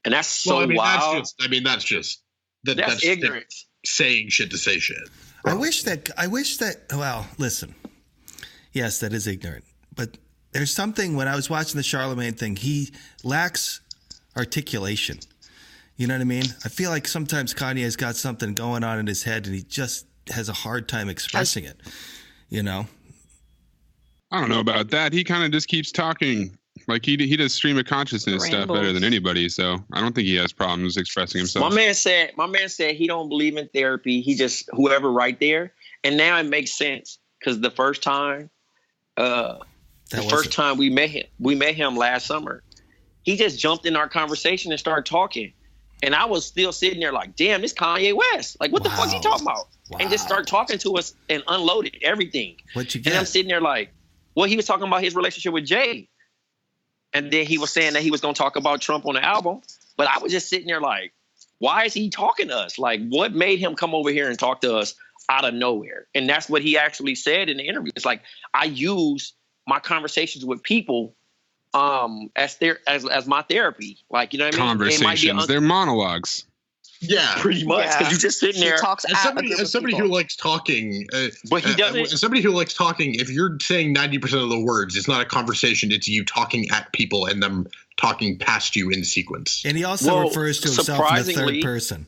and that's wild. That's ignorance. Saying shit to say shit. I wish that. Well, listen. Yes, that is ignorant, but there's something when I was watching the Charlemagne thing, he lacks articulation. You know what I mean? I feel like sometimes Kanye's got something going on in his head and he just has a hard time expressing it, you know? I don't know about that. He kind of just keeps talking. Like he does stream of consciousness stuff better than anybody, so I don't think he has problems expressing himself. My man said he don't believe in therapy. He just whoever right there. And now it makes sense because the first time we met him last summer, he just jumped in our conversation and started talking. And I was still sitting there like, damn, this Kanye West. Like, what the fuck he talking about? Wow. And just start talking to us and unloaded everything. What you get? And I'm sitting there like, well, he was talking about his relationship with Jay. And then he was saying that he was going to talk about Trump on the album. But I was just sitting there like, why is he talking to us? Like, what made him come over here and talk to us out of nowhere? And that's what he actually said in the interview. It's like, I use my conversations with people as my therapy. Like, you know what I mean? Conversations. They're monologues. Yeah, pretty much. Because you just sitting there. As somebody who likes talking, but he doesn't. As somebody who likes talking, if you're saying 90% of the words, it's not a conversation. It's you talking at people and them talking past you in sequence. And he also refers to himself in the third person,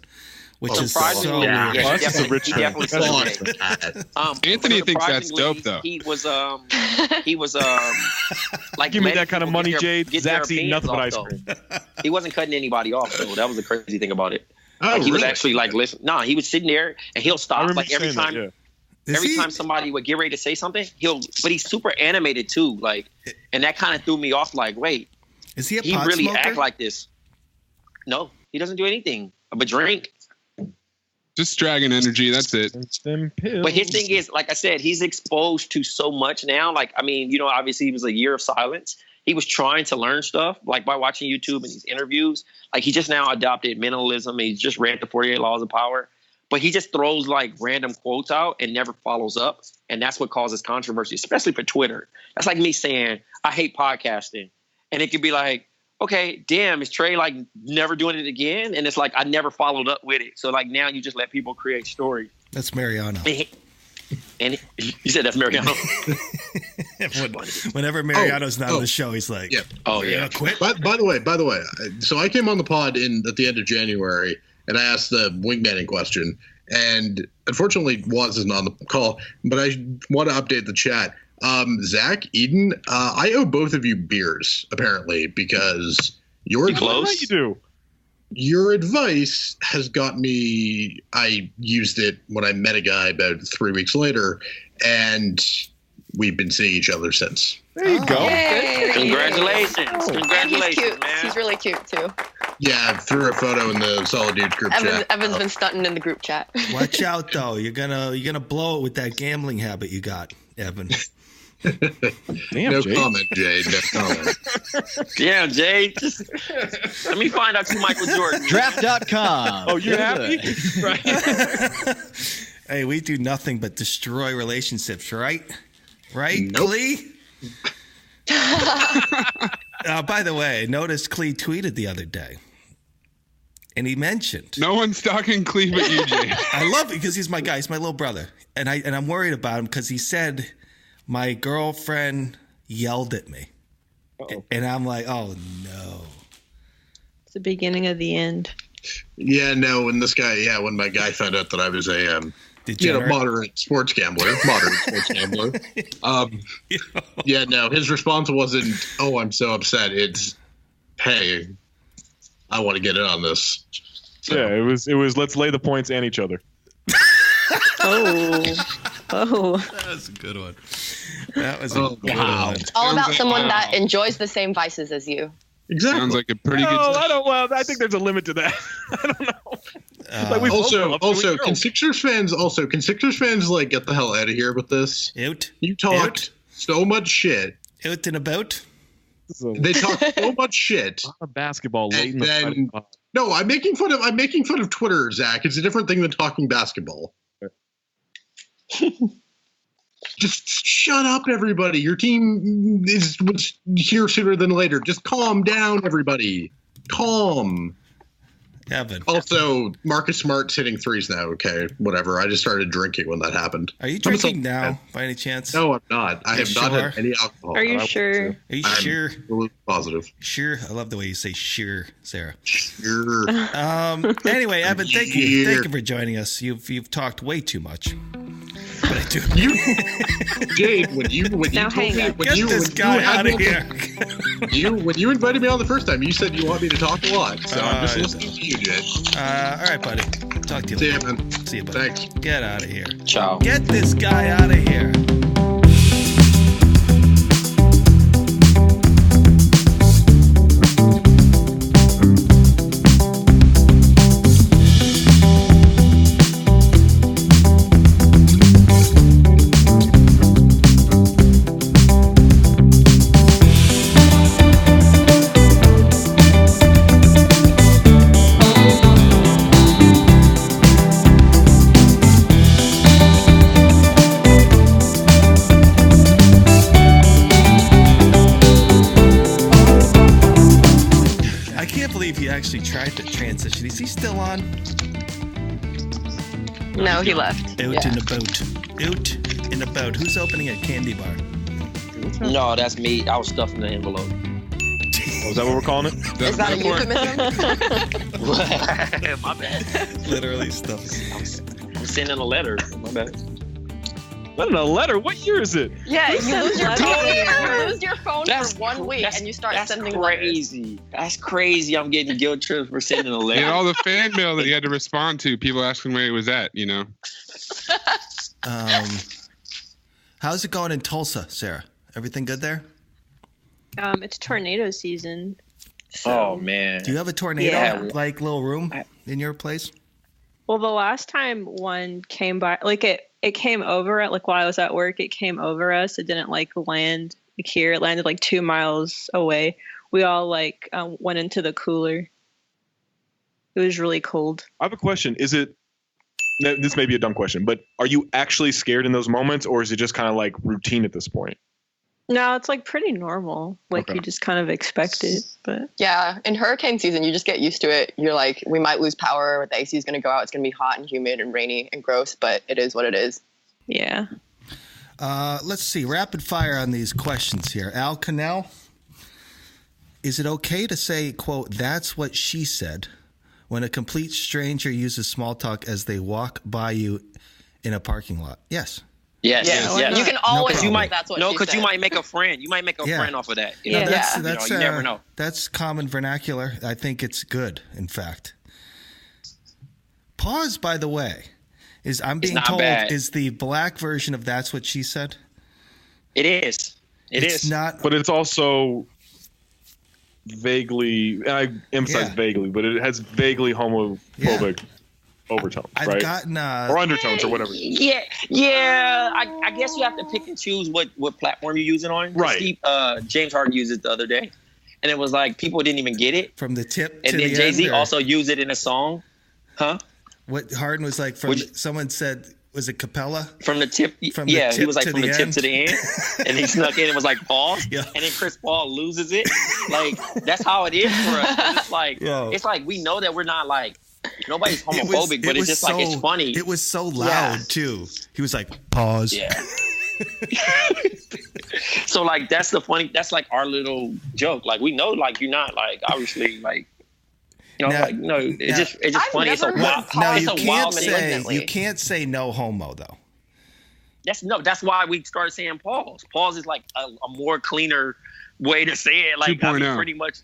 which is so weird. Yeah, that's a rich thing. Anthony thinks that's dope, though. He was like, give me that kind of money, Jade. Zach's eating nothing but ice cream. He wasn't cutting anybody off, though. That was the crazy thing about it. Oh, he was actually like, listen, he was sitting there and he'll stop like every time. Every time somebody would get ready to say something, but he's super animated too. Like, and that kind of threw me off. Like, wait, is he he really smoker? Act like this? No, he doesn't do anything but drink. Just dragon energy. That's it. But his thing is, like I said, he's exposed to so much now. Like, I mean, obviously he was a year of silence. He was trying to learn stuff, like by watching YouTube and these interviews. Like, he just now adopted minimalism. He just read the 48 Laws of Power. But he just throws, like, random quotes out and never follows up. And that's what causes controversy, especially for Twitter. That's like me saying, I hate podcasting. And it could be like, okay, damn, is Trey like never doing it again? And it's like I never followed up with it. So like now you just let people create stories. That's Mariano. And you said that's Mariano. Whenever Mariano's not on the show, he's like, "Oh yeah, quit." By the way, so I came on the pod at the end of January, and I asked the wingmanning question, and unfortunately, Waz isn't on the call, but I want to update the chat. Zach, Eden, I owe both of you beers apparently because your close. You do. Your advice has got me. I used it when I met a guy about 3 weeks later, and we've been seeing each other since. There you go. Yay. Congratulations. Congratulations, and he's cute. man. He's really cute too. Yeah, I threw a photo in the Solid Dudes group chat. Evan's been stunting in the group chat. Watch out, though. You're gonna blow it with that gambling habit you got, Evan. Damn, no Jay. comment, Jay. No comment. Yeah, Jay. Just, let me find out who Michael Jordan. Draft.com. Oh, you're happy? Right. Hey, we do nothing but destroy relationships, right? Right, Nope. Clee? By the way, I noticed Clee tweeted the other day, and he mentioned. No one's talking Cleve but you, Jay. I love it because he's my guy. He's my little brother, and I'm worried about him because he said my girlfriend yelled at me, and I'm like, oh no. It's the beginning of the end. Yeah, no. When my guy found out that I was a Degenerate. moderate sports gambler, yeah, no. His response wasn't, "Oh, I'm so upset." It's, "Hey, I want to get in on this." So, Yeah, it was. Let's lay the points and each other. Oh. That was a good one. That was a good one. It's all about someone that enjoys the same vices as you. Exactly. Sounds like a pretty good. I don't. Well, I think there's a limit to that. I don't know. Like, we both love can Sixers fans like get the hell out of here with this? Out. You talked so much shit. Out and about. They talk so much shit. Basketball late in the then, Friday pod. No, I'm making fun of Twitter, Zach. It's a different thing than talking basketball. Just shut up, everybody. Your team was here sooner than later. Just calm down, everybody. Calm. Evan. Also, Marcus Smart's hitting threes now. Okay, whatever. I just started drinking when that happened. Are you drinking now, by any chance? No, I'm not. I have not had any alcohol. Are you sure? Are you I'm sure? absolutely positive. Sure. I love the way you say sure, Sarah. Sure. Anyway, Evan, thank you for joining us. You've talked way too much. But I do. Jade, when you told me, Get this guy out of here. When you invited me on the first time, you said you want me to talk a lot. So I'm just listening to you, Jade. All right, buddy. Talk to you later. See you, man. See you, buddy. Thanks. Get out of here. Ciao. Get this guy out of here. Actually tried to transition. Is he still on? No, he left. Out in the boat. Out in the boat. Who's opening a candy bar? No, that's me. I was stuffing the envelope. Is that what we're calling it? Is that a euphemism? My bad. Literally stuff. I'm sending a letter. My bad. What a letter? What year is it? Yeah, you lose your phone. You lose your phone That's for 1 week, and you start sending crazy. letters. That's crazy. I'm getting guilt trips for sending a letter. And all the fan mail that you had to respond to, people asking where he was at, you know. How's it going in Tulsa, Sarah? Everything good there? It's tornado season. So. Oh man. Do you have a tornado like little room in your place? Well, the last time one came by, like it came over it, like while I was at work, it came over us. It didn't like land like here. It landed like 2 miles away. We all like went into the cooler. It was really cold. I have a question. Is it, this may be a dumb question, but are you actually scared in those moments, or is it just kind of like routine at this point? No, it's like pretty normal. Like you just kind of expect it, but yeah, in hurricane season, you just get used to it. You're like, we might lose power. The AC is going to go out. It's going to be hot and humid and rainy and gross, but it is what it is. Yeah. Let's see. Rapid fire on these questions here. Al Cannell, is it okay to say, quote, "That's what she said," when a complete stranger uses small talk as they walk by you in a parking lot? Yes. Yes. You can always you might. That's what No, she because said. you might make a friend. You might make a friend off of that. You know, That's, you never know. That's common vernacular. I think it's good, in fact. Pause, by the way, I'm being told is the black version of "That's What She Said." It is. It's not, but it's also vaguely. And I emphasize vaguely, but it has vaguely homophobic overtones, I've right? gotten or undertones or whatever. Yeah. I guess you have to pick and choose what platform you're using on. Right. James Harden used it the other day, and it was like people didn't even get it from the tip. And to then the Jay-Z end, also used it in a song, huh? What Harden was like someone said, was it Capella? From the tip, he was like from the tip to the end, and he snuck in and was like pause, and then Chris Paul loses it. Like that's how it is for us. It's like we know that we're not like nobody's homophobic, but it's just like it's funny. It was so loud too. He was like pause. Yeah. So like that's that's like our little joke. Like we know like you're not like obviously like. You know, it's just funny. It's a wild. Now it's you a can't wild say you can't say no homo though. That's why we started saying pause. Pause is like a more cleaner way to say it. Like I mean, pretty much,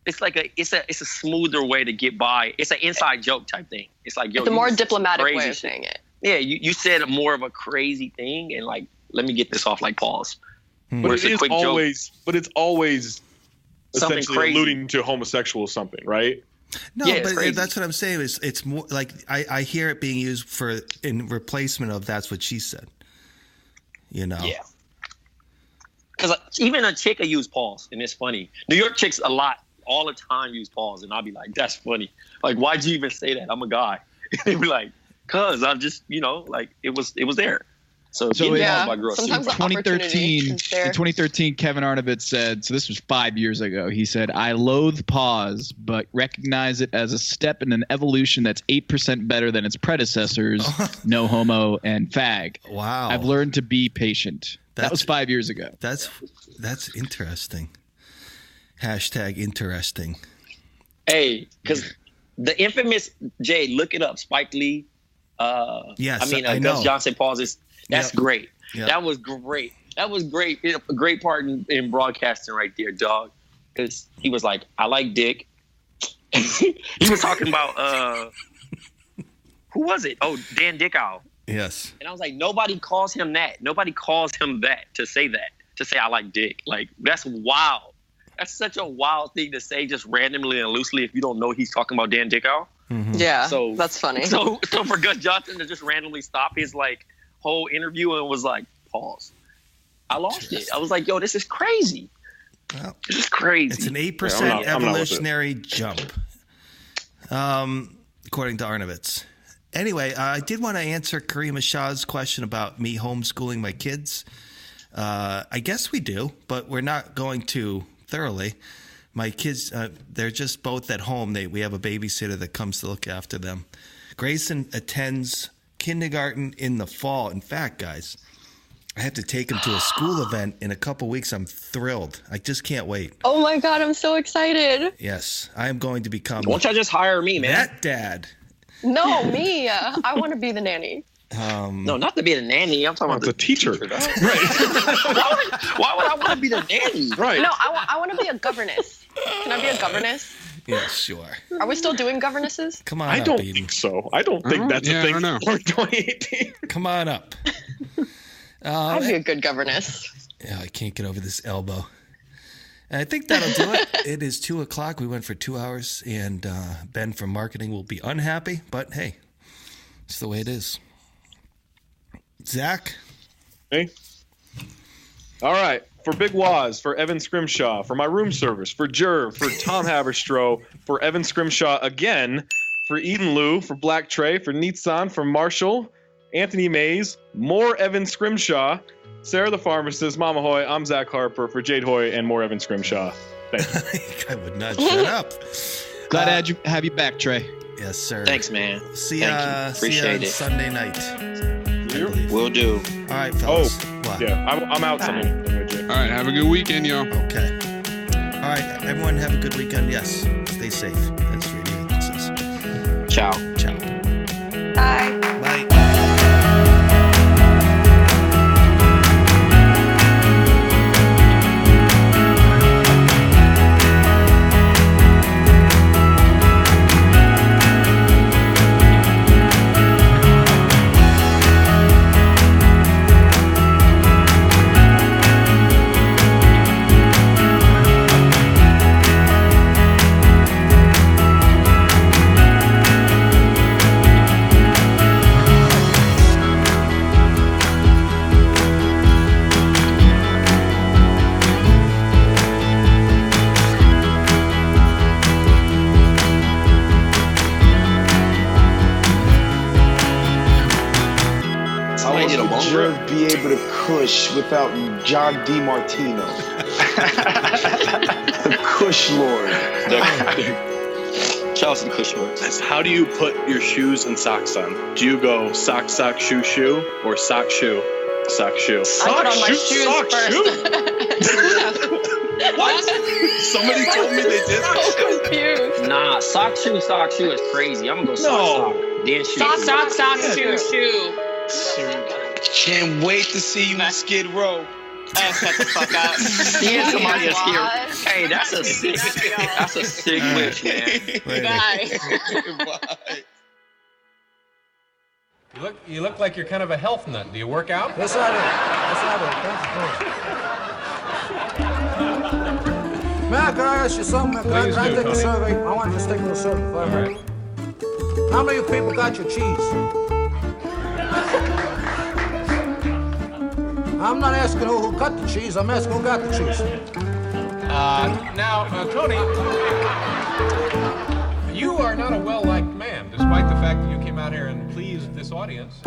it's like it's a smoother way to get by. It's an inside joke type thing. It's like it's a more diplomatic way of saying it. Yeah, you said more of a crazy thing, and like let me get this off like pause. But it's always something essentially crazy. alluding to homosexual something, right? No, but that's what I'm saying. It's more like I hear it being used in replacement of "That's What She Said." You know. Yeah. Because even a chick will use pause, and it's funny. New York chicks all the time use pause, and I'll be like, "That's funny. Like, why'd you even say that? I'm a guy." They be like, "Cause I'm just, like it was there." So yeah, my girl. sometimes in 2013, Kevin Arnovitz said, so this was 5 years ago, he said, "I loathe pause, but recognize it as a step in an evolution that's 8% better than its predecessors, no homo and fag. Wow. I've learned to be patient." That was 5 years ago. That's interesting. Hashtag interesting. Hey, because the infamous, Jay, look it up, Spike Lee. Yes, I Gus Johnson pauses. That's great. Yep. That was great. That was great. A great part in broadcasting right there, dog. Because he was like, "I like dick." He was talking about who was it? Oh, Dan Dickow. Yes. And I was like, nobody calls him that. Nobody calls him that to say I like dick. Like that's wild. That's such a wild thing to say just randomly and loosely if you don't know he's talking about Dan Dickow. Mm-hmm. Yeah. So that's funny. So for Gus Johnson to just randomly stop his like whole interview and was like, pause. I lost it. I was like, yo, this is crazy. Well, this is crazy. It's an 8% evolutionary jump, according to Arnovitz. Anyway, I did want to answer Karima Shah's question about me homeschooling my kids. I guess we do, but we're not going to thoroughly. My kids, they're just both at home. We have a babysitter that comes to look after them. Grayson attends kindergarten in the fall. In fact, guys, I have to take him to a school event in a couple weeks. I'm thrilled. I just can't wait. Oh my God, I'm so excited. Yes, I am going to become. Won't y'all just hire me, man? That dad. No, me. I want to be the nanny. No, not to be the nanny. I'm talking about the teacher. Right. Why would I want to be the nanny? Right. No, I want to be a governess. Can I be a governess? Yes, sure. Are we still doing governesses? Come on I up, don't Eden. think so. I don't think that's a thing for 2018. Come on up. I'd be a good governess. Yeah, I can't get over this elbow. And I think that'll do it. It is 2:00. We went for 2 hours, and Ben from marketing will be unhappy, but hey, it's the way it is. Zach? Hey. All right. For Big Waz, for Evan Scrimshaw, for my room service, for Jer, for Tom Haberstroh, for Evan Scrimshaw again, for Eden Lou, for Black Trey, for Neatsan, for Marshall, Anthony Mays, more Evan Scrimshaw, Sarah the pharmacist, Mama Hoye, I'm Zach Harper for Jade Hoye and more Evan Scrimshaw. Thank you. I would not shut up. Glad to have you back, Trey. Yes, sir. Thanks, man. See ya Sunday night. Will do. All right, fellas. Yeah, I'm out Sunday. All right, have a good weekend, y'all. Okay. All right, everyone have a good weekend. Yes, stay safe. That's Radio Says. Ciao. Ciao. Bye. Bye. Be able to cush without John DiMartino. The Kush Lord. Chelsea Kush Lord. How do you put your shoes and socks on? Do you go sock, sock, shoe, shoe, or sock, shoe, sock, shoe? I put on my shoes first. What? Somebody told me they did. I'm so confused. Nah, sock, shoe is crazy. I'm gonna go sock, then shoe. Sock, shoe. Can't wait to see you in Skid Row. Oh, shut the fuck up. Seeing somebody is here. Hey, that's a sick wish, man. Bye. You look like you're kind of a health nut. Do you work out? Yes, I do. Man, can I ask you something? Can I take a survey? I want to just take a little survey. All right. How many of you people got your cheese? I'm not asking who cut the cheese. I'm asking who got the cheese. Now, Tony, you are not a well-liked man, despite the fact that you came out here and pleased this audience.